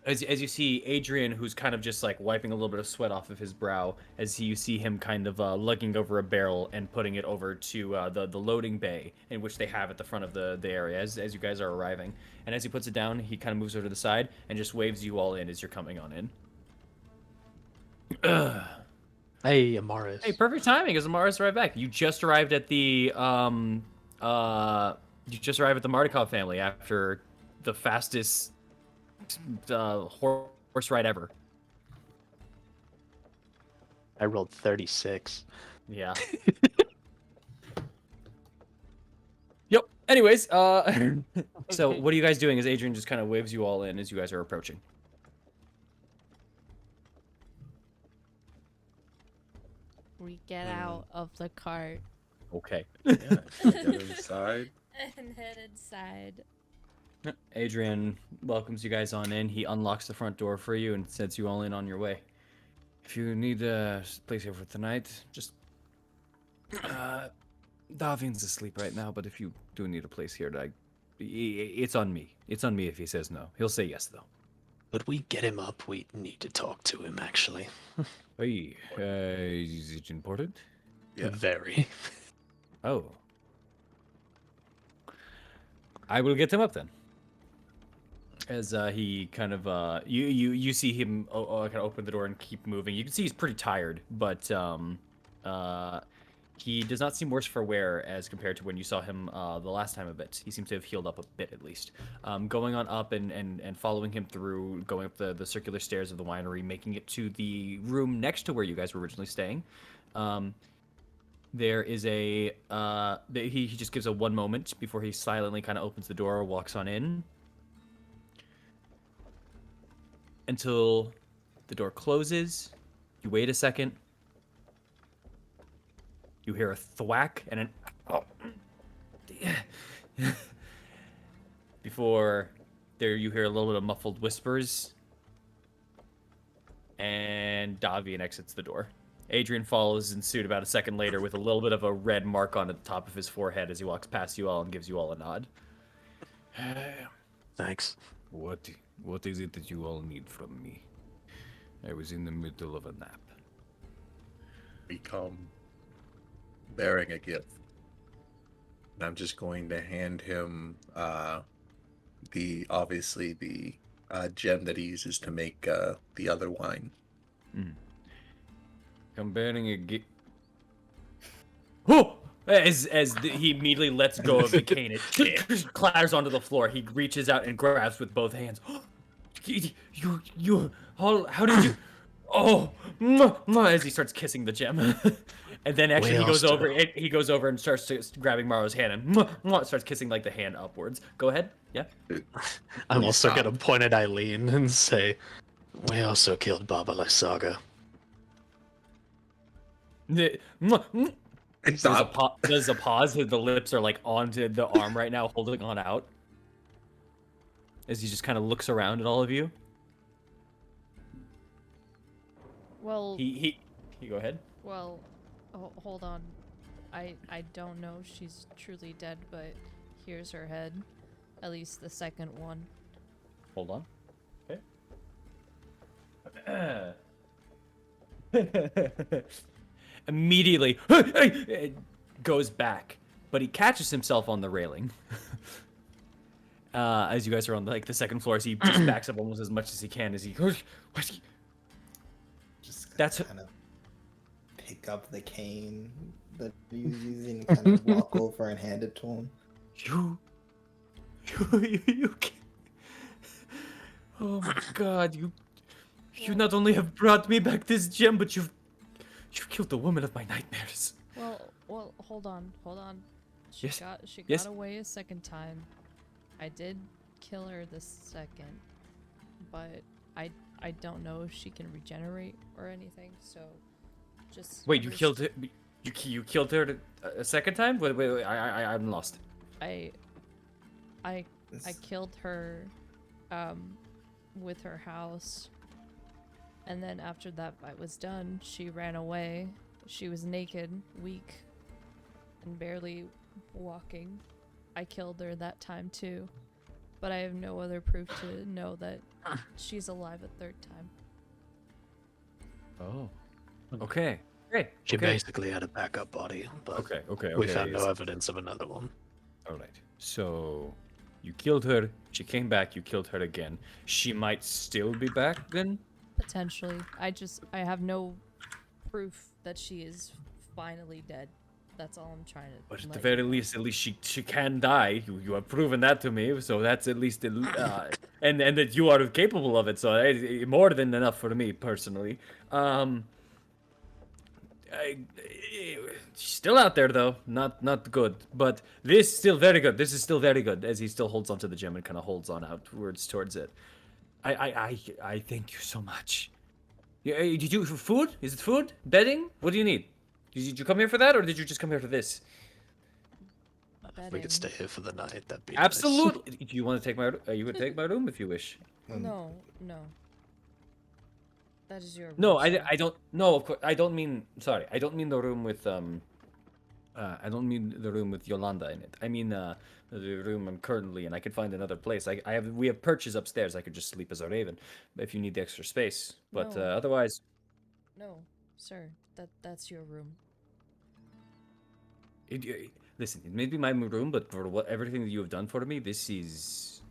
As you see Adrian, who's kind of just like wiping a little bit of sweat off of his brow, as you see him kind of lugging over a barrel and putting it over to the loading bay, in which they have at the front of the area as you guys are arriving. And as he puts it down, he kind of moves over to the side and just waves you all in as you're coming on in. Hey, Amaris. Hey, perfect timing as Amaris arrived back. You just arrived at the Mardukov family after the fastest horse ride ever. I rolled 36. Yeah. Yep. Anyways, so what are you guys doing as Adrian just kind of waves you all in as you guys are approaching? We get out of the cart Okay. Yeah, get inside. and head inside. Adrian welcomes you guys on in. He unlocks the front door for you and sends you all in on your way. If you need a place here for tonight, just Davin's asleep right now, but if you do need a place here, it's on me. It's on me if he says no. He'll say yes though. Could we get him up? We need to talk to him, actually. Hey, is it important? Yeah. Very. Oh. I will get him up then. As he kind of you see him kind of open the door and keep moving. You can see he's pretty tired, but he does not seem worse for wear as compared to when you saw him the last time a bit. He seems to have healed up a bit at least. Going on up and following him through, going up the circular stairs of the winery, making it to the room next to where you guys were originally staying. There is he just gives a one moment before he silently kind of opens the door, walks on in. Until the door closes, you wait a second. You hear a thwack and before there you hear a little bit of muffled whispers, and Davian exits the door. Adrian follows in suit about a second later with a little bit of a red mark on the top of his forehead as he walks past you all and gives you all a nod. Thanks. What is it that you all need from me? I was in the middle of a nap. We come bearing a gift. And I'm just going to hand him the gem that he uses to make the other wine. Comparing a Oh! He immediately lets go of the cane, it clatters onto the floor. He reaches out and grabs with both hands. How did you? Oh, as he starts kissing the gem, and then actually We also- he goes over and starts grabbing Maro's hand and starts kissing like the hand upwards. Go ahead, yeah. I'm You also stop. gonna point at Eileen and say, "We also killed Baba Lysaga." Stop. There's a pause. The lips are like onto the arm right now, holding on out. As he just kind of looks around at all of you. Well, He go ahead. well, hold on. I don't know if she's truly dead, but here's her head. At least the second one. Hold on. Okay. Immediately goes back, but he catches himself on the railing. As you guys are on like the second floor, as he just backs up almost as much as he can as he goes. Just That's- kind of pick up the cane that he's using, and kind of walk over and hand it to him. You can't. Oh my god, you not only have brought me back this gem, but you've killed the woman of my nightmares. Well, hold on. She Yes, got yes. away a second time. I did kill her the second, but I don't know if she can regenerate or anything. So, just Wait, you killed her? You killed her a second time? Wait, I'm lost. I killed her, with her house, and then after that fight was done, she ran away. She was naked, weak, and barely walking. I killed her that time too, but I have no other proof to know that she's alive a third time. Oh. Okay. She okay. basically had a backup body, but Okay. we found no evidence of another one. All right. So, you killed her. She came back. You killed her again. She might still be back then. Potentially. I have no proof that she is finally dead. That's all I'm trying to. But at let the you very know. least, she can die. You have proven that to me. So that's at least and that you are capable of it. So more than enough for me personally. She's still out there though. Not good. But this is still very good. This is still very good. As he still holds onto the gem and kind of holds on outwards towards it. I thank you so much. Yeah, did you food? Is it food? Bedding? What do you need? Did you come here for that, or did you just come here for this? If we Bedding. could stay here for the night, that'd be Absolutely. Do you want to take my? You would take my room if you wish. No. That is your room. No, sir. I don't. No, of course, I don't mean. Sorry, I don't mean the room with I don't mean the room with Yolanda in it. I mean the room I'm currently in. I could find another place. We have perches upstairs. I could just sleep as a raven, if you need the extra space. But No. otherwise, No, sir. That's your room. listen, it may be my room, but for everything that you have done for me, this is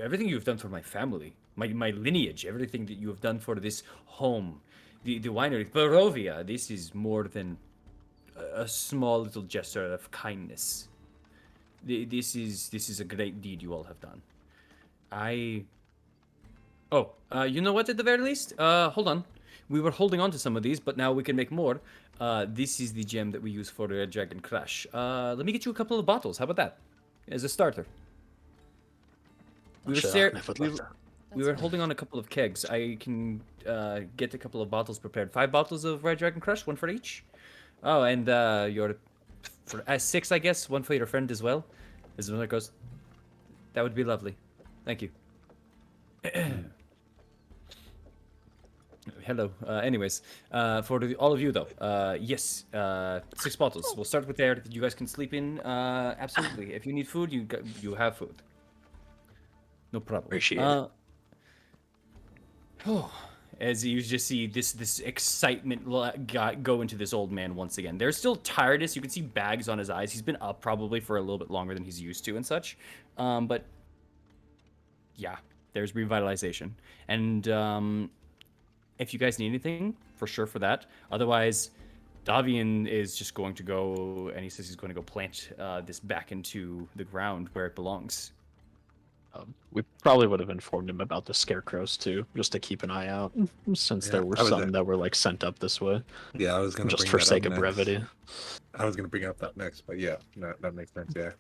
everything you have done for my family, my lineage, everything that you have done for this home, the winery, Barovia. This is more than a small little gesture of kindness. This is a great deed you all have done. You know what? At the very least, hold on. We were holding on to some of these, but now we can make more. This is the gem that we use for Red Dragon Crash. Let me get you a couple of bottles. How about that? As a starter. We were, Sure, stare- Nif would we, love were- that. we were holding on a couple of kegs. I can get a couple of bottles prepared. 5 bottles of Red Dragon Crush, 1 for each. Oh, and your 6, I guess. 1 for your friend as well. As the mother goes, that would be lovely. Thank you. Hello. Anyways, for all of you though, yes, 6 bottles. We'll start with there that you guys can sleep in. Absolutely. If you need food, you have food. No problem. Appreciate it. As you just see this excitement go into this old man once again. There's still tiredness. You can see bags on his eyes. He's been up probably for a little bit longer than he's used to and such. But yeah, there's revitalization. And if you guys need anything, for sure for that. Otherwise, Davian is just going to go, and he says he's going to go plant this back into the ground where it belongs. We probably would have informed him about the scarecrows too, just to keep an eye out, since Yeah, there were I was some that were like sent up this way, Yeah, I was gonna just bring for that sake up of next. brevity. I was gonna bring up that next, but yeah, that makes sense. Yeah.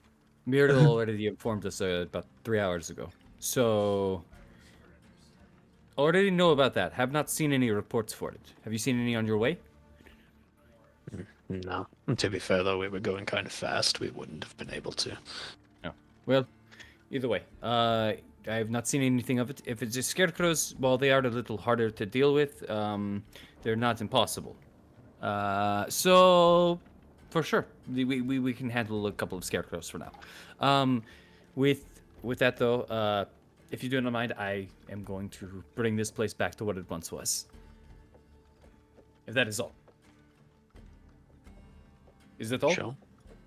Myrtle already informed us about 3 hours ago. So, already know about that. Have not seen any reports for it. Have you seen any on your way? No. To be fair, though, we were going kind of fast. We wouldn't have been able to. No. Well, either way, I have not seen anything of it. If it's just scarecrows, well, they are a little harder to deal with. They're not impossible. So, for sure, we can handle a couple of scarecrows for now. With that though, if you do not mind, I am going to bring this place back to what it once was. If that is all. Is that all? Sure.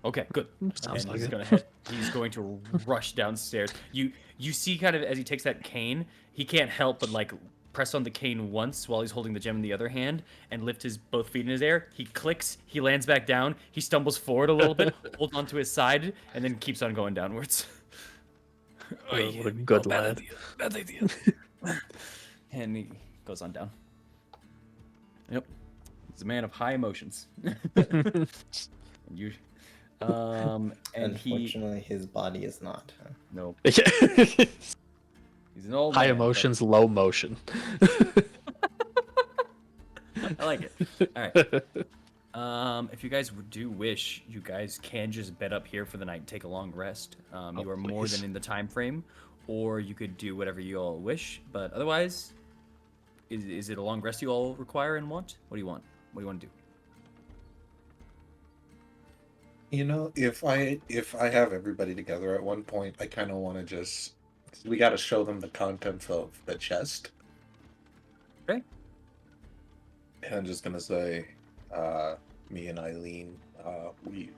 Okay, good. Sounds And like he's it. gonna he's going to rush downstairs. You see kind of as he takes that cane, he can't help but like press on the cane once while he's holding the gem in the other hand and lift his both feet in his air. He clicks, he lands back down, he stumbles forward a little bit, holds onto his side, and then keeps on going downwards. What a good lad. Bad idea. And he goes on down. Yep. He's a man of high emotions. You and he Unfortunately, his body is not. no. Yeah. He's an old High man, but- emotions, low motion. I like it. All right. If you guys do wish, you guys can just bed up here for the night and take a long rest. You are more please. than in the time frame, or you could do whatever you all wish. But otherwise, is it a long rest you all require and want? What do you want? What do you want to do? You know, if I have everybody together at one point, I kind of want to just we got to show them the contents of the chest. Okay. And I'm just gonna say, me and Eileen, we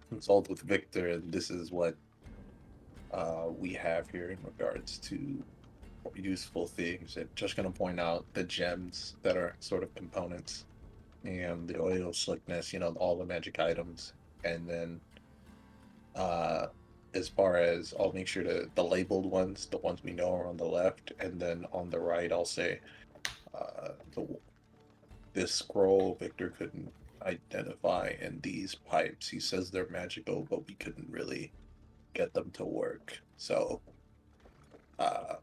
consult with Victor, and this is what we have here in regards to useful things. And just gonna point out the gems that are sort of components, and the oil slickness, all the magic items. And then as far as I'll make sure to the labeled ones, the ones we know are on the left, and then on the right I'll say this scroll Victor couldn't identify, and these pipes, he says they're magical, but we couldn't really get them to work. So like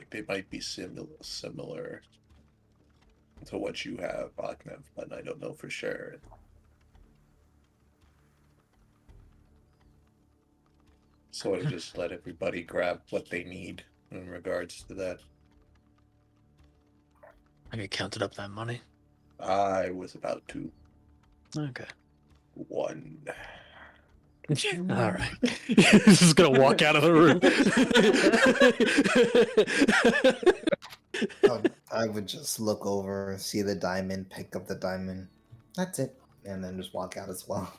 they might be similar to what you have, Bachnev, but I don't know for sure. So I just let everybody grab what they need in regards to that. Have you counted up that money? I was about to Okay. one. All right. He's just gonna walk out of the room. I would just look over, see the diamond, pick up the diamond. That's it. And then just walk out as well.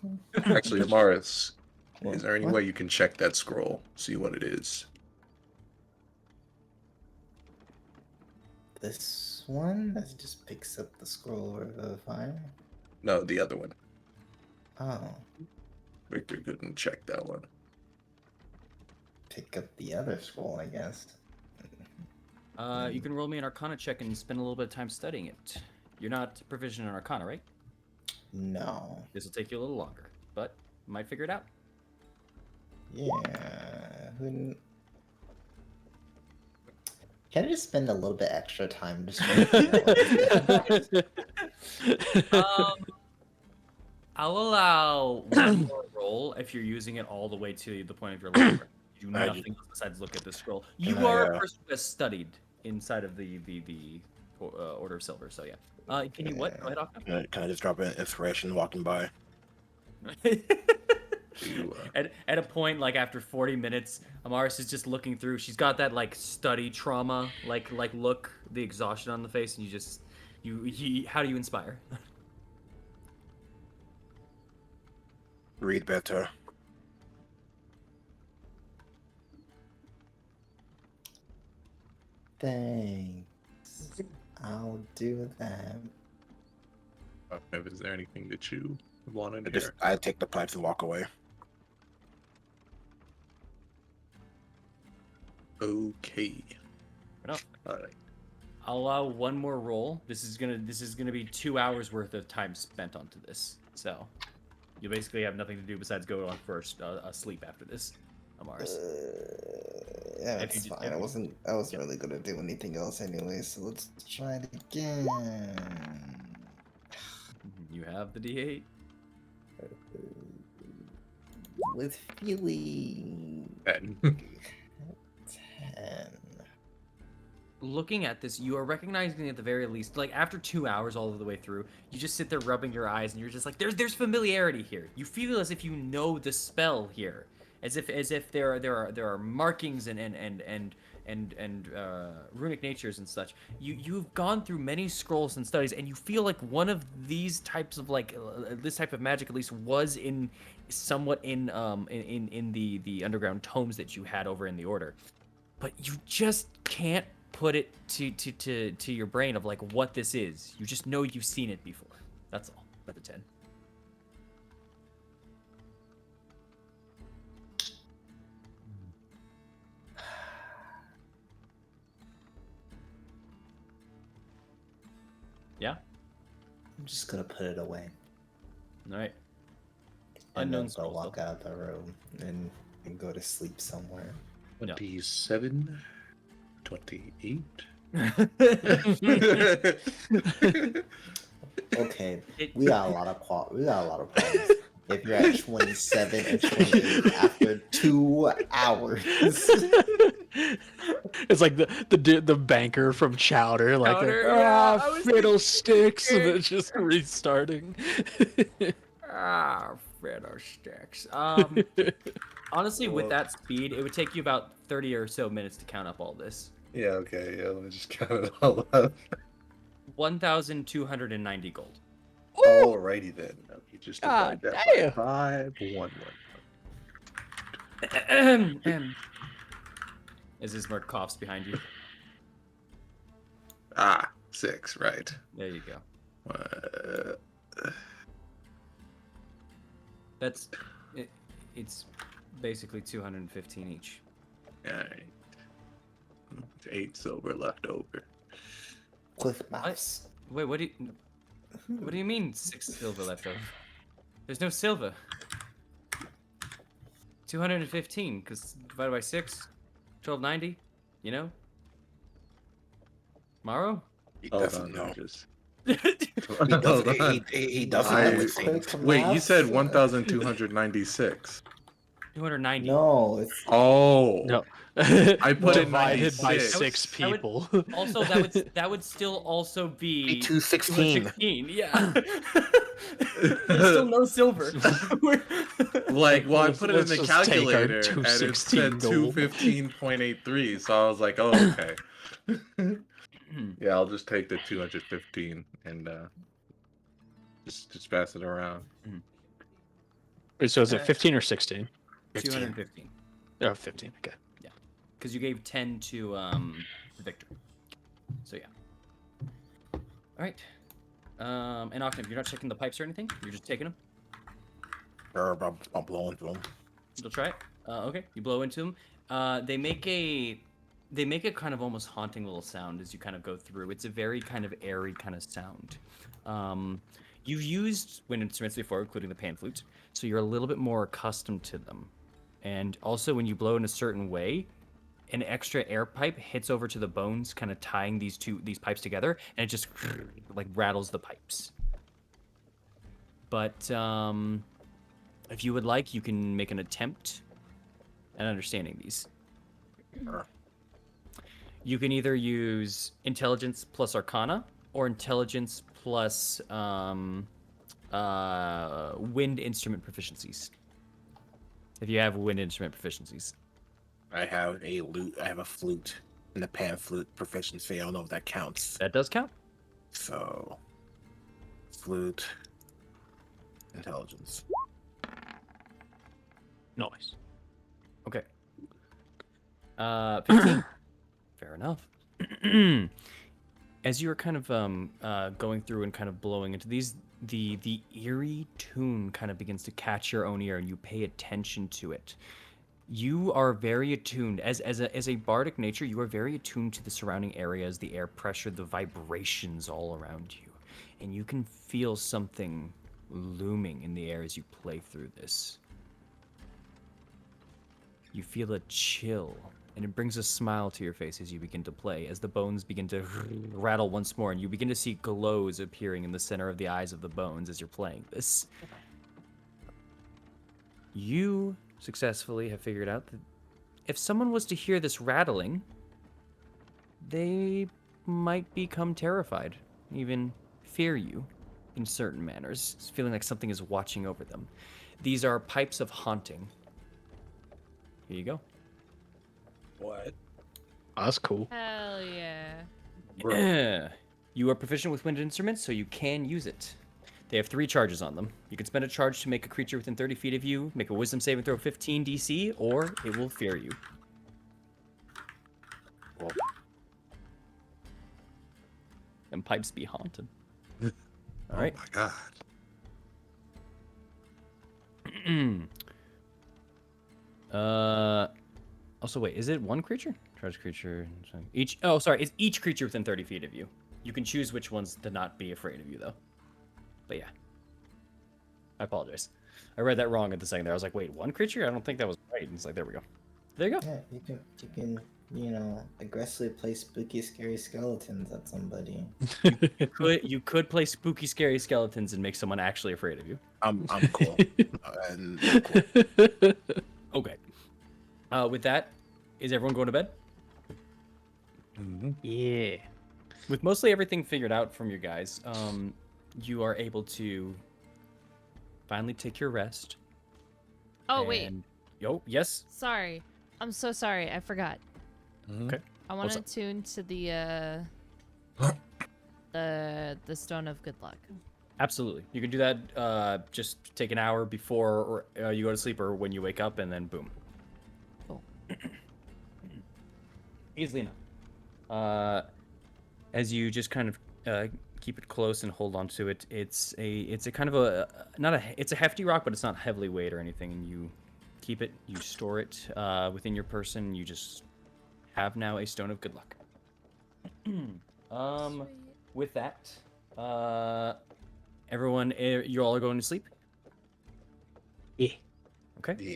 Actually, Amaris, is there any What? way you can check that scroll, see what it is? This one that just picks up the scroll or the fire? No, the other one. Oh, Victor couldn't check that one. pick up the other scroll, I guess. You can roll me an Arcana check and spend a little bit of time studying it. You're not proficient in Arcana, right? No. This will take you a little longer, but you might figure it out. Yeah. Can I just spend a little bit extra time just trying to figure out I'll allow one more roll if you're using it all the way to the point of your level. You do I nothing else besides look at the scroll. Can You I, are a person who has studied inside of the Order of Silver, so yeah. Can you what? Go ahead, Octa. Can I just drop an inspiration walking by? You, At a point, like after 40 minutes, Amaris is just looking through. She's got that like study trauma, like look, the exhaustion on the face, and how do you inspire? Read better. Thanks. I'll do that. Is there anything that you want in here? I take the pipes and walk away. Okay. Enough. All right. I'll allow one more roll. This is gonna be 2 hours worth of time spent onto this. So you basically have nothing to do besides go on for a sleep after this, Amaris. Yeah, If you that's d- fine. if I you- wasn't really gonna do anything else anyway, so let's try it again. You have the D8. With feeling 10. 10. Looking at this, you are recognizing at the very least, like after 2 hours all of the way through, you just sit there rubbing your eyes, and you're just like, there's familiarity here. You feel as if you know the spell here, as if there are markings and runic natures and such. You've gone through many scrolls and studies, and you feel like one of these types of this type of magic at least was somewhat in the underground tomes that you had over in the order, but you just can't put it to your brain of like what this is. You just know you've seen it before. That's all. At the 10. Yeah. I'm just gonna put it away. All right. And Unknown then go scroll walk still. out of the room and go to sleep somewhere. 27, 28. Okay, It- we got a lot of problems. If you're at 27 and 28 after 2 hours. It's like the banker from Chowder, like Chowder, yeah, I was fiddlesticks, and thinking- then just restarting. Fiddlesticks. Honestly, with that speed, it would take you about 30 or so minutes to count up all this. Yeah, okay. Yeah, let me just count it all up. 1,290 gold. Alrighty then. You just God divide that damn. by 5. 1. As his Merc coughs behind you. 6, right. There you go. Uh, It's basically 215 each. Alright. 8 silver left over. Cliff Mouse. Wait, what do you mean 6 silver left over? There's no silver. 215, because divided by 6, 1290, you know? Morrow? He Hold doesn't on, know. let me just. He doesn't, he doesn't know what things. Quick Wait, you said math? 1,296. 290. No, it's Oh. No. I put divided by 96. 6 I would- people. Also, that would still also be 216. 216. Yeah. There's still no silver. Like, well, I Let's- put it in let's the just take our calculator and it 216 said gold. 215.83, so I was like, oh, okay. Yeah, I'll just take the 215 and just pass it around. Wait, so is it 15 or 16? 215. Oh, 15. Okay. Because you gave 10 to Victor. So yeah. All right. And Octave, you're not checking the pipes or anything. You're just taking them. I'm blowing through him. You'll try it. Okay. You blow into them. They make a kind of almost haunting little sound as you kind of go through. It's a very kind of airy kind of sound. You've used wind instruments before, including the pan flute, so you're a little bit more accustomed to them. And also, when you blow in a certain way, an extra air pipe hits over to the bones, kind of tying these pipes together, and it just like rattles the pipes. But if you would like, you can make an attempt at understanding these. Sure. You can either use intelligence plus arcana or intelligence plus wind instrument proficiencies. If you have wind instrument proficiencies. I have a lute. I have a flute and a pan flute proficiency. I don't know if that counts. That does count. So, flute, intelligence. Nice. Okay. 15. Fair enough. As you are kind of going through and kind of blowing into these, the eerie tune kind of begins to catch your own ear, and you pay attention to it. You are very attuned as a bardic nature. You are very attuned to the surrounding areas, the air pressure, the vibrations all around you, and you can feel something looming in the air as you play through this. You feel a chill, and it brings a smile to your face as you begin to play, as the bones begin to rattle once more, and you begin to see glows appearing in the center of the eyes of the bones as you're playing this. You successfully have figured out that if someone was to hear this rattling, they might become terrified, even fear you in certain manners, feeling like something is watching over them. These are pipes of haunting. Here you go. What? That's cool. Hell yeah. Bro. You are proficient with wind instruments, so you can use it. They have 3 charges on them. You can spend a charge to make a creature within 30 feet of you make a wisdom saving throw 15 DC, or it will fear you. Well, And pipes be haunted. oh All right. my god. Also, wait, is it one creature? Charge creature. Each. Oh, sorry. It's each creature within 30 feet of you. You can choose which ones to not be afraid of you, though. But yeah. I apologize. I read that wrong at the second there. I was like, wait, one creature? I don't think that was right. And it's like, there we go. There you go. Yeah, you can, aggressively play spooky, scary skeletons at somebody. You could play spooky, scary skeletons and make someone actually afraid of you. I'm cool. And I'm cool. Okay. With that, is everyone going to bed? Yeah. With mostly everything figured out from you guys, you are able to finally take your rest. Oh, wait. Yo, yes. Sorry. I'm so sorry. I forgot. Okay. I want What's to up? tune to the Stone of Good Luck. Absolutely. You can do that. Just take an hour before or you go to sleep or when you wake up, and then boom. Cool. Easily enough. As you just kind of keep it close and hold on to it, it's a kind of it's a hefty rock, but it's not heavily weight or anything. And you keep it, you store it within your person. You just have now a Stone of Good Luck. Sweet. With that, everyone, you all are going to sleep? Yeah. Okay. Yeah.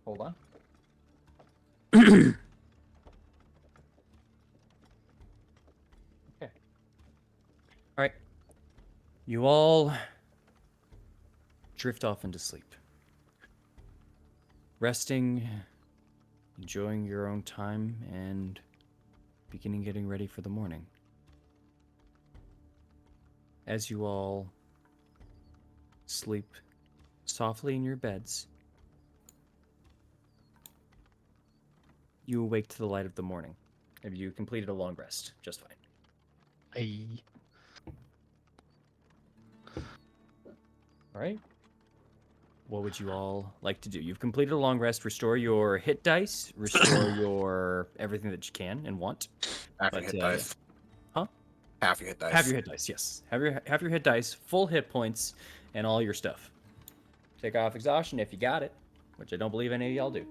Hold on. Okay. All right. You all drift off into sleep. Resting, enjoying your own time, and beginning getting ready for the morning. As you all sleep softly in your beds, you awake to the light of the morning. Have you completed a long rest? Just fine. Hey. All right. What would you all like to do? You've completed a long rest. Restore your hit dice. Restore your everything that you can and want. Half your But, hit dice. Huh? Half your hit dice. Have your hit dice. Yes. Have your hit dice, full hit points, and all your stuff. Take off exhaustion if you got it, which I don't believe any of y'all do.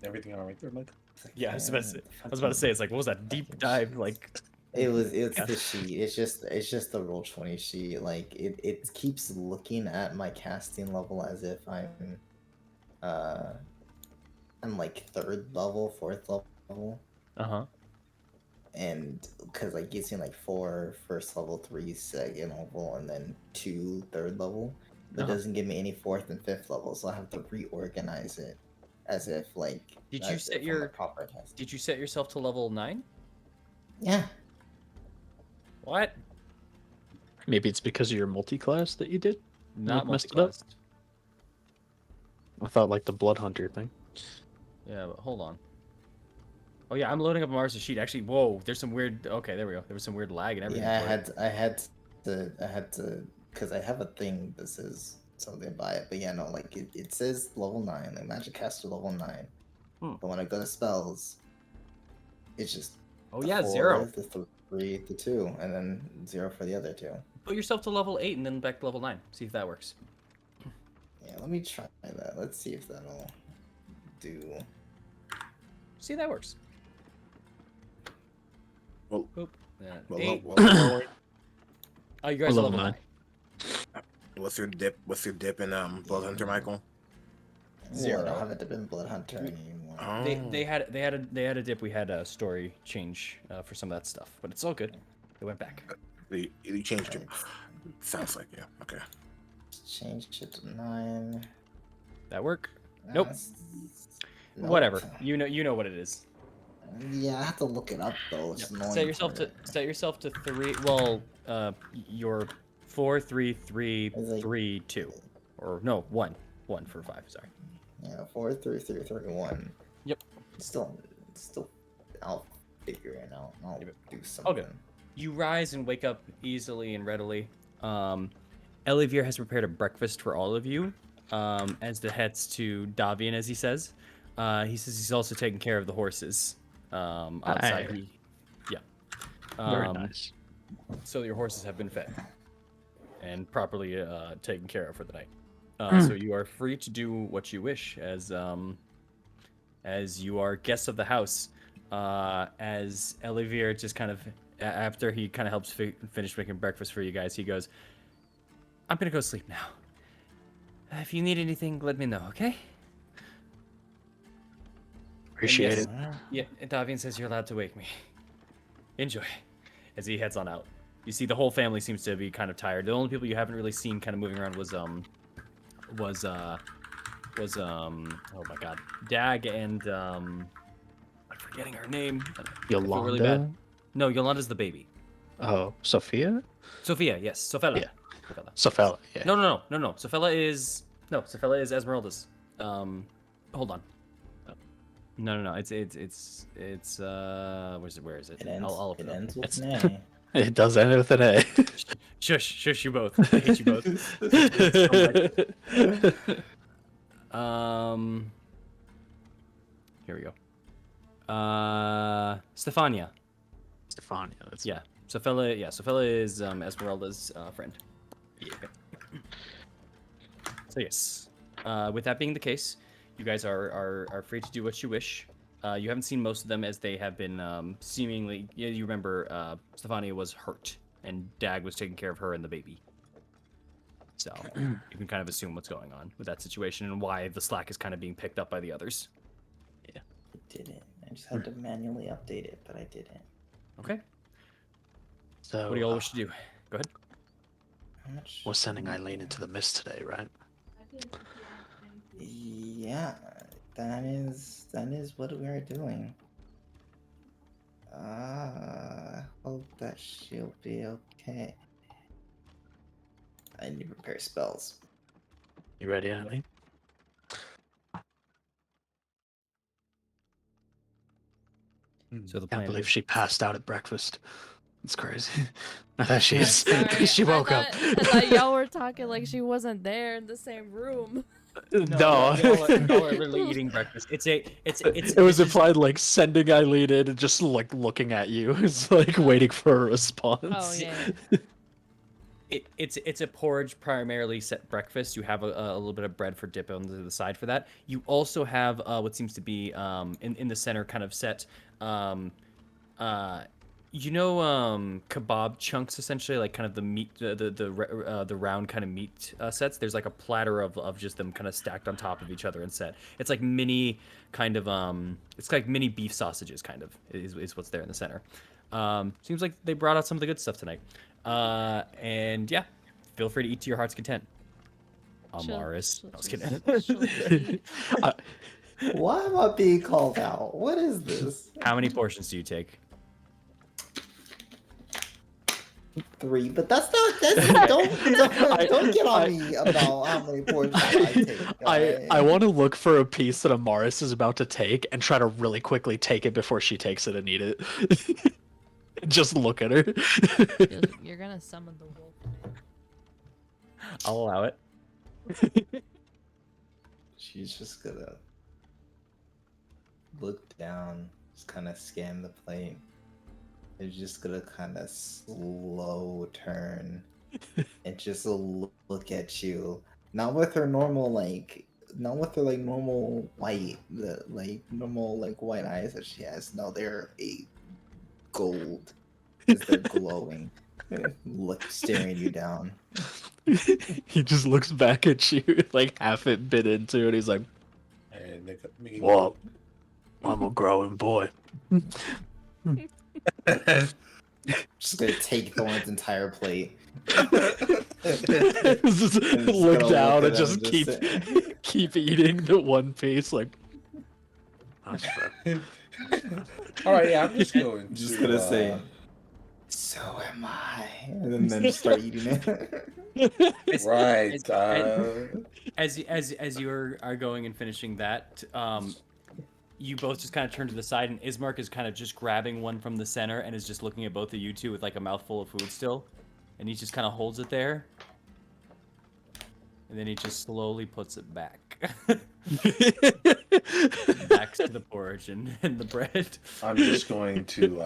Everything all right there, Mike? Yeah, I was about to say. It's like, what was that deep dive? Like, It's Yeah. the sheet. It's just the roll 20 sheet. Like it keeps looking at my casting level as if I'm like 3rd level, 4th level. uh-huh. And because like gives me like 4 first level, 3 second level, and then 2 3rd level, but Uh-huh. doesn't give me any 4th and 5th level, so I have to reorganize it as if like. Did you as set if I'm a your- proper test? Did you set yourself to level 9? Yeah. What? Maybe it's because of your multi-class that you did? Not messed it up? multiclassed. I thought like the Blood Hunter thing. Yeah, but hold on. Oh yeah, I'm loading up a Mars sheet. Actually, whoa, there's some weird. Okay, there we go. There was some weird lag and everything. Yeah, for it. I had to, because I have a thing that says something by it. But yeah, no, like it says level 9, like Magic Caster level 9, But when I go to spells, it's just Oh the yeah, 4, 0. the 3, the 2, and then 0 for the other 2. Put yourself to level 8 and then back to level 9. See if that works. Yeah, let me try that. Let's see if that'll do. See if that works. Well, Boop. well, 8. well, Oh, you guys We're are level level 9. 9. what's your dip? What's your dip in Blood Hunter, Michael? I 0. don't have a dip in Blood Hunter anymore. Oh. They had a dip. We had a story change for some of that stuff, but it's all good. It went back. You changed it. Sounds like yeah. Okay. Change it to 9. That work? Nope. Nope. Whatever. You know what it is. Yeah, I have to look it up though. It's annoying Set yourself to 3. Well, your 4 3 3 It's like- 3 2, or no 1 for 5. Sorry. Yeah, 4 3 3 3 1. Yep. Still, I'll figure it out. I'll do All something. good. You rise and wake up easily and readily. Elivier has prepared a breakfast for all of you. As the heads to Davian, as he says. He says he's also taking care of the horses. Outside. Aye. Yeah. Very nice. So your horses have been fed and properly taken care of for the night. So you are free to do what you wish as you are guests of the house. As Elivier just kind of, after he kind of helps finish making breakfast for you guys, he goes, "I'm gonna go sleep now. If you need anything, let me know, okay?" Appreciate yes, it. Yeah, and Davian says you're allowed to wake me. Enjoy. As he heads on out. You see the whole family seems to be kind of tired. The only people you haven't really seen kind of moving around was oh my god, Dag and I'm forgetting her name. I feel really bad. Yolanda? No, Yolanda's the baby. Oh, Sophia? Sophia, yes, Sophella. Yeah. Sophella. Sophella, yeah. No. Sophella is Esmeralda's. Hold on. No. It's where is it? It ends, I'll it open it up. ends with It's- an A. It does end with an A. Shush you both. I hate you both. Here we go. Stefania. Stefania. That's Yeah. Sophella is Esmeralda's friend. Yeah. So yes. With that being the case, you guys are free to do what you wish. You haven't seen most of them as they have been seemingly. Yeah, you remember Stefania was hurt, and Dag was taking care of her and the baby. So you can kind of assume what's going on with that situation and why the slack is kind of being picked up by the others. I didn't. I just had to manually update it, but I didn't. Okay. So What do y'all wish to do? Go ahead. How much? we're sending Eileen into the mist today, right? Yeah, that is what we are doing. Hope that she'll be okay. I need to prepare spells. You ready, Eileen? So the Can't plan. believe she passed out at breakfast. It's crazy. I thought she is. Sorry, She woke up. I thought y'all were talking like she wasn't there in the same room. No. Y'all are literally eating breakfast. It was implied like sending Eileen in and just like looking at you. It's like waiting for a response. Oh yeah. It's a porridge primarily set breakfast. You have a little bit of bread for dip on the side for that. You also have what seems to be in the center kind of set kebab chunks, essentially, like kind of the meat, the round kind of meat sets. There's like a platter of just them kind of stacked on top of each other and set. It's like mini kind of it's like mini beef sausages, kind of is what's there in the center. Seems like they brought out some of the good stuff tonight. And yeah, feel free to eat to your heart's content. Amaris. No, I was kidding. Why am I being called out? What is this? How many portions do you take? 3, but that's not. Don't get on me about how many portions I take. I want to look for a piece that Amaris is about to take and try to really quickly take it before she takes it and eat it. Just look at her. You're gonna summon the wolf. I'll allow it. She's just gonna. look down, just kind of scan the plate. They're just gonna kind of slow turn and just look at you. Not with her normal not with her like normal white, the like normal like white eyes that she has. No, they're a gold, as they're glowing, look staring you down. He just looks back at you, like half it bit into it. He's like, Hey, look at me. "Well, I'm a growing boy." Just gonna take Thorn's entire plate. Just And just look gonna down look and at him just and keep sit. keep eating the one piece. Like, that's fair. All right, yeah, I'm just going Just to. gonna say, "So am I," and then just start eating it. Right. As you are going and finishing that, you both just kind of turn to the side, and Ismark is kind of just grabbing one from the center and is just looking at both of you two with like a mouthful of food still, and he just kind of holds it there, and then he just slowly puts it back, back to the porridge and the bread. I'm just going to.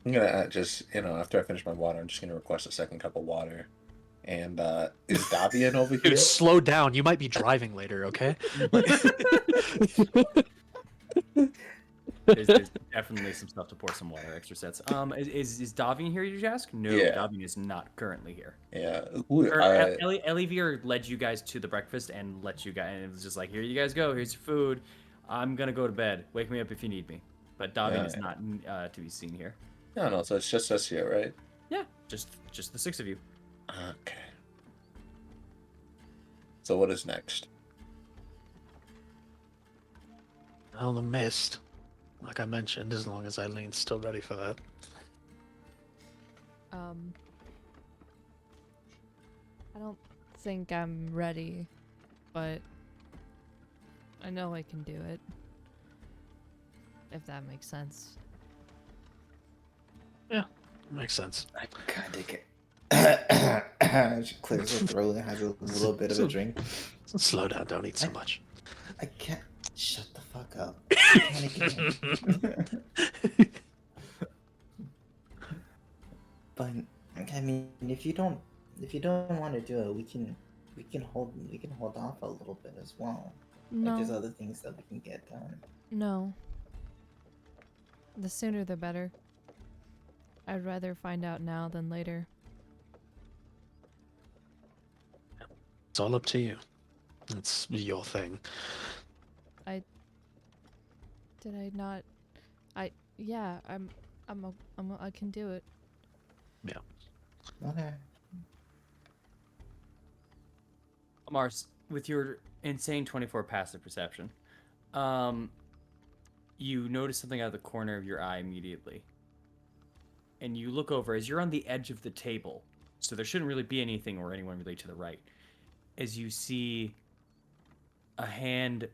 I'm gonna just, after I finish my water, I'm just gonna request a second cup of water. And is Davian over here? Dude, slow down. You might be driving later, okay? There's definitely some stuff to pour some water, extra sets. Is Davian here, did you ask? No, Yeah. Davian is not currently here. Yeah. Elivier led you guys to the breakfast and let you guys, and it was just like, here you guys go, here's your food. I'm gonna go to bed. Wake me up if you need me. But Davian is not to be seen here. No, so it's just us here, right? Yeah, just the six of you. Okay. So what is next? Well, the mist. Like I mentioned, as long as Eileen's still ready for that. I don't think I'm ready, but I know I can do it. If that makes sense. Makes sense. I kind of get. She clears her throat and has a little bit of a drink. Slow down, don't eat so much. I can't. Shut the fuck up. I can't again. But I mean, if you don't want to do it, we can hold off a little bit as well. No, Like there's other things that we can get done. no. The sooner the better. I'd rather find out now than later. It's all up to you. It's your thing. Did I not? Yeah, I can do it. Okay. Mars, with your insane 24 passive perception, you notice something out of the corner of your eye immediately. And you look over as you're on the edge of the table, so there shouldn't really be anything or anyone really to the right, as you see a hand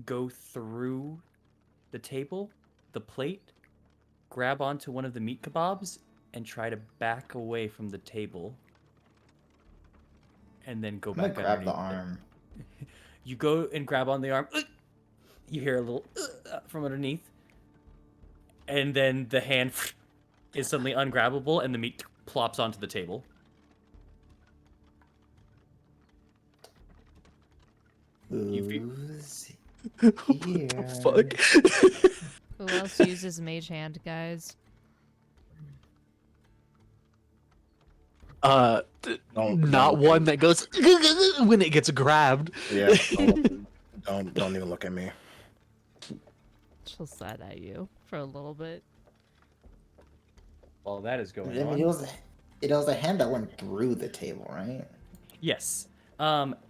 go through the table, the plate, grab onto one of the meat kebabs, and try to back away from the table, and then go I'm gonna back grab the underneath it. arm. You go and grab on the arm. You hear a little from underneath, and then the hand is suddenly ungrabbable, and the meat plops onto the table. Who's What here? the fuck? Who else uses mage hand, guys? Not one that goes when it gets grabbed. Yeah. Don't even look at me. She'll side at you for a little bit. While that is going I mean, on, it was a hand that went through the table, right? yes.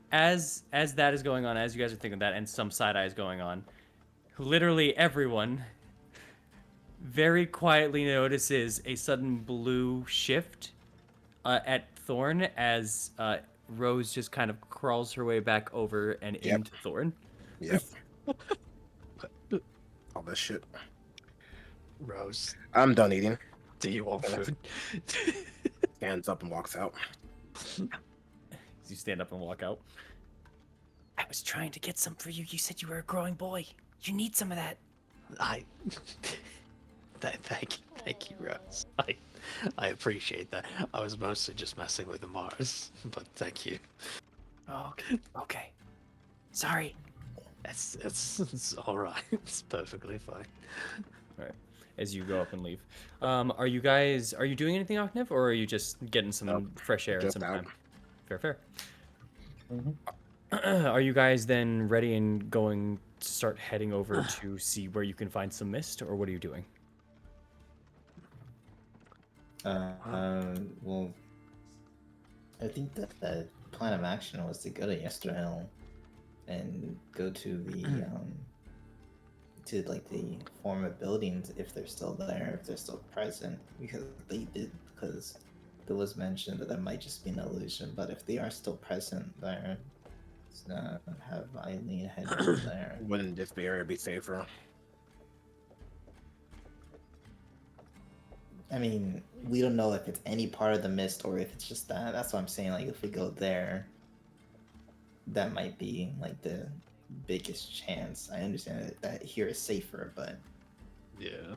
As that is going on, as you guys are thinking that, and some side eye is going on, literally everyone very quietly notices a sudden blue shift at Thorn as Rose just kind of crawls her way back over and Yep. into Thorn. Yep. All this shit. Rose, I'm done eating. do you want food? Stands up and walks out. You stand up and walk out. was trying to get some for you. You said you were a growing boy. You need some of that. I thank you, Rose. I appreciate that. I was mostly just messing with the Mars, but thank you. Oh, okay. Sorry. It's all right. It's perfectly fine. All right. As you go up and leave, are you doing anything, Oknev, or are you just getting some Nope, fresh air and just some out. time? Fair. Mhm. Are you guys then ready and going to start heading over to see where you can find some mist, or what are you doing? Well, I think that the plan of action was to go to Yesterhill and go to the to like the former buildings if they're still there, if they're still present, because it was mentioned that might just be an illusion. But if they are still present there, have Eileen head over there. Wouldn't this area be safer? I mean, we don't know if it's any part of the mist or if it's just that. That's what I'm saying. Like, if we go there, that might be like the biggest chance. I understand that here is safer, but Yeah.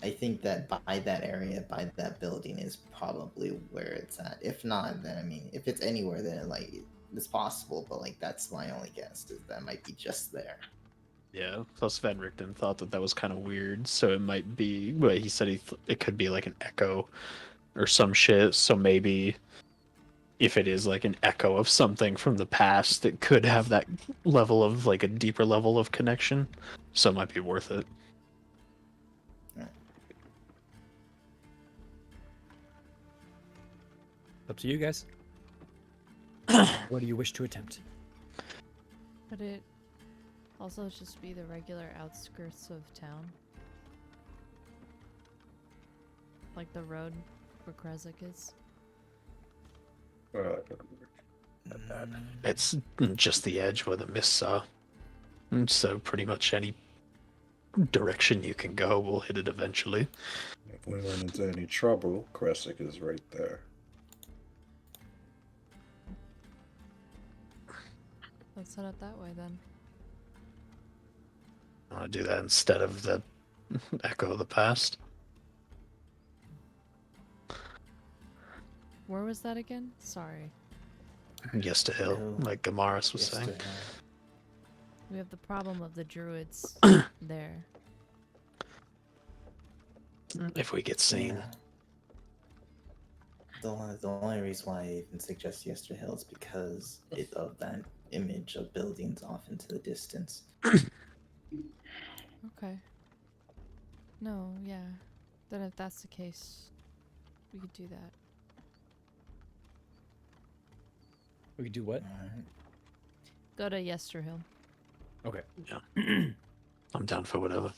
I think that by that area, by that building, is probably where it's at. If not, then I mean, if it's anywhere, then like it's possible. But like that's my only guess is that it might be just there. Yeah. Plus, Van Richten thought that was kind of weird, so it might be. Well, he said it could be like an echo or some shit. So maybe if it is like an echo of something from the past, it could have that level of like a deeper level of connection. So it might be worth it. Up to you guys. What do you wish to attempt? Could it also just be the regular outskirts of town? Like the road where Kresik is? It's just the edge where the mists are. So pretty much any direction you can go will hit it eventually. If we run into any trouble, Kresik is right there. Let's head up that way then. I want to do that instead of the echo of the past. Where was that again? Sorry. Yes to hill, Hill. like Gamaris was saying. Yesterhill. We have the problem of the druids there. If we get seen. Yeah. The only reason why I even suggest Yesterhill is because of that image of buildings off into the distance. Okay. No, yeah. Then if that's the case, we could do that. We could do what? Alright. Go to Yesterhill. Okay. Yeah. I'm down for whatever.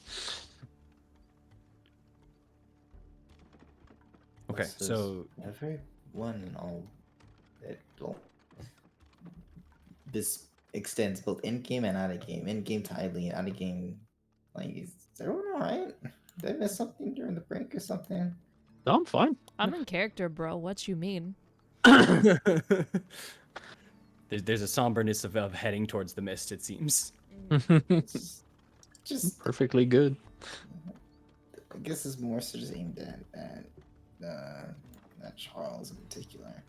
Okay, This is so everyone all it well, this extends both in game and out of game. In game to Eileen, out of game. Like, is everyone alright? Did I miss something during the break or something? No, I'm fine. I'm in character, bro. What you mean? there's a somberness of heading towards the mist, it seems. It's just Perfectly good. I guess it's more so just aimed at Charles in particular.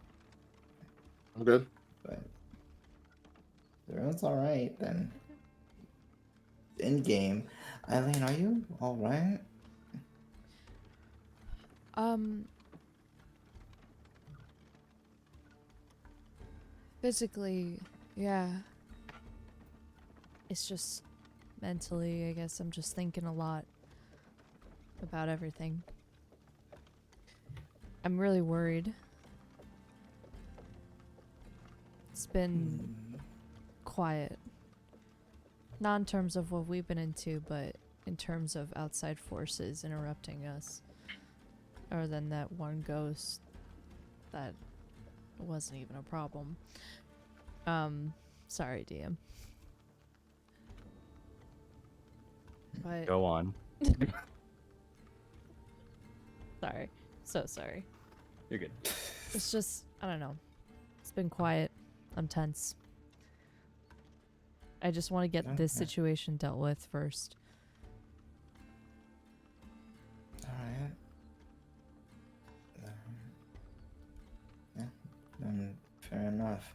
I'm good. But if everyone's alright, then in game. Eileen, are you alright? Physically, yeah. It's just mentally, I guess I'm just thinking a lot about everything. I'm really worried. It's been quiet. Not in terms of what we've been into, but in terms of outside forces interrupting us. Other than that one ghost that wasn't even a problem. Sorry, DM. But Go on. sorry. So sorry. You're good. It's just, I don't know. It's been quiet. I'm tense. I just want to get this Okay. situation dealt with first. Alright. Yeah. Fair enough.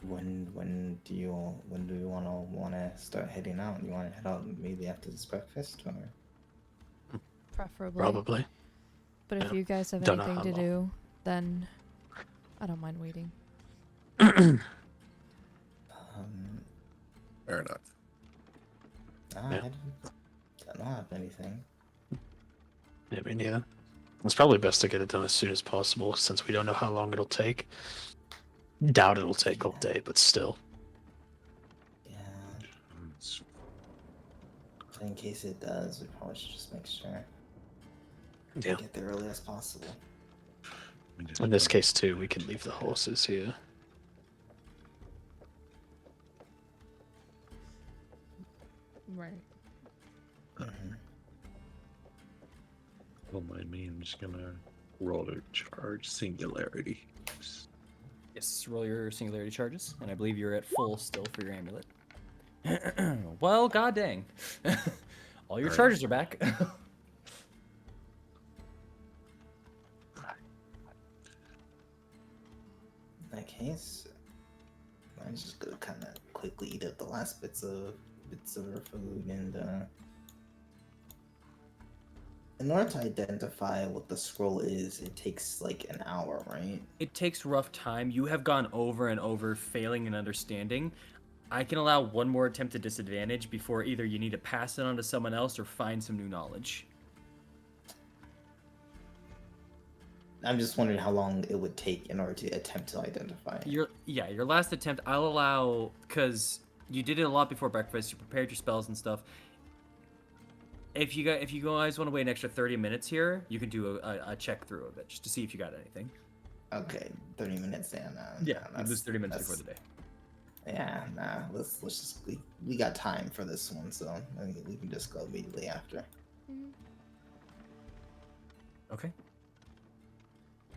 When do you wanna start heading out? You wanna head out maybe after this breakfast, or? Preferably. Probably. But if Yeah. you guys have Don't know anything how to long. do, then I don't mind waiting. Um, Fair enough. I Yeah. don't have anything. Yeah, me neither. It's probably best to get it done as soon as possible, since we don't know how long it'll take. Doubt it'll take all day, but still. Yeah. But in case it does, we probably should just make sure Yeah. get there early as possible. In this case, too, we can leave the horses here. Right. Mm-hmm. Don't mind me. I'm just gonna roll to charge singularity. Yes, roll your singularity charges, and I believe you're at full still for your amulet. Well, god dang. All your Alright. charges are back. In that case, I'm just gonna kind of quickly eat up the last bits of her food, and in order to identify what the scroll is, it takes like an hour, right? It takes rough time. You have gone over and over, failing in understanding. I can allow one more attempt at disadvantage before either you need to pass it on to someone else or find some new knowledge. I'm just wondering how long it would take in order to attempt to identify it. Your last attempt, I'll allow, because you did it a lot before breakfast, you prepared your spells and stuff. If you guys want to wait an extra 30 minutes here, you can do a check through of it, just to see if you got anything. Okay, 30 minutes, and You lose 30 minutes before the day. Yeah, nah. Let's just we got time for this one, so I mean, we can just go immediately after. Okay.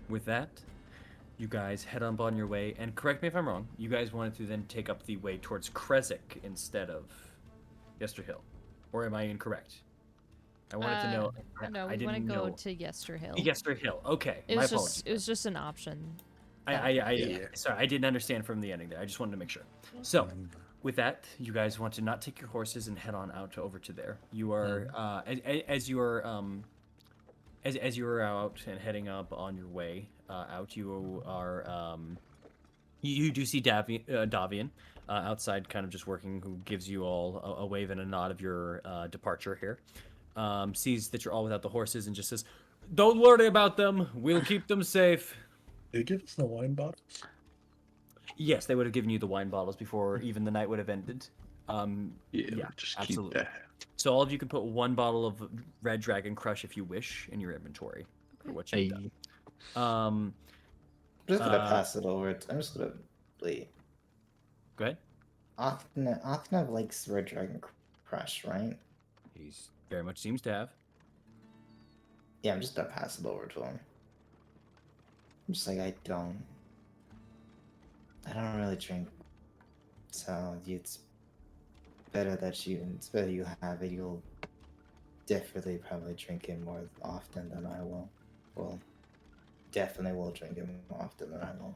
With that, you guys head on your way, and correct me if I'm wrong, you guys wanted to then take up the way towards Kresik instead of Yester Hill. Or am I incorrect? I wanted to know. No, I we want to didn't go know. to Yester Hill. Yester Hill. Okay. It My was apologies. it was just an option. Sorry, I didn't understand from the ending there. I just wanted to make sure. So, with that, you guys want to not take your horses and head on out over to there. You are as you are as you are out and heading up on your way out, you are you do see Davian outside, kind of just working, who gives you all a wave and a nod of your departure here. Sees that you're all without the horses and just says, "Don't worry about them. We'll keep them safe." Did they give us the wine bottles? Yes, they would have given you the wine bottles before even the night would have ended. Yeah, just absolutely. keep that. So all of you can put one bottle of Red Dragon Crush if you wish in your inventory for what you've done. I'm just gonna pass it over. I'm just gonna wait. Go ahead. Athna likes Red Dragon Crush, right? He's very much seems to have. Yeah, I'm just gonna pass it over to him. I'm just like, I don't really drink, so it's better you have it. You'll definitely probably drink it more often than I will. Well, definitely will drink it more often than I will.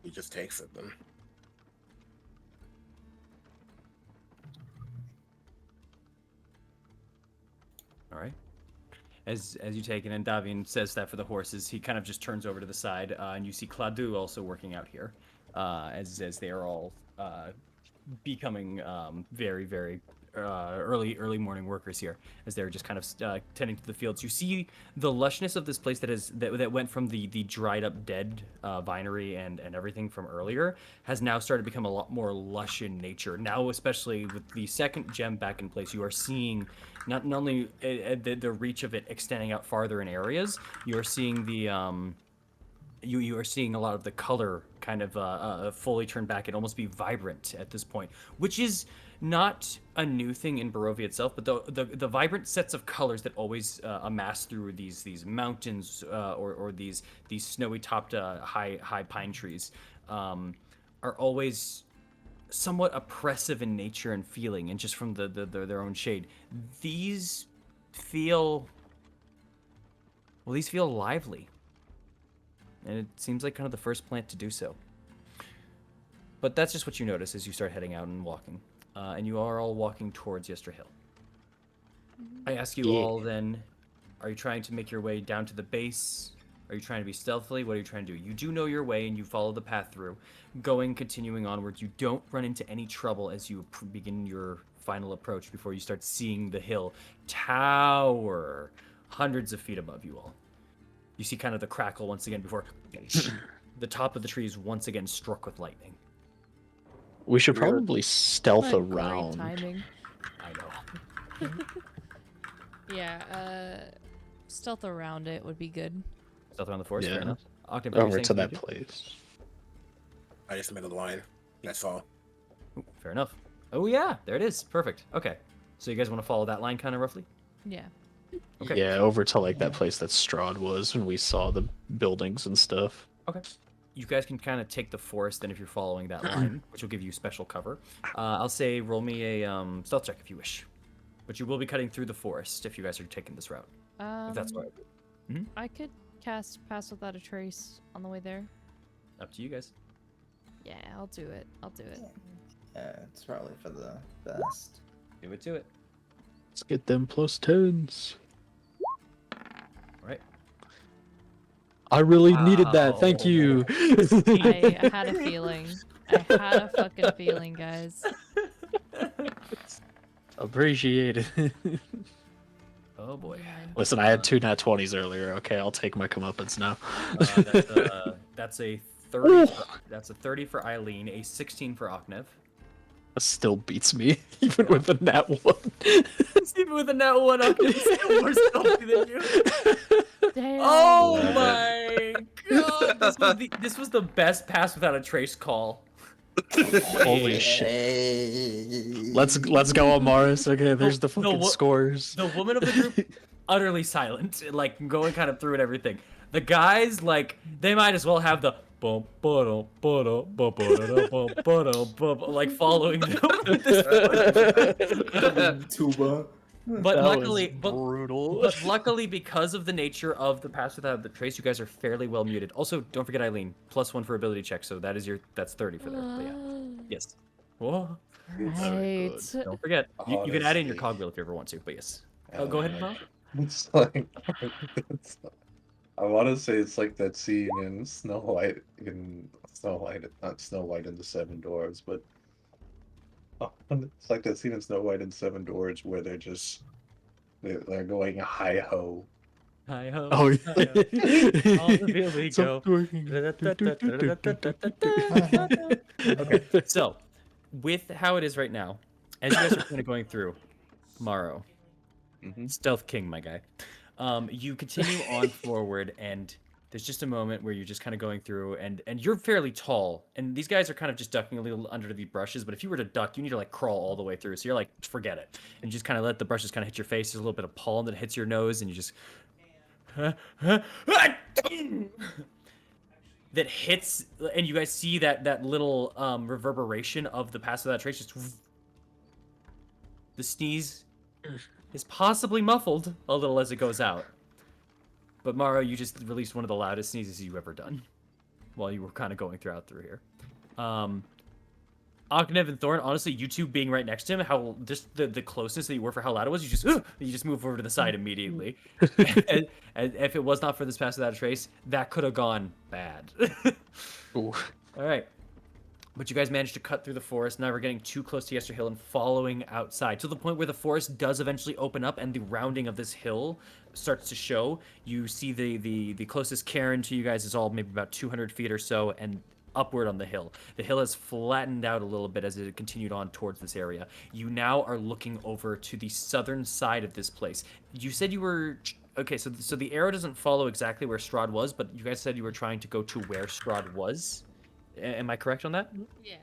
He just takes it then. All right. As you take it, and Davian says that for the horses, he kind of just turns over to the side, and you see Claudu also working out here, as they are all becoming very, very early morning workers here, as they're just kind of tending to the fields. You see the lushness of this place that went from the dried up dead vinery and everything from earlier has now started to become a lot more lush in nature. Now, especially with the second gem back in place, you are seeing not only the reach of it extending out farther in areas, you are seeing the you are seeing a lot of the color kind of fully turn back and almost be vibrant at this point, which is not a new thing in Barovia itself, but the vibrant sets of colors that always amass through these mountains or these snowy topped high pine trees are always somewhat oppressive in nature and feeling, and just from their own shade. These feel these feel lively. And it seems like kind of the first plant to do so. But that's just what you notice as you start heading out and walking. And you are all walking towards Yester Hill. I ask you all then, are you trying to make your way down to the base? Are you trying to be stealthily? What are you trying to do? You do know your way and you follow the path through. Continuing onwards, you don't run into any trouble as you begin your final approach before you start seeing the hill tower hundreds of feet above you all. You see kind of the crackle once again before the top of the tree is once again struck with lightning. We should probably stealth What great around. timing. I know. Yeah, stealth around it would be good. Stealth around the forest, Yeah. fair enough. Octave, what are you Over saying to that you do? place. I just made a line. That's all. Ooh, fair enough. Oh yeah, there it is. Perfect. Okay. So you guys want to follow that line kind of roughly? Yeah. Okay. Yeah, over to like that place that Strahd was when we saw the buildings and stuff. Okay. You guys can kind of take the forest then if you're following that line, which will give you special cover. I'll say roll me a stealth check if you wish. But you will be cutting through the forest if you guys are taking this route. If that's all right. I could cast Pass Without a Trace on the way there. Up to you guys. Yeah, I'll do it. Yeah, it's probably for the best. Do it to it. Let's get them plus 10s. All right. I really needed that. Thank Wow. you. I had a feeling. I had a fucking feeling, guys. Appreciate it. Oh boy. Listen, I had 2 nat 20s earlier. Okay, I'll take my comeuppance now. That's a 30. That's a 30 for Eileen, a 16 for Oknev. That still beats me, even with a nat 1. Even with a nat 1, Oknev's still more stealthy than you. Damn. Oh my god! This was the best Pass Without a Trace call. Holy shit. Hey. Let's go, Amaris. Okay, there's the No, fucking what- scores. The woman of the group, utterly silent, like going kind of through and everything. The guys, like, they might as well have the like following them at this point. Tuba. But That luckily, was brutal. but luckily, because of the nature of the Pass Without the Trace, you guys are fairly well muted. Also, don't forget Eileen, +1 for ability check, so that's 30 for there. But yeah, yes. Whoa. Right. Don't forget, you can add in your Honestly. cogwheel if you ever want to. But yes. Oh, go ahead, Mo. It's like I want to say it's like that scene in Snow White, not Snow White and the Seven Dwarfs, but it's like that scene in Snow White and Seven Dwarfs where they're going hi ho. Hi ho. Oh, hi yeah. ho. All the field we So go. Okay, so with how it is right now, as you guys are kind of going through, Morrow, Stealth King, my guy, you continue on forward, and there's just a moment where you're just kind of going through, and you're fairly tall, and these guys are kind of just ducking a little under the brushes, but if you were to duck, you need to like crawl all the way through, so you're like, forget it, and you just kind of let the brushes kind of hit your face. There's a little bit of pollen that hits your nose, and you just that hits, and you guys see that little reverberation of the Pass Without Trace. Just the sneeze is possibly muffled a little as it goes out. But Maro, you just released one of the loudest sneezes you've ever done while you were kind of going through here. Oknev and Thorn, honestly, you two being right next to him, how just the closeness that you were for how loud it was, you just move over to the side immediately. and if it was not for this Pass Without a Trace, that could have gone bad. Ooh. All right. But you guys managed to cut through the forest. Now we're getting too close to Yester Hill and following outside to the point where the forest does eventually open up and the rounding of this hill starts to show. You see the closest cairn to you guys is all maybe about 200 feet or so, and upward on the hill. The hill has flattened out a little bit as it continued on towards this area. You now are looking over to the southern side of this place. You said you were Okay, so the arrow doesn't follow exactly where Strahd was, but you guys said you were trying to go to where Strahd was. Am I correct on that? Yeah.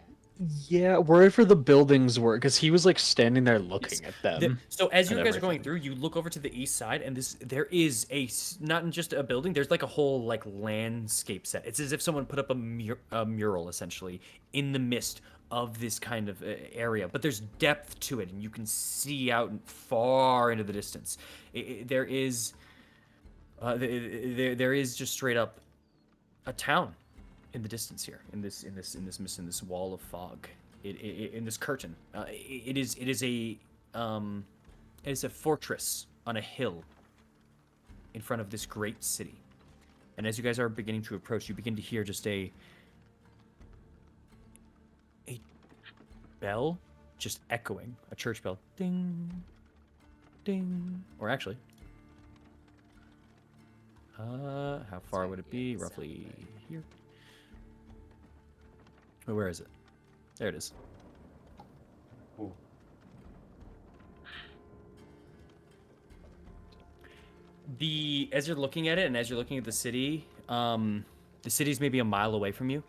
Yeah, wherever the buildings were, because he was like standing there looking at The- them. so as you and guys are going everything. through, you look over to the east side, and there is not just a building. There's like a whole like landscape set. It's as if someone put up a mural essentially in the midst of this kind of area. But there's depth to it, and you can see out far into the distance. There is there is just straight up a town in the distance here, in this mist, in this wall of fog, in this curtain. It is a fortress on a hill in front of this great city. And as you guys are beginning to approach, you begin to hear just a bell just echoing, a church bell. Ding, ding. Or actually, how far would it be? Roughly here. Oh, where is it? There it is. Ooh. As you're looking at it, and as you're looking at the city's maybe a mile away from you,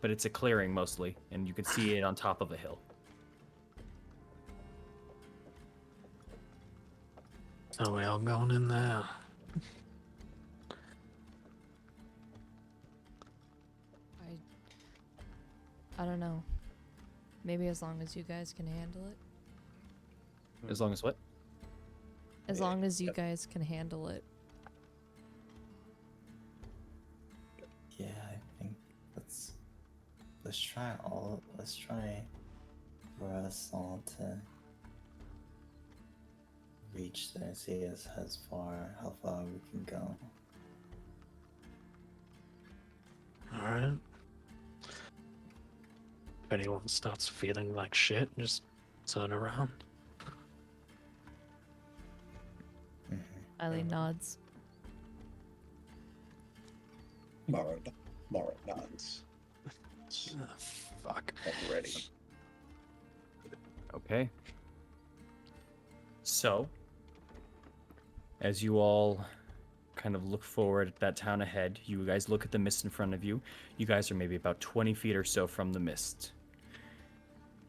but it's a clearing mostly, and you can see it on top of a hill. So we all going in there. I don't know. Maybe as long as you guys can handle it. As long as what? As long as you guys can handle it. Yeah, I think let's try for us all to reach there, see how far we can go. Alright. If anyone starts feeling like shit, just turn around. Eileen nods. Mara nods. Fuck. I'm ready. Okay. So, as you all kind of look forward at that town ahead, you guys look at the mist in front of you. You guys are maybe about 20 feet or so from the mist.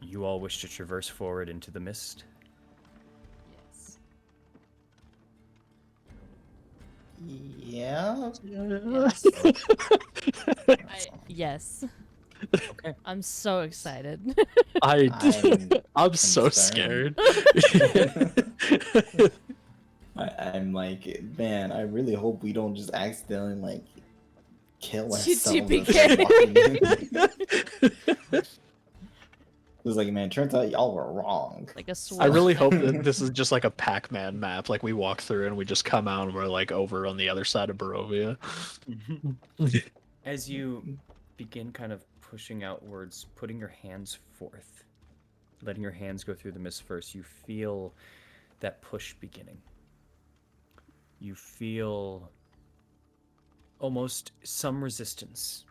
You all wish to traverse forward into the mist? Yeah. Yes. Yes. Okay. I'm so excited. I'm so concerned. scared. I'm like, man, I really hope we don't just accidentally like kill TPK. ourselves. It was like, man, turns out y'all were wrong. Like a sword. I really hope that this is just like a Pac-Man map. Like we walk through and we just come out and we're like over on the other side of Barovia. As you begin kind of pushing outwards, putting your hands forth, letting your hands go through the mist first, you feel that push beginning. You feel almost some resistance,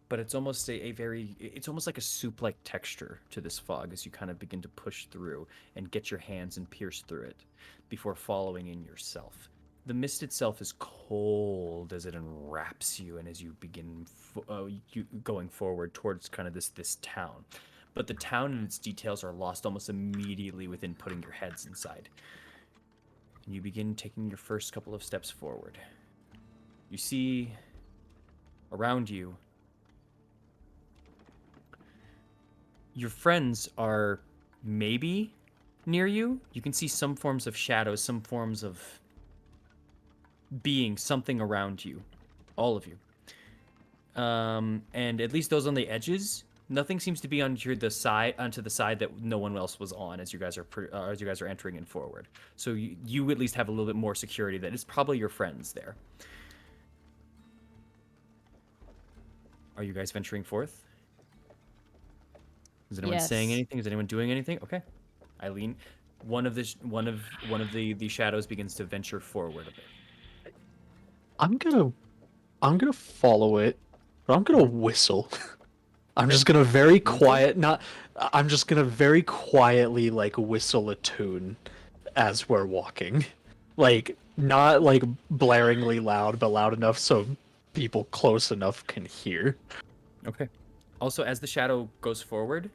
but it's almost it's almost like a soup-like texture to this fog as you kind of begin to push through and get your hands and pierce through it before following in yourself. The mist itself is cold as it enwraps you, and as you begin going forward towards kind of this town. But the town and its details are lost almost immediately within putting your heads inside. And you begin taking your first couple of steps forward. You see around you, your friends are maybe near you. You can see some forms of shadows, some forms of being, something around you, all of you. And at least those on the edges, nothing seems to be onto the side that no one else was on as you guys are entering and forward. So you at least have a little bit more security that it's probably your friends there. Are you guys venturing forth? Is anyone saying Yes. anything? Is anyone doing anything? Okay. Eileen, one of the shadows begins to venture forward a bit. I'm gonna follow it, but I'm gonna whistle. I'm just gonna very I'm just gonna very quietly like whistle a tune as we're walking. Like, not like blaringly loud, but loud enough so people close enough can hear. Okay. Also, as the shadow goes forward,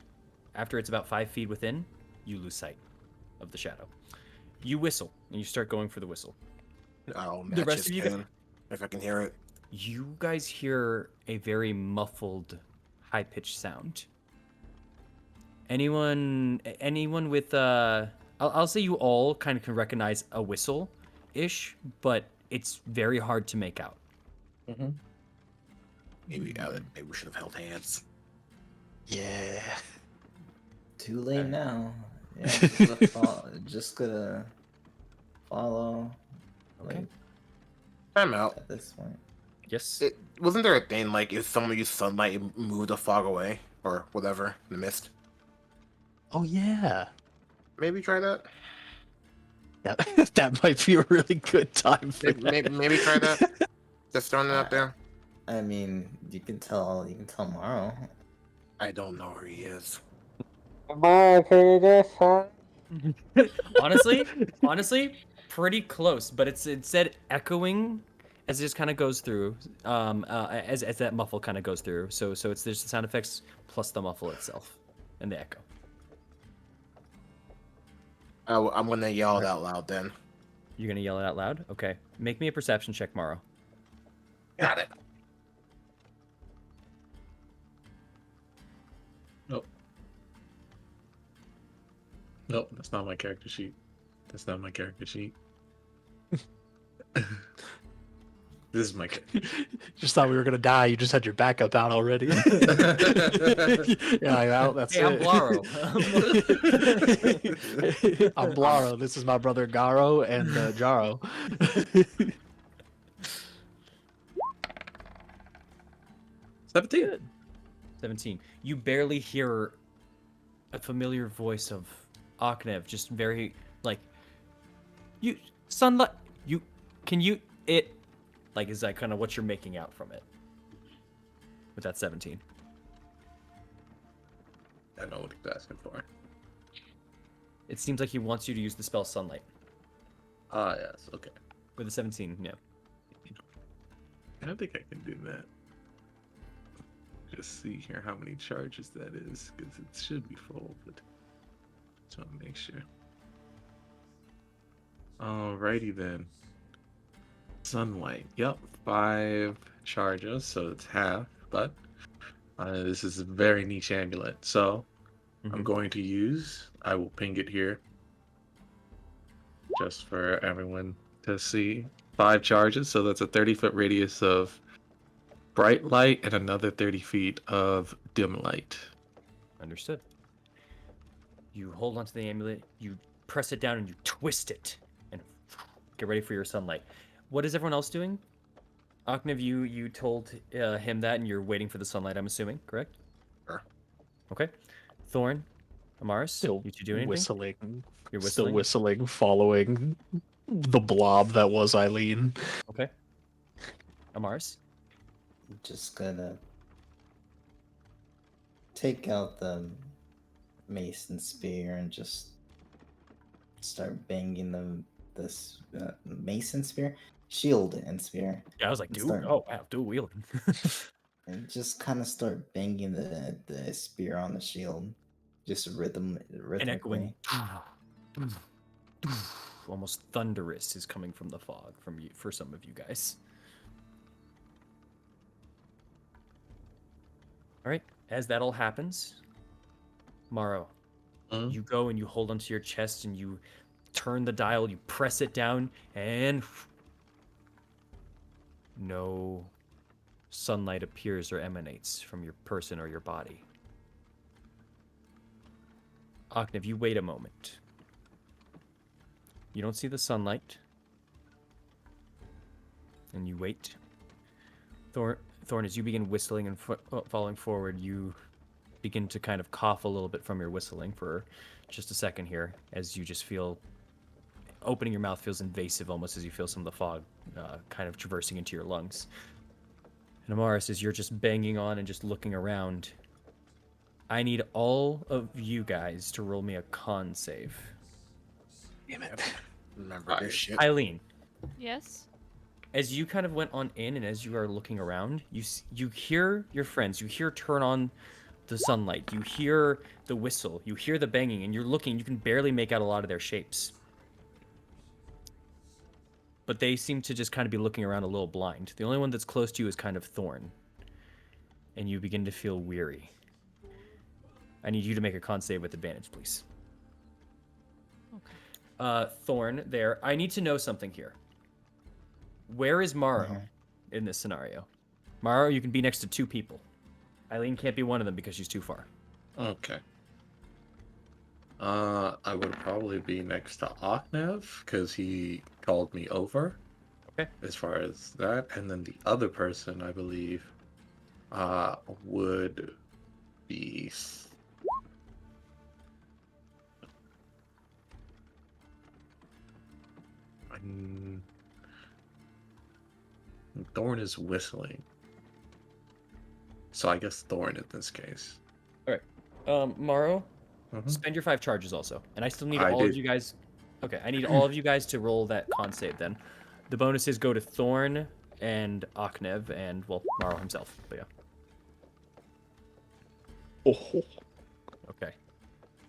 after it's about 5 feet within, you lose sight of the shadow. You whistle, and you start going for the whistle. I'll The match rest his of you guys, tune if I can hear it. you guys hear a very muffled, high-pitched sound. Anyone with I'll say you all kind of can recognize a whistle ish, but it's very hard to make out. Maybe maybe we should have held hands. Yeah. Too late Alright. now. Yeah, just gonna follow. Okay. Like, I'm out. at this point. Yes. Wasn't there a thing like if someone used sunlight, it moved the fog away or whatever, the mist? Oh yeah. Maybe try that. Yeah, that might be a really good time for Maybe try that. Just throwing it out there. I mean, you can tell Morrow. I don't know where he is. honestly, pretty close, but it said echoing as it just kind of goes through, as that muffle kind of goes through. So it's there's the sound effects plus the muffle itself and the echo. I'm gonna yell it out loud then. You're gonna yell it out loud. Okay. Make me a perception check, Morrow. Got it. Nope, that's not my character sheet. That's not my character sheet. This is my character. Just thought we were gonna die. You just had your backup out already. Yeah, I'm out. That's Hey, I'm it. Blaro. I'm Blaro. This is my brother Garo and Jaro. 17. 17. You barely hear a familiar voice of Aknev, just very like, you sunlight. You can you it like is that kind of what you're making out from it with that 17? I know what he's asking for. It seems like he wants you to use the spell sunlight Ah, yes, okay. with the 17. Yeah. I don't think I can do that. Just see here how many charges that is, because it should be full, but just want to make sure. Alrighty then. Sunlight. Yep, 5 charges, so it's half, but this is a very niche amulet, so I'm going to use, I will ping it here, just for everyone to see. 5 charges, so that's a 30-foot radius of bright light and another 30 feet of dim light. Understood. You hold onto the amulet, you press it down, and you twist it, and get ready for your sunlight. What is everyone else doing? Aknev, you told him that, and you're waiting for the sunlight, I'm assuming, correct? Sure. Okay. Thorn, Amaris, Still you two do anything? whistling. You're Still whistling? whistling, following the blob that was Eileen. Okay. Amaris? Just gonna take out the mace and spear and just start banging this mace and spear, shield and spear, Yeah, I was like, and dude, start oh wow, dual wielding. and just kind of start banging the spear on the shield, just And rhythmically. echoing. Almost thunderous is coming from the fog from you for some of you guys. All right, as that all happens, Morrow, you go and you hold onto your chest and you turn the dial, you press it down, and no sunlight appears or emanates from your person or your body. Aknev, you wait a moment. You don't see the sunlight. And you wait. Thorn, as you begin whistling and falling forward, you begin to kind of cough a little bit from your whistling for just a second here, as you just feel opening your mouth feels invasive, almost as you feel some of the fog kind of traversing into your lungs. And Amaris, as you're just banging on and just looking around, I need all of you guys to roll me a con save. Damn it. Remember this shit. Eileen, Yes? as you kind of went on in and as you are looking around, you hear your friends. You hear turn on the sunlight. You hear the whistle. You hear the banging, and you're looking. You can barely make out a lot of their shapes. But they seem to just kind of be looking around a little blind. The only one that's close to you is kind of Thorn. And you begin to feel weary. I need you to make a con save with advantage, please. Okay. Thorn, there. I need to know something here. Where is Morrow Mhm. in this scenario? Morrow, you can be next to 2 people. Eileen can't be one of them because she's too far. Okay. I would probably be next to Oknev because he called me over. Okay. As far as that, and then the other person, I believe, would be. Mm, Thorn is whistling, so I guess Thorn in this case. Morrow, Mhm. spend your 5 charges also. And I still need I all of did. you guys. Okay, I need all of you guys to roll that con save then. The bonuses go to Thorn and Oknev and, well, Morrow himself. But yeah. Oh, Okay.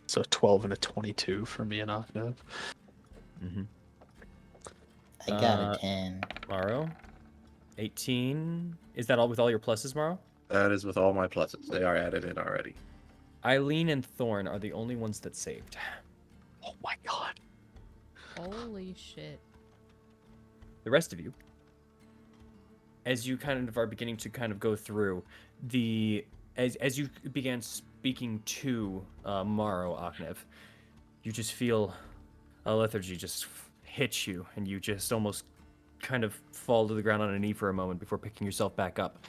so 12 and a 22 for me and Ahnev. Mm-hmm. I got Uh, a 10. Morrow, 18. Is that all with all your pluses, Morrow? That is with all my pluses. They are added in already. Eileen and Thorn are the only ones that saved. Oh my god. Holy shit. The rest of you, as you kind of are beginning to kind of go through as you began speaking to Morrow, Oknev, you just feel a lethargy just hit you, and you just almost kind of fall to the ground on a knee for a moment before picking yourself back up.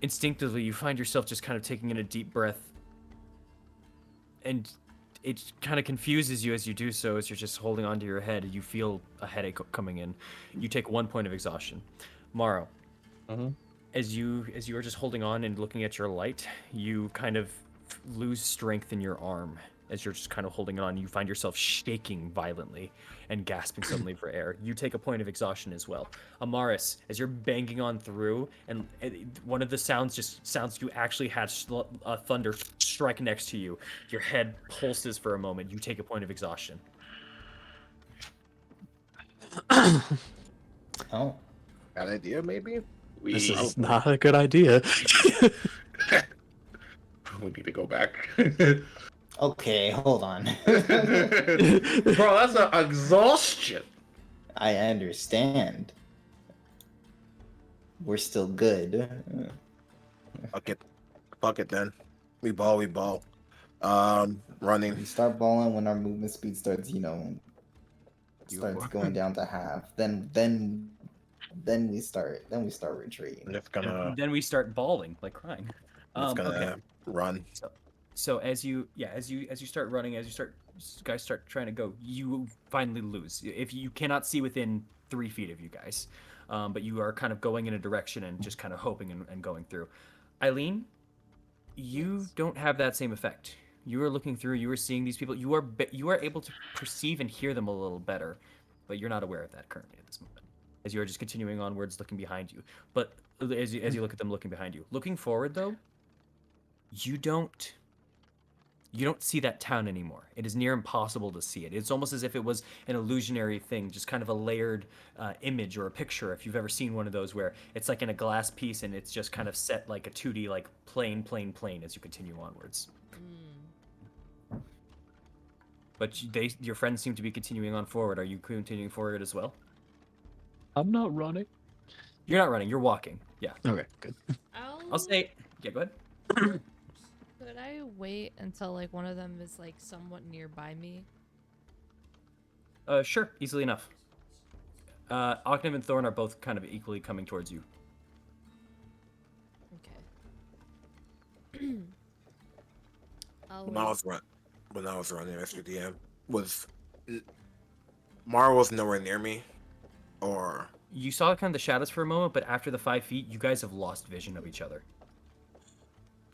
Instinctively, you find yourself just kind of taking in a deep breath, and it kind of confuses you as you do so, as you're just holding onto your head. You feel a headache coming in. You take 1 point of exhaustion. Morrow, Mhm. as you are just holding on and looking at your light, you kind of lose strength in your arm as you're just kind of holding on. You find yourself shaking violently and gasping suddenly for air. You take a point of exhaustion as well. Amaris, as you're banging on through, and one of the sounds just sounds you actually had thunder strike next to you. Your head pulses for a moment. You take a point of exhaustion. Oh, Bad idea, maybe? This is Probably. not a good idea. We need to go back. okay, hold on. Bro, that's an exhaustion. I understand. We're still good. Fuck it then. We ball, we ball. Running. We start balling when our movement speed starts, You- starts going down to half. Then we start retreating. I'm just gonna Then we start bawling, like crying. Okay. run. So as you start running, guys start trying to go, you finally lose. If you cannot see within 3 feet of you guys, but you are kind of going in a direction and just kind of hoping and going through. Eileen, you don't have that same effect. You are looking through. You are seeing these people. You are able to perceive and hear them a little better, but you're not aware of that currently at this moment. As you are just continuing onwards, looking behind you. But as you look at them looking behind you, looking forward though, you don't see that town anymore. It is near impossible to see it. It's almost as if it was an illusionary thing, just kind of a layered image or a picture. If you've ever seen one of those where it's like in a glass piece and it's just kind of set like a 2D, like plane as you continue onwards. But your friends seem to be continuing on forward. Are you continuing forward as well? I'm not running. You're not running. You're walking. Yeah. Okay, good. I'll say. Yeah. Go ahead. Could I wait until like one of them is like somewhat nearby me? Sure. Easily enough. Octave and Thorn are both kind of equally coming towards you. Okay. I'll When I wait. was running, Mr. DM, Mara was nowhere near me, or You saw kind of the shadows for a moment, but after the 5 feet, you guys have lost vision of each other.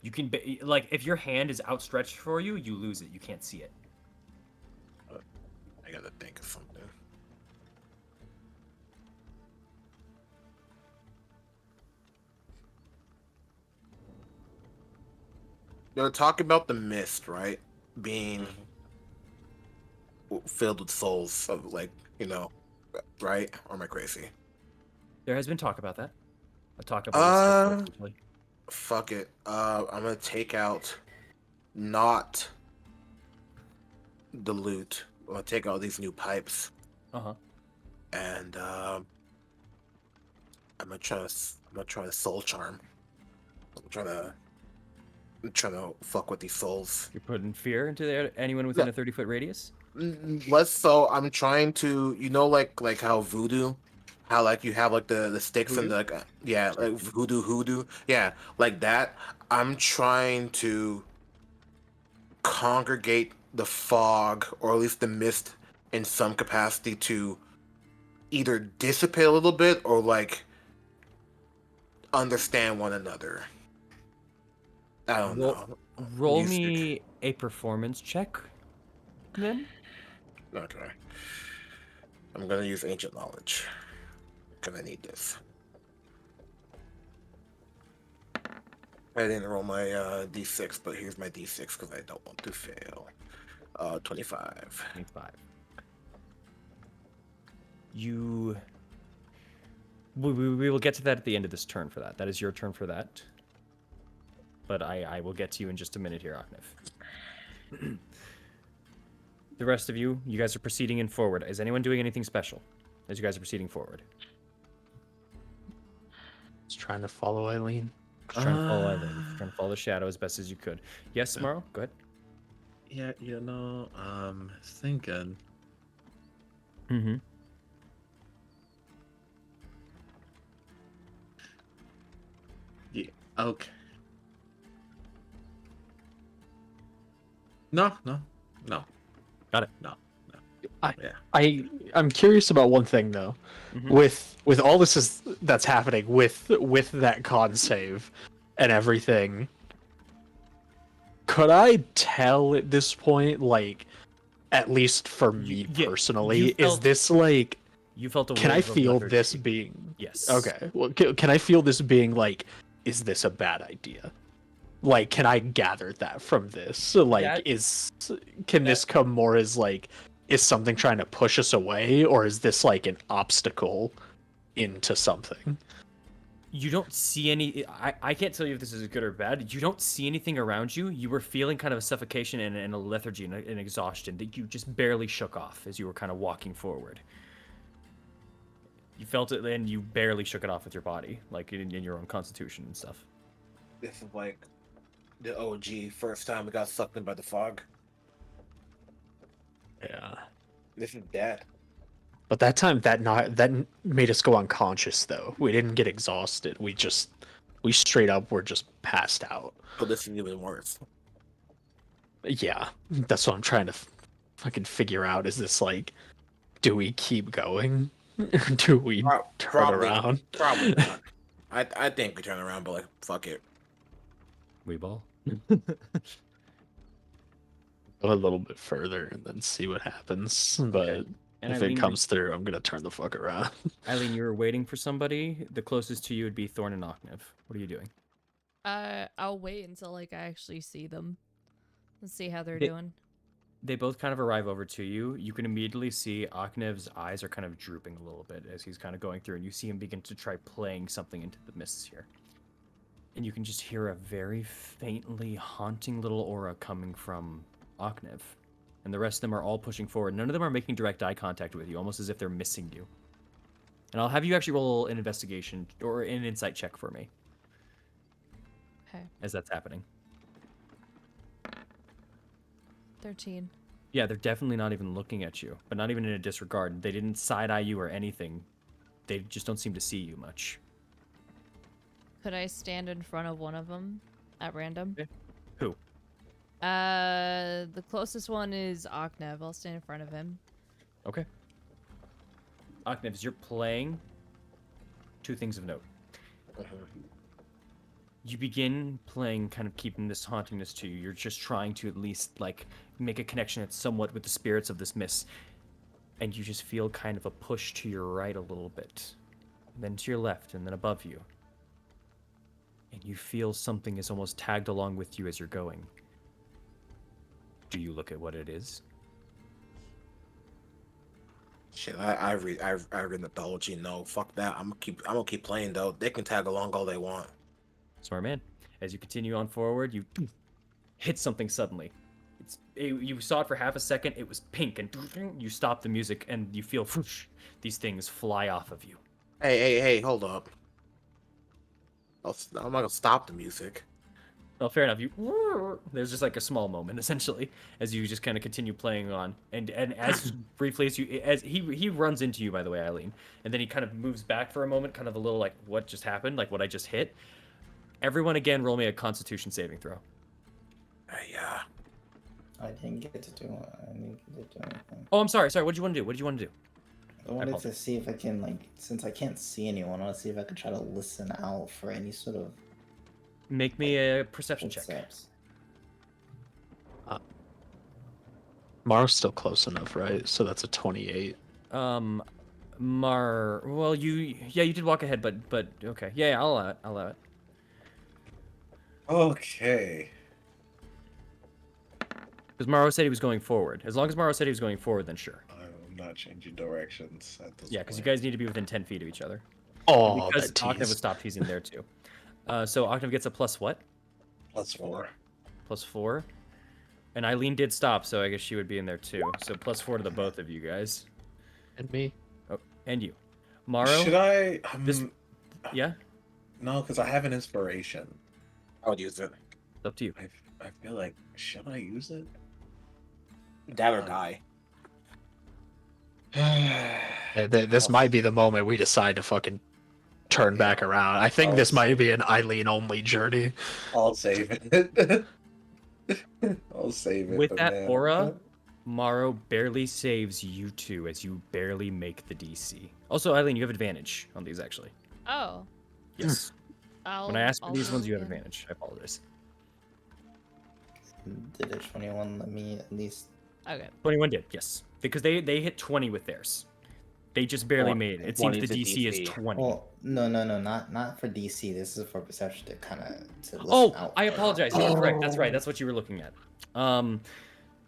You can like if your hand is outstretched for you, you lose it. You can't see it. I gotta think of something. They're talking about the mist, right? Being filled with souls of like, right? Or am I crazy? There has been talk about that. A talk about a circle, Uh, essentially. fuck it. I'm gonna take out not the loot. I'm gonna take out these new pipes, Uh-huh. and I'm gonna try to soul charm. I'm trying to fuck with these souls. You're putting fear into anyone No, within a 30-foot radius? less so. I'm trying to, like how voodoo, how like you have like the sticks and Voodoo? the, like yeah, like hoodoo, yeah, like that. I'm trying to congregate the fog or at least the mist in some capacity to either dissipate a little bit or like understand one another. I don't Roll, know. roll Use your me a performance check, then. okay. I'm gonna use ancient knowledge because I need this. I didn't roll my d6, but here's my d6 because I don't want to fail. 25. 25. You... We will get to that at the end of this turn for that. That is your turn for that. But I will get to you in just a minute here, Aknev. The rest of you guys are proceeding in forward. Is anyone doing anything special as you guys are proceeding forward? Just trying to follow Eileen. Just trying to follow Eileen. Trying to follow the shadow as best as you could. Yes, Morrow? Go ahead. Yeah, thinking. Mm-hmm. Yeah. Okay. No. Got it. No. I'm curious about one thing though. Mhm. With all that's happening with that con save and everything, could I tell at this point, like, at least for me you personally, is felt- this like, You felt a can I wave of feel lethargy. this being Yes. okay? Well, can I feel this being like, is this a bad idea? Like, can I gather that from this? So, like, can this come more as like, is something trying to push us away, or is this like an obstacle into something? You don't see any... I can't tell you if this is good or bad. You don't see anything around you. You were feeling kind of a suffocation and a lethargy and an exhaustion that you just barely shook off as you were kind of walking forward. You felt it and you barely shook it off with your body, like in your own constitution and stuff. This is like the OG first time we got sucked in by the fog. Yeah. This is bad. But that time, that made us go unconscious. Though we didn't get exhausted. We straight up were just passed out. But this is even worse. Yeah, that's what I'm trying to fucking figure out. Is this like, do we keep going? Or do we turn Probably, around? probably not. I think we turn around, but like, fuck it. We ball. Go a little bit further and then see what happens. But Okay. And if Eileen, it comes through, I'm gonna turn the fuck around. Eileen, you were waiting for somebody. The closest to you would be Thorn and Oknev. What are you doing? I'll wait until like I actually see them. Let's see how they're They- doing. They both kind of arrive over to you. You can immediately see Oknev's eyes are kind of drooping a little bit as he's kind of going through, and you see him begin to try playing something into the mists here. And you can just hear a very faintly haunting little aura coming from Oknev. And the rest of them are all pushing forward. None of them are making direct eye contact with you, almost as if they're missing you. And I'll have you actually roll an investigation or an insight check for me Okay. as that's happening. 13. Yeah, they're definitely not even looking at you, but not even in a disregard. They didn't side-eye you or anything. They just don't seem to see you much. Could I stand in front of one of them at random? Who? The closest one is Oknev. I'll stand in front of him. Okay. Oknev, as you're playing, two things of note. You begin playing, kind of keeping this hauntingness to you. You're just trying to at least, like, make a connection that's somewhat with the spirits of this mist. And you just feel kind of a push to your right a little bit. Then to your left, and then above you. and you feel something is almost tagged along with you as you're going. Do you look at what it is? Shit, I read mythology. No, fuck that. I'm gonna keep playing though. They can tag along all they want. Smart man. As you continue on forward, you hit something suddenly. You saw it for half a second. It was pink, and you stop the music, and you feel whoosh, these things fly off of you. Hey, hold up. I'm not gonna stop the music. Well, fair enough. There's just like a small moment, essentially, as you just kind of continue playing on, and as briefly as he runs into you, by the way, Eileen, and then he kind of moves back for a moment, kind of a little like, what just happened, like what I just hit. Everyone again, roll me a Constitution saving throw. Yeah. I didn't get to do anything. Oh, I'm sorry. What did you want to do? What did you want to do? I wanted to see if I can, like, since I can't see anyone, I want to see if I could try to listen out for any sort of Make me a perception check. footsteps. Mar's still close enough, right? So that's a 28. Well, you did walk ahead, but okay. Yeah, I'll allow it. I'll allow it. Okay. Because Morrow said he was going forward. As long as Morrow said he was going forward, then sure. I'm not changing directions at this Yeah, because you point. guys need to be within 10 feet of each other. Oh, Because that Octave tease. was stopped teasing there too. So Octave gets a plus what? +4. Plus 4. And Eileen did stop, so I guess she would be in there too. So plus 4 to the both of you guys. And me. Oh, and you. Morrow? Should I? This- Yeah? No, because I have an inspiration. I would use it. It's up to you. I feel like, should I use it? That or die. This might be the moment we decide to fucking turn back around. I think this might be an Eileen only journey. I'll save it. I'll save it. With but that man, aura, Morrow barely saves you two as you barely make the DC. Also, Eileen, you have advantage on these, actually. Oh, Yes. I'll. When I ask for I'll these roll ones, you have again. advantage. I apologize. Did a 21 let me at least? Okay. 21 did, yes. Because they hit 20 with theirs. They just barely Twen- made it. It seems 20 the to DC is DC. 20. Well, no, not for DC. This is for perception to kind of to listen Oh, out. I for. apologize. You were correct. That's right. That's what you were looking at.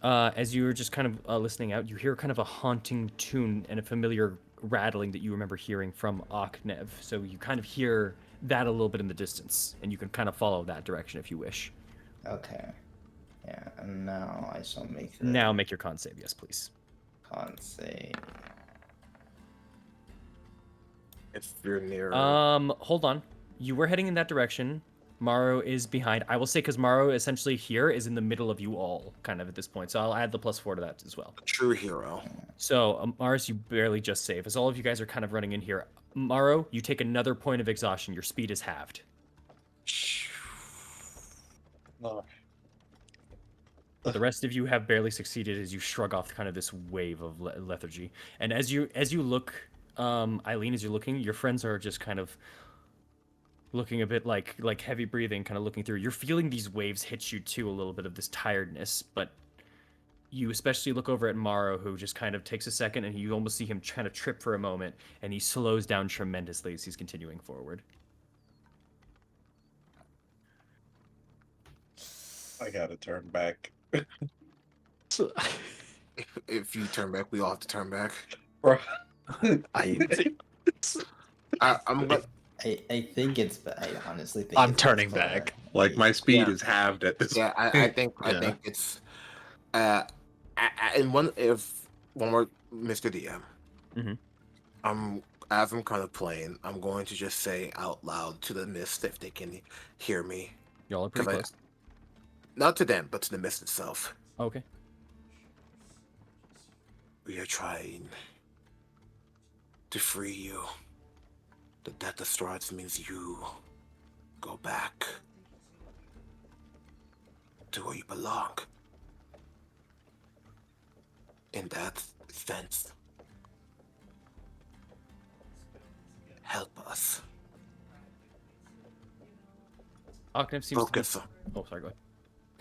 As you were just kind of listening out, you hear kind of a haunting tune and a familiar rattling that you remember hearing from Aknev. So you kind of hear that a little bit in the distance, and you can kind of follow that direction if you wish. Okay. Yeah, and now I shall make the Now make your con save, yes, please. con save. If you're near. Hold on. You were heading in that direction. Morrow is behind. I will say because Morrow essentially here is in the middle of you all, kind of at this point. So I'll add the +4 to that as well. True hero. So Mars, you barely just save. As all of you guys are kind of running in here, Morrow, you take another point of exhaustion. Your speed is halved. No. The rest of you have barely succeeded as you shrug off kind of this wave of lethargy. And as you look, Eileen, as you're looking, your friends are just kind of looking a bit like heavy breathing, kind of looking through. You're feeling these waves hit you too, a little bit of this tiredness, but you especially look over at Morrow, who just kind of takes a second, and you almost see him trying to trip for a moment, and he slows down tremendously as he's continuing forward. I gotta turn back. So, If you turn back, we all have to turn back. Bro. I, I'm gonna. I think it's. I honestly think I'm it's turning better. back. Like my speed Yeah. is halved at this. Yeah, I think Yeah. it's. And when we're Mr. DM, Mhm. as I'm kind of playing, I'm going to just say out loud to the mist if they can hear me. Y'all are pretty 'Cause close. Not to them, but to the mist itself. Okay. We are trying to free you. The death of Strahd means you go back to where you belong. In that sense, help us. Octave seems Focus, to be... Oh, sorry, go ahead.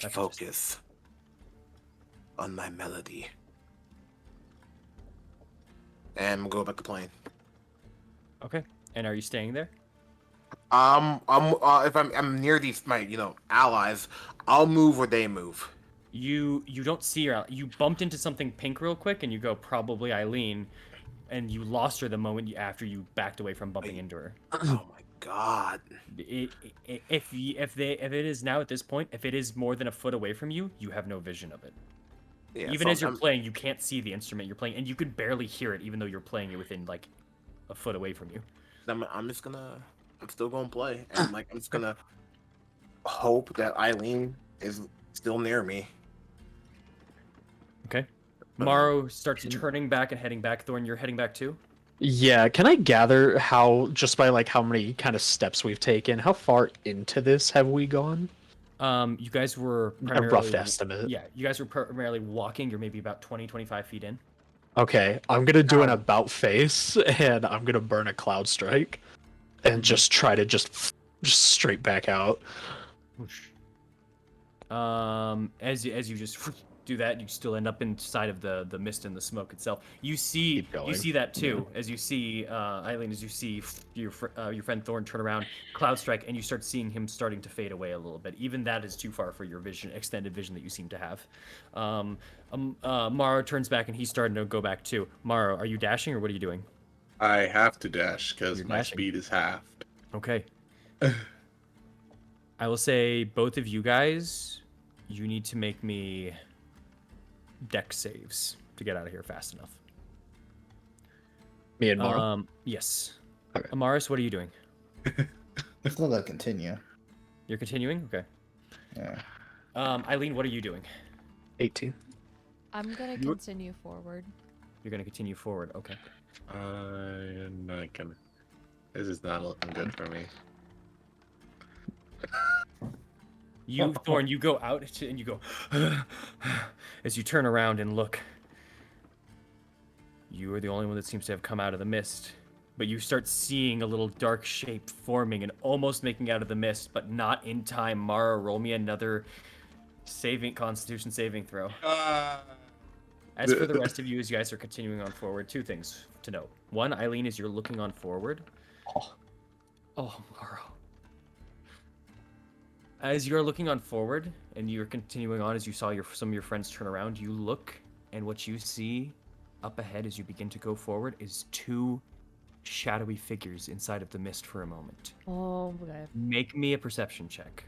That's focus on my melody. And we'll go back to playing. Okay. And are you staying there? If I'm near these my allies, I'll move where they move. You don't see her. You bumped into something pink real quick, and you go probably Eileen, and you lost her the moment after you backed away from bumping into her. Oh my god. If it is now at this point, if it is more than a foot away from you, you have no vision of it. Yeah. Even So as you're playing, you can't see the instrument you're playing, and you can barely hear it, even though you're playing it within like a foot away from you. I'm just gonna. I'm still gonna play, and like I'm just gonna hope that Eileen is still near me. Okay. Morrow starts turning back and heading back. Thorn, you're heading back too? Yeah, can I gather how, just by like how many kind of steps we've taken, how far into this have we gone? You guys were A primarily rough estimate. Yeah, you guys were primarily walking. You're maybe about 20, 25 feet in. Okay, I'm gonna do an Ow. about face, and I'm gonna burn a cloud strike, and just try to just straight back out. As you just do that, you still end up inside of the mist and the smoke itself. You see that too, as you see Eileen, as you see your friend Thorn turn around, cloud strike, and you start seeing him starting to fade away a little bit. Even that is too far for your vision, extended vision that you seem to have. Maro turns back and he's starting to go back too. Maro, are you dashing or what are you doing? I have to dash because You're my dashing. speed is halved. Okay. I will say both of you guys, you need to make me dex saves to get out of here fast enough. Me and Mara. Yes. Okay. Amaris, what are you doing? Still gotta continue. You're continuing? Okay. Yeah. Eileen, what are you doing? 18. I'm gonna continue forward. You're gonna continue forward. Okay. I'm not gonna. This is not looking good for me. You, Thorn, you go out and you go as you turn around and look. You are the only one that seems to have come out of the mist. But you start seeing a little dark shape forming and almost making out of the mist, but not in time. Mara, roll me another Constitution saving throw. As for the rest of you, as you guys are continuing on forward, two things to note. One, Eileen, as you're looking on forward. Oh, Mara. As you're looking on forward and you're continuing on, as you saw some of your friends turn around, you look, and what you see up ahead as you begin to go forward is two shadowy figures inside of the mist for a moment. Oh my god. Make me a perception check.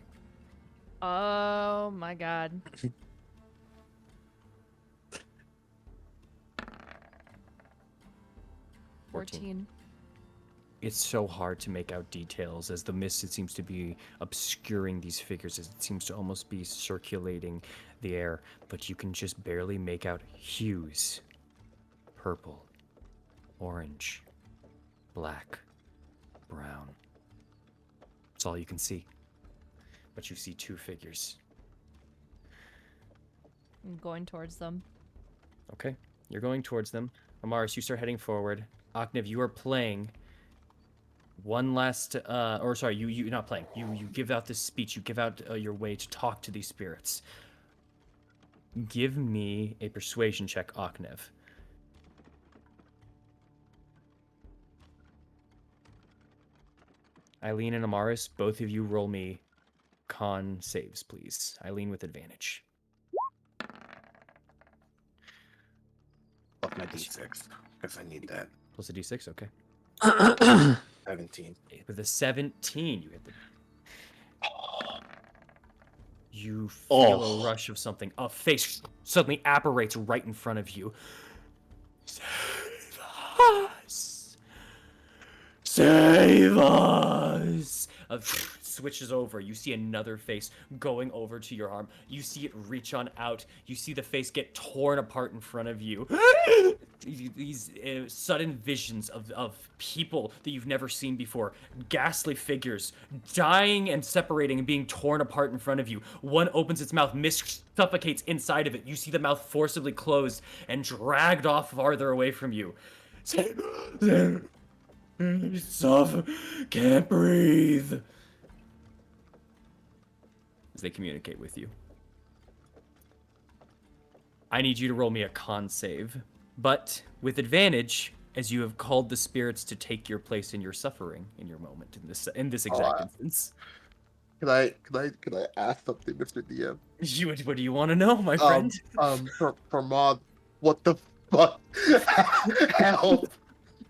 Oh my god. 14. It's so hard to make out details as the mist, it seems to be obscuring these figures, as it seems to almost be circulating the air, but you can just barely make out hues. Purple, orange, black, brown. That's all you can see. But you see two figures. I'm going towards them. Okay, you're going towards them. Amaris, you start heading forward. Aknev, you are playing one last, you're not playing. You give out this speech. You give out your way to talk to these spirits. Give me a persuasion check, Aknev. Eileen and Amaris, both of you roll me con saves, please. Eileen with advantage. Fuck my d6 because I need that. Plus a d6, okay. 17. With a 17, you hit the... You feel a rush of something. A face suddenly apparates right in front of you. Save us! Save us! Switches over. You see another face going over to your arm. You see it reach on out. You see the face get torn apart in front of you. These sudden visions of people that you've never seen before. Ghastly figures dying and separating and being torn apart in front of you. One opens its mouth, mist suffocates inside of it. You see the mouth forcibly closed and dragged off farther away from you. Can't breathe. As they communicate with you. I need you to roll me a con save, but with advantage, as you have called the spirits to take your place in your suffering in your moment in this exact instance. Can I ask something, Mr. DM? What do you want to know, my friend? For Mod, what the fuck? Help!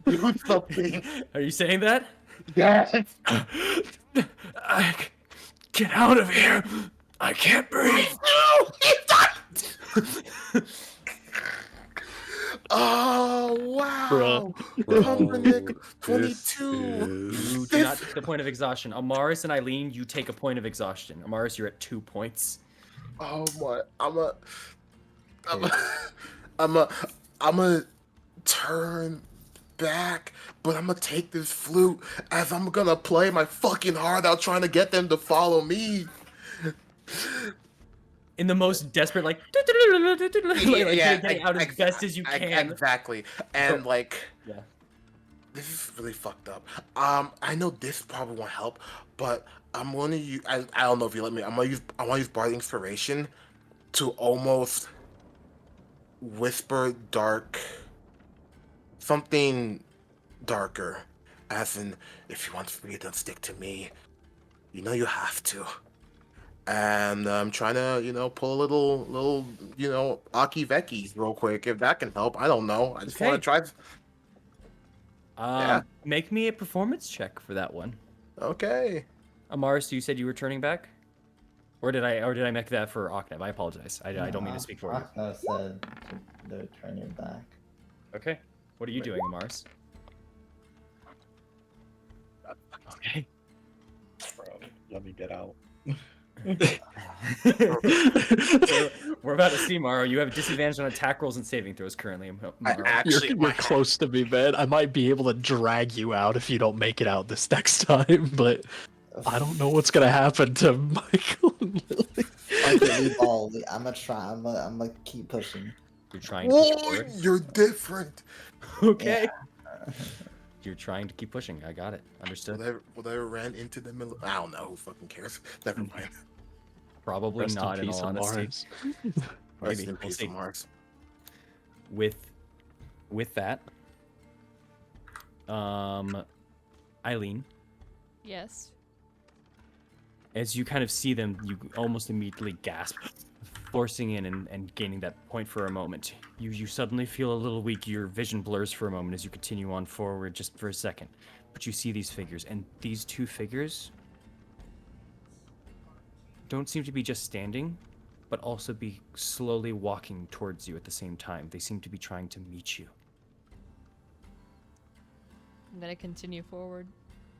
Do something! Are you saying that? Yes! Get out of here! I can't breathe. No! Oh wow! Pumpernickel this 22. You is do not take the point of exhaustion. Amaris and Eileen, you take a point of exhaustion. Amaris, you're at 2 points. Oh my! I'm a, I'm a, I'm a turn back, but I'm gonna take this flute as I'm gonna play my fucking heart out trying to get them to follow me. In the most desperate, like, getting out as best as you can. Exactly. And So- like, Yeah. this is really fucked up. I know this probably won't help, but I'm gonna use. I don't know if you let me. I want to use Bard Inspiration to almost whisper dark, something darker, as in, if you want freedom, stick to me. You know you have to. And I'm trying to, pull a little, Aki Veki real quick, if that can help. I don't know. I just want to Okay. try. Yeah. Make me a performance check for that one. Okay. Amaris, you said you were turning back? Or did I make that for Oknev? I apologize. I don't mean to speak for you. Akno said to turn your back. Okay. What are you doing, Amaris? Okay. bro. Let me get out. So, we're about to see, Maro. You have disadvantage on attack rolls and saving throws currently, Maro. Actually, You're close to me, man. I might be able to drag you out if you don't make it out this next time, but I don't know what's gonna happen to Michael and Lily. Okay, leave all. I'm gonna try. I'm gonna keep pushing. You're trying to push Boy, forward. you're different. Okay. Yeah. You're trying to keep pushing. I got it. Understood. Would I ran into the middle? I don't know. Who fucking cares? Never mind. Probably Rest not, in in peace, all honesty. Mars. Rest Maybe. in We'll peace, see. Mars. With that, Eileen, Yes. as you kind of see them, you almost immediately gasp, forcing in and gaining that point for a moment. You suddenly feel a little weak. Your vision blurs for a moment as you continue on forward just for a second. But you see these figures, and these two figures don't seem to be just standing, but also be slowly walking towards you at the same time. They seem to be trying to meet you. I'm gonna continue forward.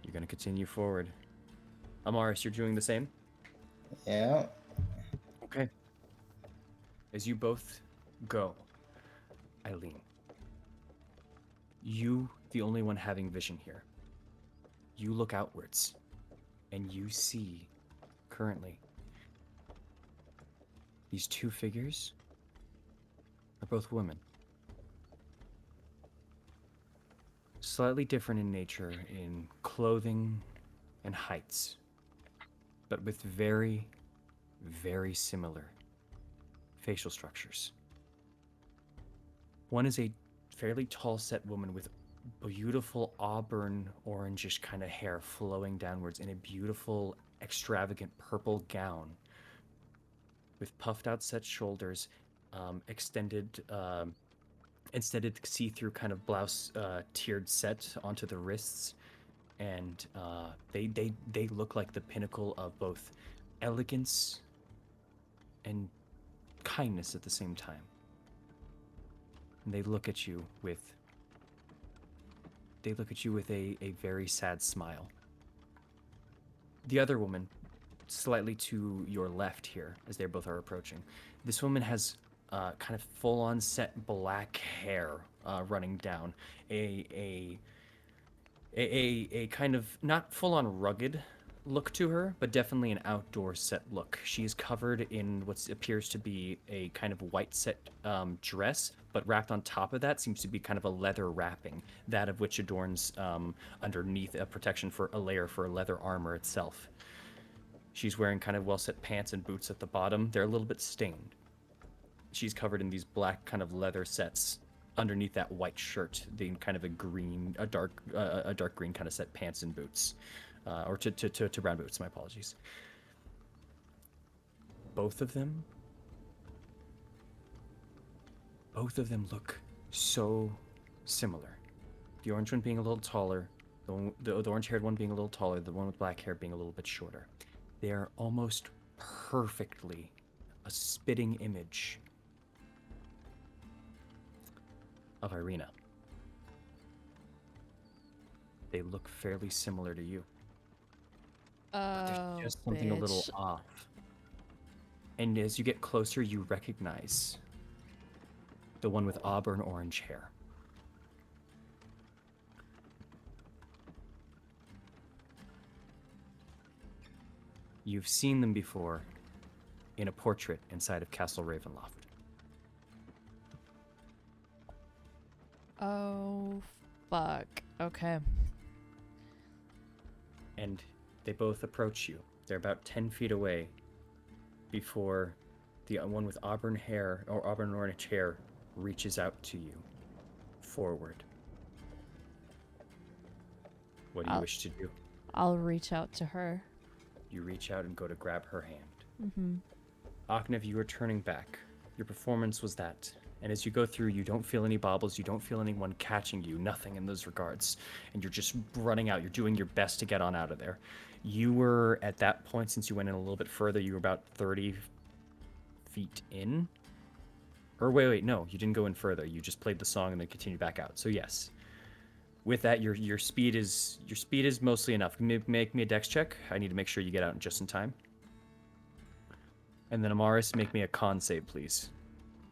You're going to continue forward. Amaris, you're doing the same? Yeah. Okay. As you both go, Eileen, you, the only one having vision here, you look outwards, and you see, currently, these two figures are both women. Slightly different in nature, in clothing and heights, but with very, very similar facial structures. One is a fairly tall set woman with beautiful auburn orangish kind of hair flowing downwards in a beautiful extravagant purple gown with puffed out set shoulders, extended see-through kind of blouse tiered set onto the wrists, and they look like the pinnacle of both elegance and kindness at the same time. And they look at you with a very sad smile. The other woman, slightly to your left here, as they both are approaching, this woman has kind of full-on set black hair running down, a kind of not full-on rugged look to her, but definitely an outdoor set look. She is covered in what appears to be a kind of white set dress, but wrapped on top of that seems to be kind of a leather wrapping, that of which adorns underneath a protection for a layer for leather armor itself. She's wearing kind of well-set pants and boots at the bottom. They're a little bit stained. She's covered in these black kind of leather sets underneath that white shirt, the kind of a dark green kind of set pants and boots, or to brown boots. My apologies. Both of them look so similar. The orange one being a little taller, the orange-haired one being a little taller, the one with black hair being a little bit shorter. They are almost perfectly a spitting image of Irina. They look fairly similar to you. But there's just something a little bitch. off. And as you get closer, you recognize the one with auburn orange hair. You've seen them before in a portrait inside of Castle Ravenloft. Oh, fuck. Okay. And they both approach you. They're about 10 feet away before the one with auburn hair or auburn orange hair reaches out to you forward. What do you I'll- wish to do? I'll reach out to her. You reach out and go to grab her hand. Mm-hmm. Aknev, you are turning back. Your performance was that. And as you go through, you don't feel any bobbles. You don't feel anyone catching you. Nothing in those regards. And you're just running out. You're doing your best to get on out of there. You were, at that point, since you went in a little bit further, you were about 30 feet in. Or wait, no. You didn't go in further. You just played the song and then continued back out. So yes. With that, your speed is mostly enough. Make me a dex check. I need to make sure you get out just in time. And then Amaris, make me a con save, please.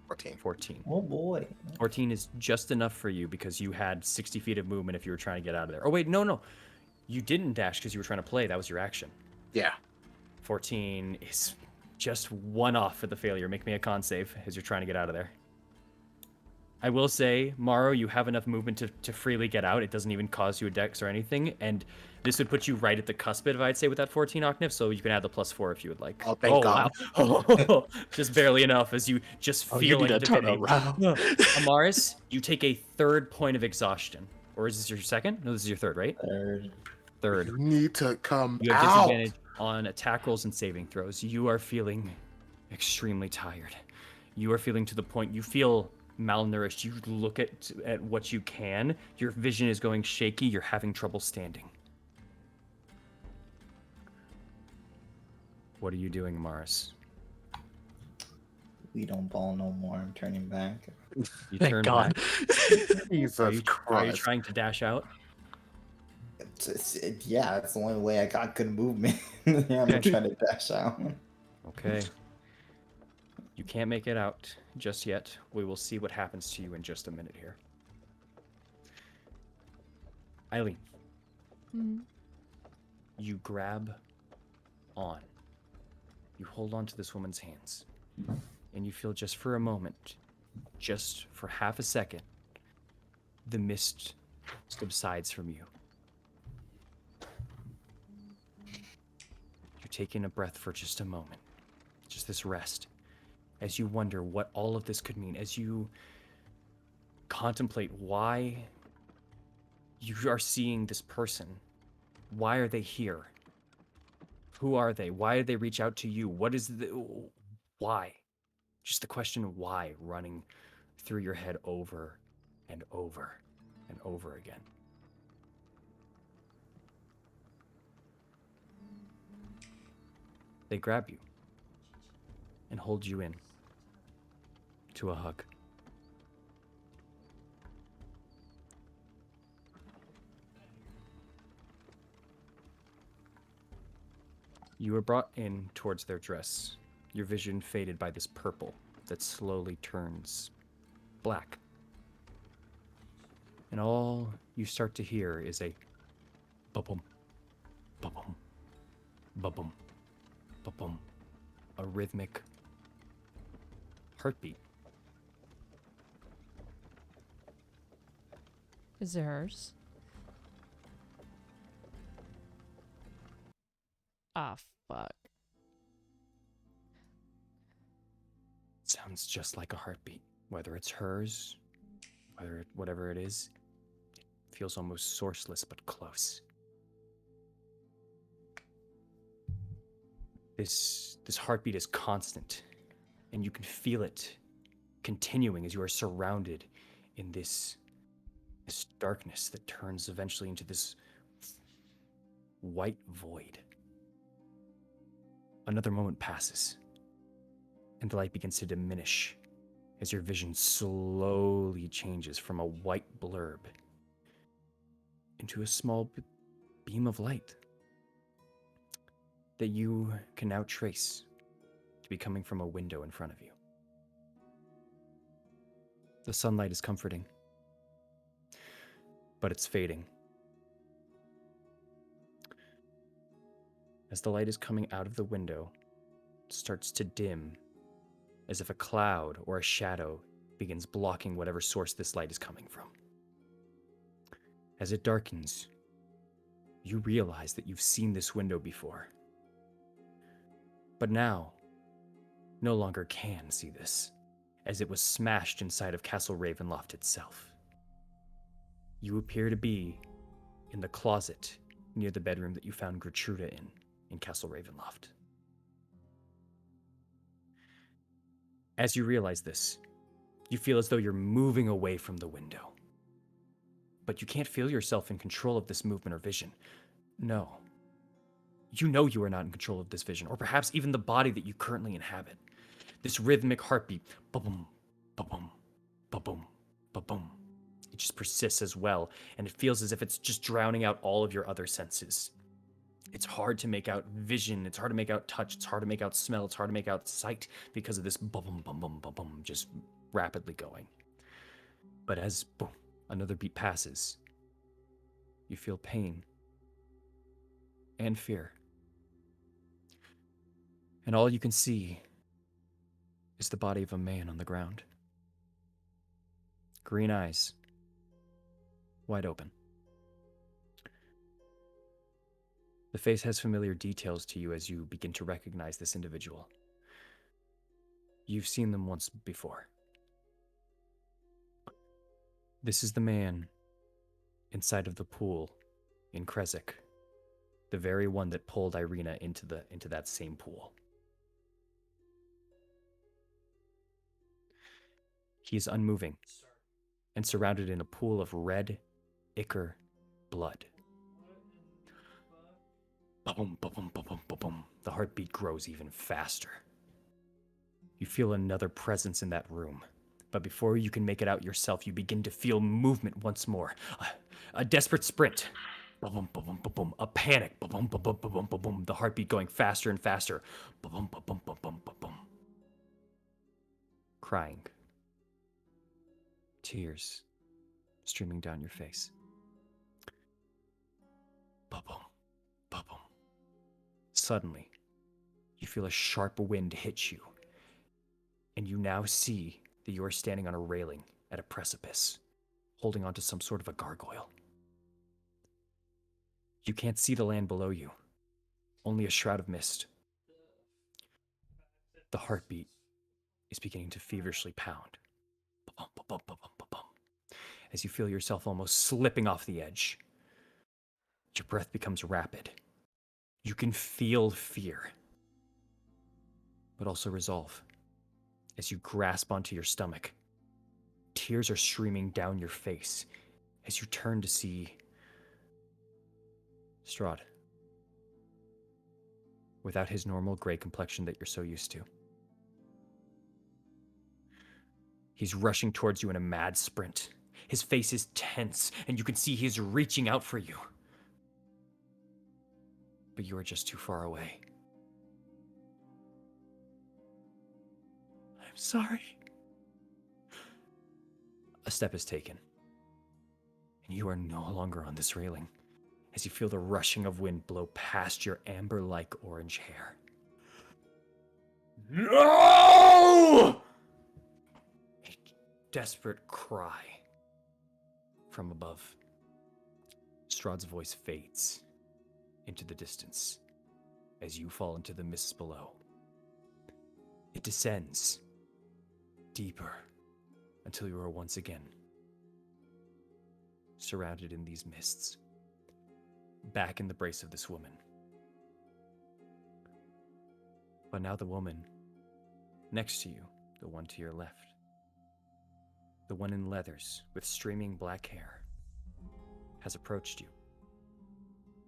14. 14. Oh boy. 14 is just enough for you because you had 60 feet of movement if you were trying to get out of there. Oh, wait, no. You didn't dash because you were trying to play. That was your action. Yeah. 14 is just one off for the failure. Make me a con save as you're trying to get out of there. I will say, Morrow, you have enough movement to freely get out. It doesn't even cause you a dex or anything. And this would put you right at the cusp of, I'd say, with that 14 Octave. So you can add the +4 if you would like. Oh, thank God. Wow. Just barely enough as you just Oh, feel you need like to turn dipping. around. Amaris, you take a 3rd point of exhaustion. Or is this your 2nd? No, this is your 3rd, right? Third. 3rd. You need to come You have out. disadvantage on attack rolls and saving throws. You are feeling extremely tired. You are feeling to the point you feel malnourished. You look at what you can. Your vision is going shaky. You're having trouble standing. What are you doing, Amaris? We don't ball no more. I'm turning back. You Thank turn God. back. Jesus Are you Christ. trying to dash out? Yeah, it's the only way I got good movement. Yeah, I'm gonna try to dash out. Okay. You can't make it out just yet. We will see what happens to you in just a minute here. Eileen, Mm-hmm. you grab on. You hold on to this woman's hands. And you feel just for a moment, just for half a second, the mist subsides from you. You're taking a breath for just a moment. Just this rest. As you wonder what all of this could mean, as you contemplate why you are seeing this person. Why are they here? Who are they? Why did they reach out to you? What is the... Why? Just the question of why running through your head over and over and over again. They grab you and hold you in to a hug. You are brought in towards their dress, your vision faded by this purple that slowly turns black. And all you start to hear is a ba-boom, ba-boom, ba-boom, ba-boom, a rhythmic heartbeat. Is it hers? Ah, fuck. Sounds just like a heartbeat, whether it's hers, whatever it is, feels almost sourceless but close. This heartbeat is constant, and you can feel it continuing as you are surrounded in this darkness that turns eventually into this white void. Another moment passes, and the light begins to diminish as your vision slowly changes from a white blurb into a small beam of light that you can now trace to be coming from a window in front of you. The sunlight is comforting, but it's fading. As the light is coming out of the window, it starts to dim, as if a cloud or a shadow begins blocking whatever source this light is coming from. As it darkens, you realize that you've seen this window before. But now, no longer can see this, as it was smashed inside of Castle Ravenloft itself. You appear to be in the closet near the bedroom that you found Gertruda in Castle Ravenloft. As you realize this, you feel as though you're moving away from the window. But you can't feel yourself in control of this movement or vision. No. You know you are not in control of this vision, or perhaps even the body that you currently inhabit. This rhythmic heartbeat, ba-boom, ba-boom, ba-boom, ba-boom. It just persists as well, and it feels as if it's just drowning out all of your other senses. It's hard to make out vision, it's hard to make out touch, it's hard to make out smell, it's hard to make out sight because of this ba-boom, ba-boom, ba-boom, just rapidly going. But as boom, another beat passes, you feel pain and fear. And all you can see is the body of a man on the ground. Green eyes, wide open. The face has familiar details to you as you begin to recognize this individual. You've seen them once before. This is the man inside of the pool in Kresik, the very one that pulled Irina into that same pool. He is unmoving and surrounded in a pool of red, ichor blood. Ba-boom, ba-boom, ba-boom, ba-boom. The heartbeat grows even faster. You feel another presence in that room, but before you can make it out yourself, you begin to feel movement once more. A desperate sprint. Ba-boom, ba-boom, ba-boom. A panic. Ba-boom, ba-boom, ba-boom, ba-boom. The heartbeat going faster and faster. Ba-boom, ba-boom, ba-boom, ba-boom. Crying. Tears streaming down your face. Ba-boom, ba-boom. Suddenly, you feel a sharp wind hit you, and you now see that you are standing on a railing at a precipice, holding onto some sort of a gargoyle. You can't see the land below you, only a shroud of mist. The heartbeat is beginning to feverishly pound. Ba-bum, ba-bum, ba-bum, ba-bum. As you feel yourself almost slipping off the edge. Your breath becomes rapid. You can feel fear, but also resolve. As you grasp onto your stomach, tears are streaming down your face as you turn to see Strahd, without his normal gray complexion that you're so used to. He's rushing towards you in a mad sprint. His face is tense, and you can see he's reaching out for you. But you are just too far away. I'm sorry. A step is taken, and you are no longer on this railing as you feel the rushing of wind blow past your amber-like orange hair. No! A desperate cry from above. Strahd's voice fades into the distance as you fall into the mists below. It descends deeper until you are once again surrounded in these mists, back in the brace of this woman. But now the woman next to you, the one to your left, the one in leathers with streaming black hair, has approached you,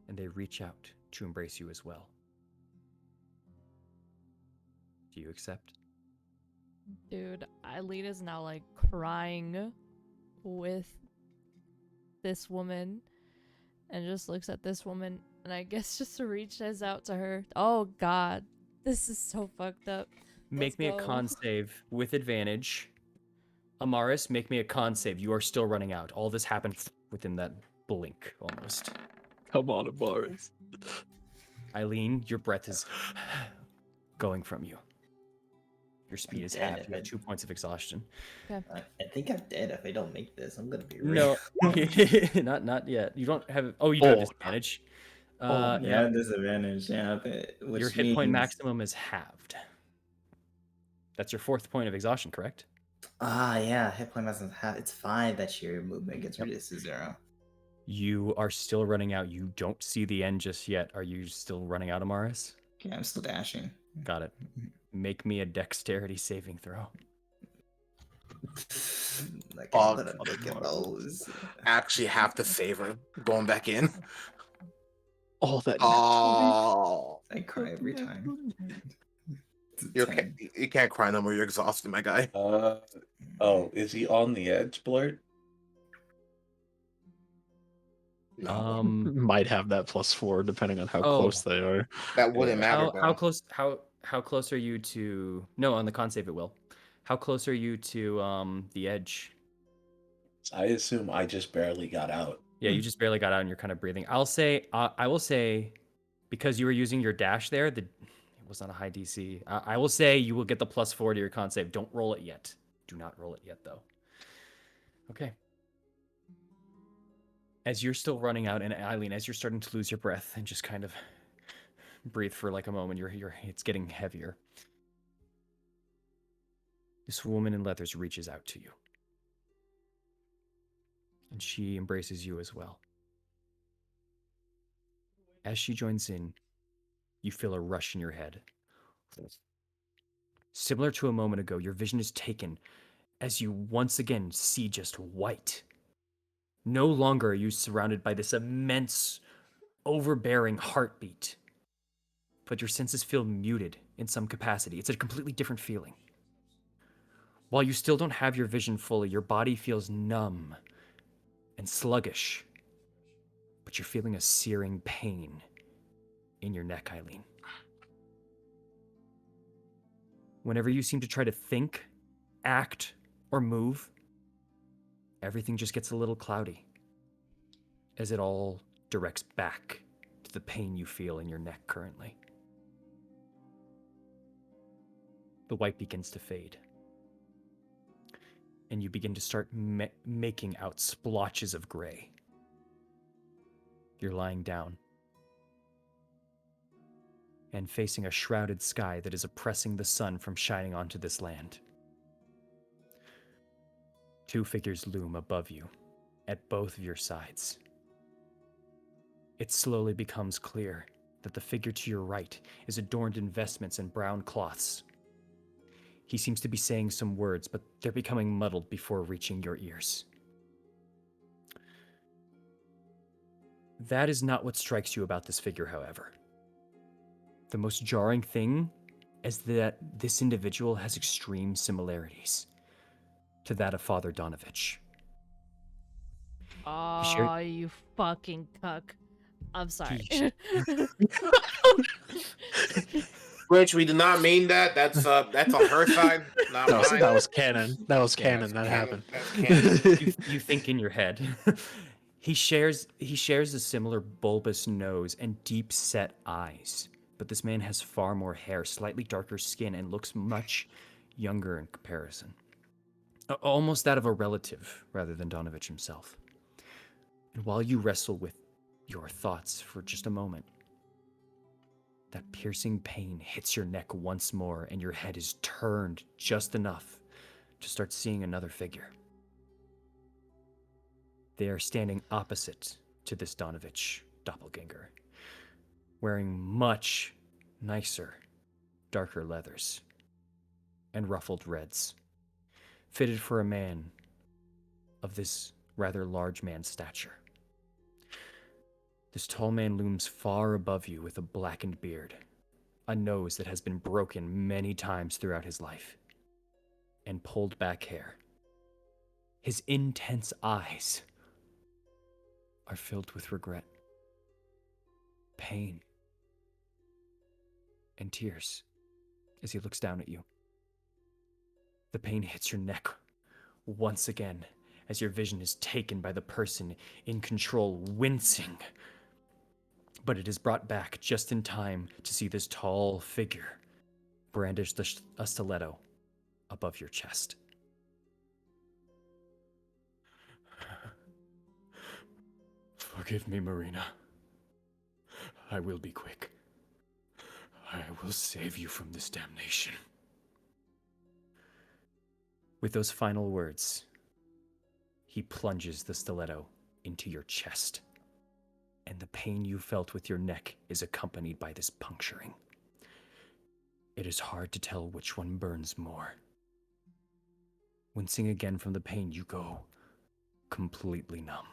and they reach out to embrace you as well. Do you accept? Dude, Eileen is now like crying with this woman and just looks at this woman and I guess just reaches out to her. Oh god, this is so fucked up. Make me a con save with advantage. Amaris, make me a con save. You are still running out. All this happened within that blink, almost. Come on, Amaris. Eileen, your breath is going from you. Your speed is dead. half. You have 2 points of exhaustion. I think I'm dead if I don't make this. I'm gonna be real. No, not yet. You don't have. Oh, you do have disadvantage. Yeah, disadvantage. Yeah, which your hit point means- maximum is halved. That's your 4th point of exhaustion, correct? Yeah, hit point maximum half. It's fine that your movement gets reduced to 0. You are still running out. You don't see the end just yet. Are you still running out, Amaris? Yeah, I'm still dashing. Got it. Make me a dexterity saving throw. Like I'm gonna make it those. Actually have to savor going back in. Oh, that. Oh, I cry every time. you can't cry no more. You're exhausted, my guy. Oh, is he on the edge, Blurt? No, Might have that +4 depending on how close they are. that wouldn't matter. How close? How close are you to? No, on the con save it will. How close are you to the edge? I assume I just barely got out. Yeah, you just barely got out and you're kind of breathing. I will say, because you were using your dash there, it was not a high DC. I will say you will get the +4 to your con save. Don't roll it yet. Do not roll it yet, though. Okay. As you're still running out, and Eileen, as you're starting to lose your breath and just kind of breathe for like a moment, it's getting heavier. This woman in leathers reaches out to you. And she embraces you as well. As she joins in, you feel a rush in your head. Similar to a moment ago, your vision is taken as you once again see just white. No longer are you surrounded by this immense, overbearing heartbeat, but your senses feel muted in some capacity. It's a completely different feeling. While you still don't have your vision fully, your body feels numb and sluggish, but you're feeling a searing pain in your neck, Eileen. Whenever you seem to try to think, act, or move, everything just gets a little cloudy, as it all directs back to the pain you feel in your neck currently. The white begins to fade, and you begin to start making out splotches of gray. You're lying down and facing a shrouded sky that is oppressing the sun from shining onto this land. 2 figures loom above you, at both of your sides. It slowly becomes clear that the figure to your right is adorned in vestments and brown cloths. He seems to be saying some words, but they're becoming muddled before reaching your ears. That is not what strikes you about this figure, however. The most jarring thing is that this individual has extreme similarities to that of Father Donovich. Oh, you fucking cuck. I'm sorry. Which we did not mean that. That's on her side, not mine. That was canon. That was canon. That happened. That's canon. You think in your head. He shares a similar bulbous nose and deep-set eyes, but this man has far more hair, slightly darker skin, and looks much younger in comparison. Almost that of a relative rather than Donovich himself. And while you wrestle with your thoughts for just a moment, that piercing pain hits your neck once more, and your head is turned just enough to start seeing another figure. They are standing opposite to this Donovich doppelganger, wearing much nicer, darker leathers and ruffled reds, fitted for a man of this rather large man's stature. This tall man looms far above you with a blackened beard, a nose that has been broken many times throughout his life, and pulled back hair. His intense eyes are filled with regret, pain, and tears as he looks down at you. The pain hits your neck once again as your vision is taken by the person in control, wincing. But it is brought back just in time to see this tall figure brandish a stiletto above your chest. Forgive me, Marina. I will be quick. I will save you from this damnation. With those final words, he plunges the stiletto into your chest, and the pain you felt with your neck is accompanied by this puncturing. It is hard to tell which one burns more. Wincing again from the pain, you go completely numb,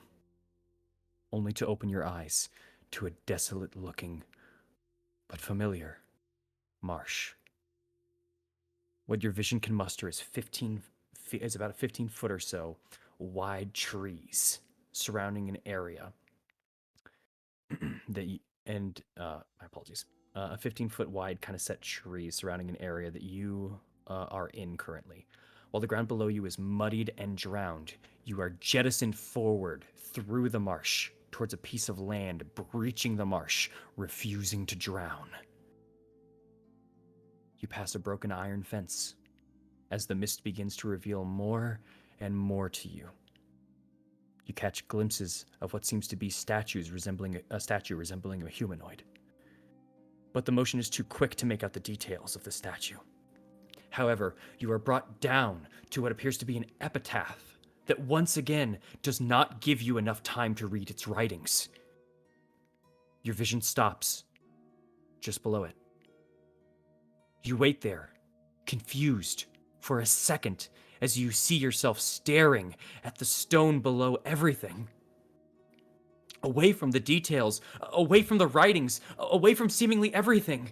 only to open your eyes to a desolate-looking but familiar marsh. What your vision can muster is about a 15-foot or so wide trees surrounding an area my apologies, a 15-foot wide kind of set tree surrounding an area that you are in currently. While the ground below you is muddied and drowned, you are jettisoned forward through the marsh towards a piece of land, breaching the marsh, refusing to drown. You pass a broken iron fence as the mist begins to reveal more and more to you. You catch glimpses of what seems to be statues resembling a humanoid. But the motion is too quick to make out the details of the statue. However, you are brought down to what appears to be an epitaph that once again does not give you enough time to read its writings. Your vision stops just below it. You wait there, confused, for a second as you see yourself staring at the stone below everything. Away from the details, away from the writings, away from seemingly everything.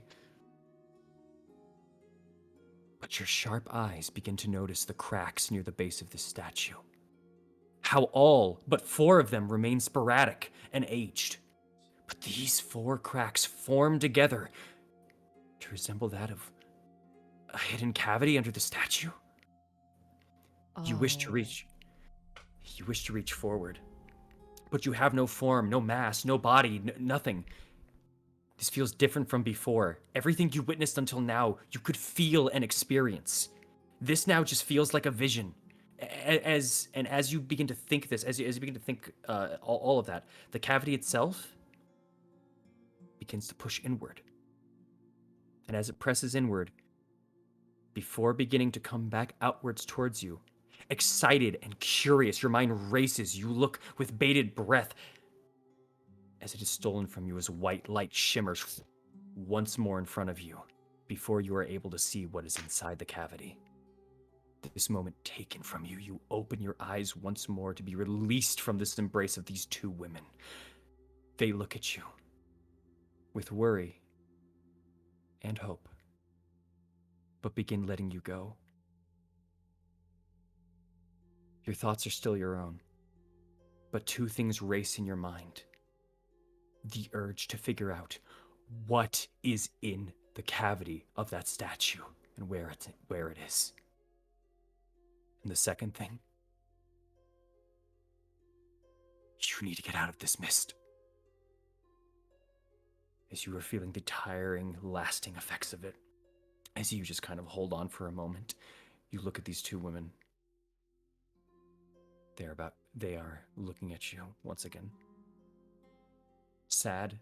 But your sharp eyes begin to notice the cracks near the base of the statue. How all but 4 of them remain sporadic and aged. But these 4 cracks form together to resemble that of a hidden cavity under the statue. You wish to reach forward, but you have no form, no mass, no body, nothing. This feels different from before. Everything you witnessed until now, you could feel and experience. This now just feels like a vision. As you begin to think this, as you begin to think all of that, the cavity itself begins to push inward. And as it presses inward, before beginning to come back outwards towards you, excited and curious, your mind races. You look with bated breath as it is stolen from you as white light shimmers once more in front of you before you are able to see what is inside the cavity. This moment taken from you, you open your eyes once more to be released from this embrace of these 2 women. They look at you with worry and hope, but begin letting you go. Your thoughts are still your own, but 2 things race in your mind. The urge to figure out what is in the cavity of that statue and where it is. And the second thing, you need to get out of this mist. As you are feeling the tiring, lasting effects of it, as you just kind of hold on for a moment, you look at these 2 women. They are looking at you once again. Sad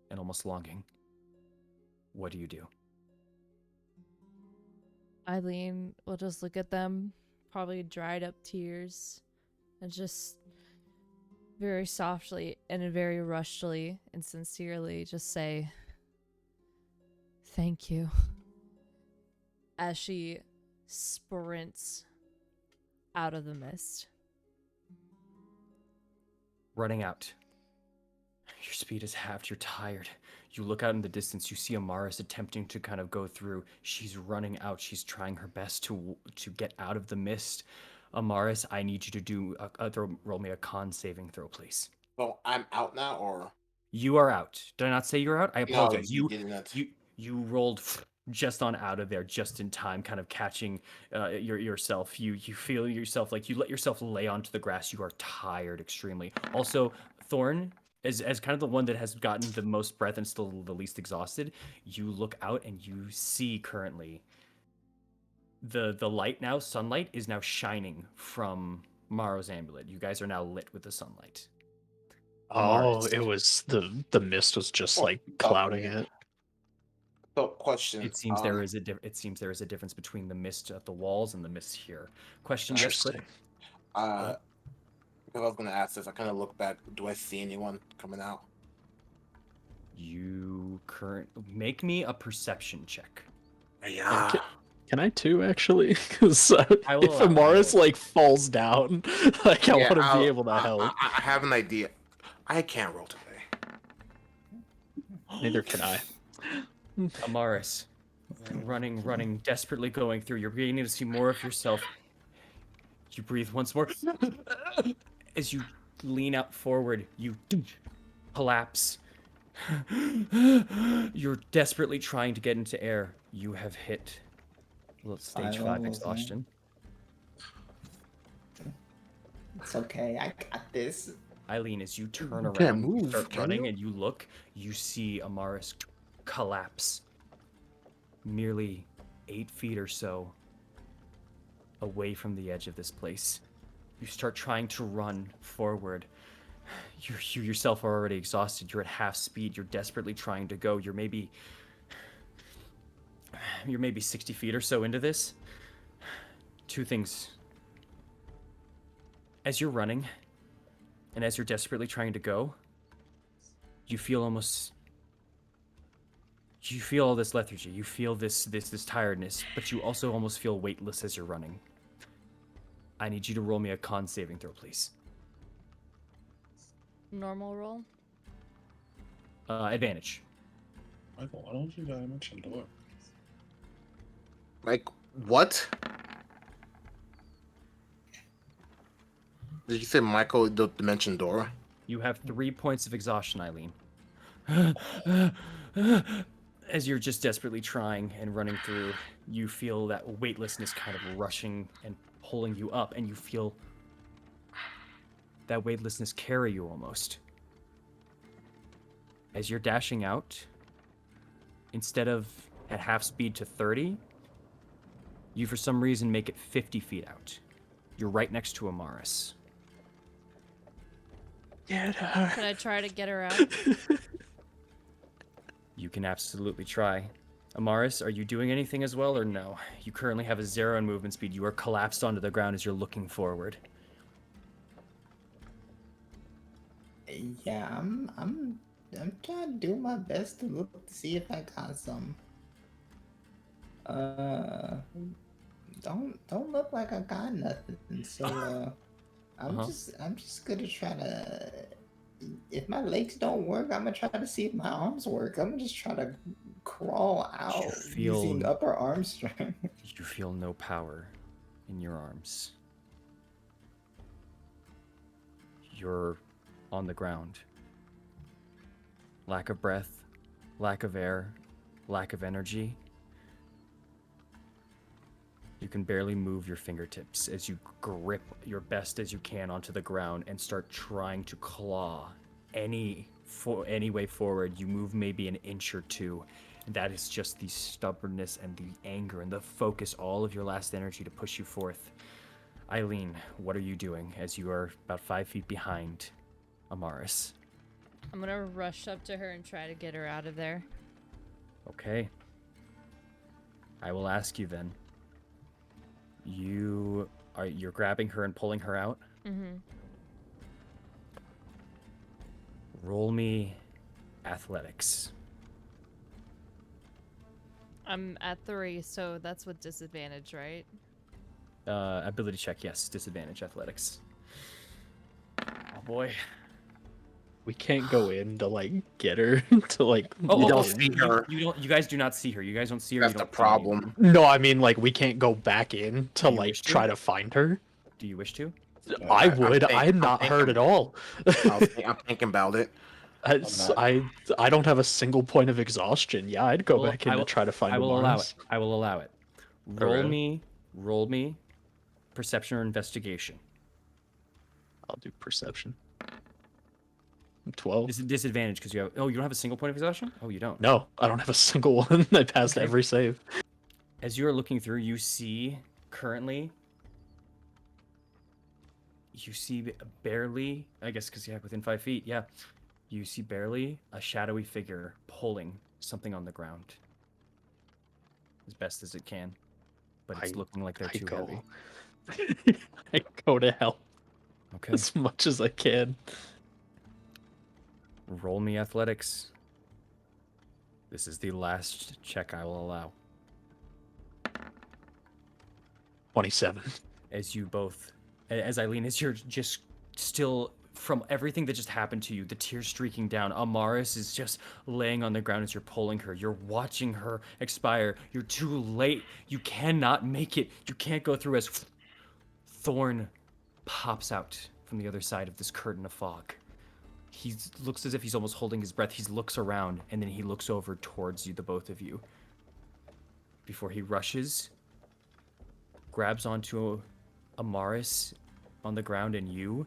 and almost longing. What do you do? Eileen will just look at them, probably dried up tears, and just very softly and very rushedly and sincerely just say, "Thank you," as she sprints out of the mist. Running out. Your speed is halved. You're tired. You look out in the distance. You see Amaris attempting to kind of go through. She's running out. She's trying her best to get out of the mist. Amaris, I need you to do roll me a con saving throw, please. So I'm out now, or You are out. Did I not say you're out? I no? apologize. You didn't. You rolled just on out of there, just in time, kind of catching yourself. You feel yourself like you let yourself lay onto the grass. You are tired extremely. Also, Thorn, as kind of the one that has gotten the most breath and still the least exhausted, you look out and you see currently the light now, sunlight is now shining from Maro's amulet. You guys are now lit with the sunlight. Oh, Amaris. it was the mist was just like clouding it. So, question. It seems there is a difference between the mist at the walls and the mist here. Question, yes, Clip? Interesting. Because I was gonna ask this, I kind of look back. Do I see anyone coming out? Make me a perception check. Yeah. Can I too, actually? Because I will if allow it, I Amaris will. like falls down, like I Yeah, want to I'll- be able to help. I have an idea. I can't roll today. Neither can I. Amaris, running, desperately going through. You're beginning to see more of yourself. You breathe once more. As you lean out forward, you collapse. You're desperately trying to get into air. You have hit stage 5 levels, man. exhaustion. It's okay. I got this. Eileen, as you turn You around, can't you move, start can running, you? and you look, you see Amaris collapse merely 8 feet or so away from the edge of this place. You start trying to run forward. You yourself are already exhausted. You're at half speed. You're desperately trying to go. You're maybe 60 feet or so into this. Two things. As you're running, and as you're desperately trying to go, you feel all this lethargy. You feel this tiredness, but you also almost feel weightless as you're running. I need you to roll me a con saving throw, please. Normal roll? Advantage. Michael, why don't you dimension door? Like what? Did you say Michael the Dimension Door? You have 3 points of exhaustion, Eileen. As you're just desperately trying and running through, you feel that weightlessness kind of rushing and pulling you up, and you feel that weightlessness carry you almost. As you're dashing out, instead of at half speed to 30, you for some reason make it 50 feet out. You're right next to Amaris. Get Can her. I try to get her out? You can absolutely try. Amaris, are you doing anything as well or no? You currently have a 0 in movement speed. You are collapsed onto the ground as you're looking forward. Yeah, I'm trying to do my best to look to see if I got some. Don't look like I got nothing. So I'm just gonna try to. If my legs don't work, I'm gonna try to see if my arms work. I'm gonna just try to crawl out using upper arm strength. You feel no power in your arms. You're on the ground. Lack of breath, lack of air, lack of energy. You can barely move your fingertips as you grip your best as you can onto the ground and start trying to claw any way forward. You move maybe an inch or two, and that is just the stubbornness and the anger and the focus, all of your last energy to push you forth. Eileen, what are you doing as you are about 5 feet behind Amaris? I'm gonna rush up to her and try to get her out of there. Okay. I will ask you then. You're grabbing her and pulling her out? Mm-hmm. Roll me athletics. I'm at 3, so that's with disadvantage, right? Ability check, yes. Disadvantage athletics. Oh boy. We can't go in to like get her to like. You don't in. see her. You don't. You guys do not see her. You guys don't see her. That's you the don't see any of her. problem. No, I mean like we can't go back in to You like wish to? try to find her. Do you wish to? I I'm would. think- I'm I'm not hurt thinking- at all. I'm thinking about it. I don't have a single point of exhaustion. Yeah, I'd go Well, back in to try to find I will allow Amaris. it. I will allow it. Roll Okay. me perception or investigation. I'll do perception. 12. This is disadvantage because you have. Oh, you don't have a single point of exhaustion. Oh, you don't. No, I don't have a single one. I passed Okay. every save. As you are looking through, you see currently. You see barely. I guess because yeah, within 5 feet. Yeah, you see barely a shadowy figure pulling something on the ground. As best as it can, but it's looking like they're I too go. heavy. I go to help Okay. as much as I can. Roll me athletics. This is the last check I will allow. 27. As you both, as Eileen, as you're just still, from everything that just happened to you, the tears streaking down, Amaris is just laying on the ground as you're pulling her. You're watching her expire. You're too late. You cannot make it. You can't go through as Thorn pops out from the other side of this curtain of fog. He looks as if he's almost holding his breath. He looks around, and then he looks over towards you, the both of you. Before he rushes, grabs onto Amaris on the ground and you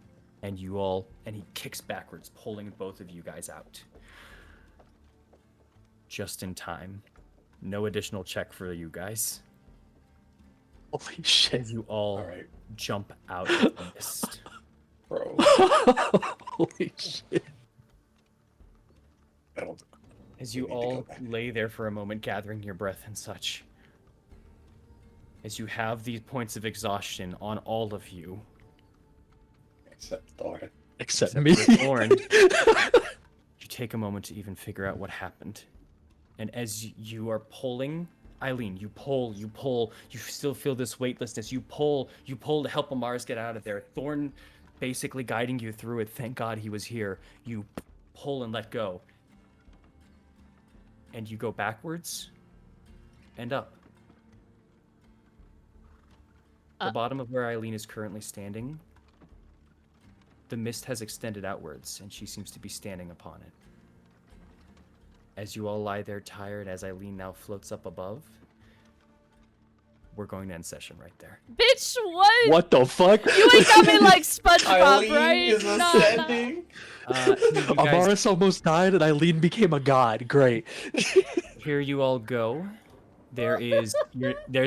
all, and he kicks backwards, pulling both of you guys out. Just in time. No additional check for you guys. Holy shit. As you all Alright, jump out of the mist. bro. Holy shit. I don't. As you We need to all go back. lay there for a moment, gathering your breath and such. As you have these points of exhaustion on all of you, Except Thor. Except except me. for Thorn, you take a moment to even figure out what happened. And as you are pulling, Eileen, you pull, you still feel this weightlessness. You pull to help Amaris get out of there. Thorn basically guiding you through it. Thank God he was here. You pull and let go. And you go backwards and up. The bottom of where Eileen is currently standing, the mist has extended outwards, and she seems to be standing upon it. As you all lie there tired, as Eileen now floats up above, we're going to end session right there. Bitch, what? What the fuck? You ain't got me like SpongeBob, Eileen right? is Nah, nah. ascending. You guys, Amaris almost died and Eileen became a god. Great. here you all go. There's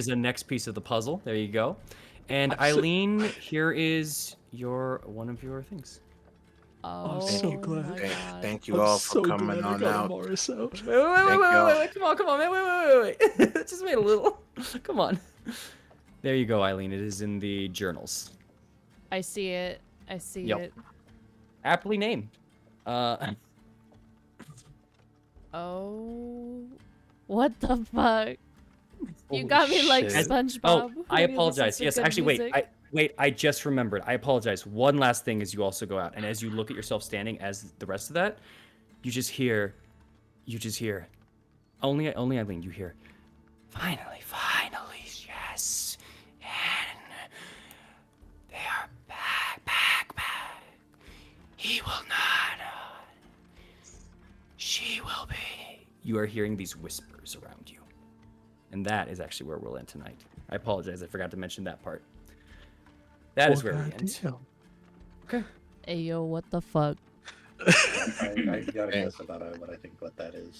a next piece of the puzzle. There you go. And Eileen, here is one of your things. Oh, so glad. my Thank, God. thank you I'm all so for coming glad I on got out. Amaris out. Wait, Thank y'all. come on, man, wait. Just wait a little. Come on. There you go, Eileen. It is in the journals. I see it. I see Yep. it. Aptly named. Oh. What the fuck? You Holy got me like shit. SpongeBob. Oh, when I he listens apologize. to Yes, good actually, music. wait. I just remembered. I apologize. One last thing as you also go out, and as you look at yourself standing, as the rest of that, you just hear, only Eileen. You hear, finally, yes, and they are back. He will not. She will be. You are hearing these whispers around you. And that is actually where we'll end tonight. I apologize, I forgot to mention that part. That is where we end. Okay. Hey, yo, what the fuck? I gotta guess about what that is.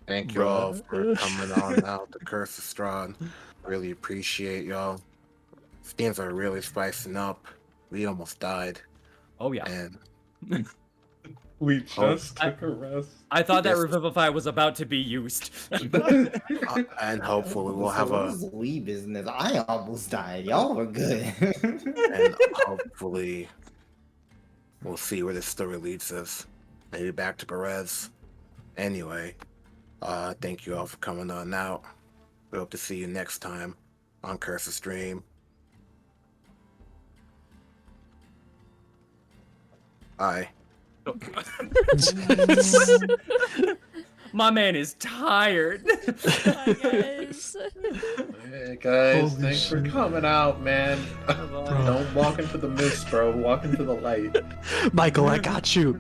Thank you all for coming on out. The Curse of Strahd. Really appreciate y'all. Things are really spicing up. We almost died. Oh yeah. And We just I- took a rest. I thought that Yes. Revivify was about to be used. and hopefully we'll have What a was we business? I almost died. Y'all were good. and hopefully we'll see where this story leads us. maybe back to Perez. Anyway, thank you all for coming on out. We hope to see you next time on Curse of Stream. Bye. My man is tired. Bye, guys. Hey guys, Holy thanks for shit. coming out, man. Bro. Don't walk into the mist, bro. Walk into the light. Michael, I got you.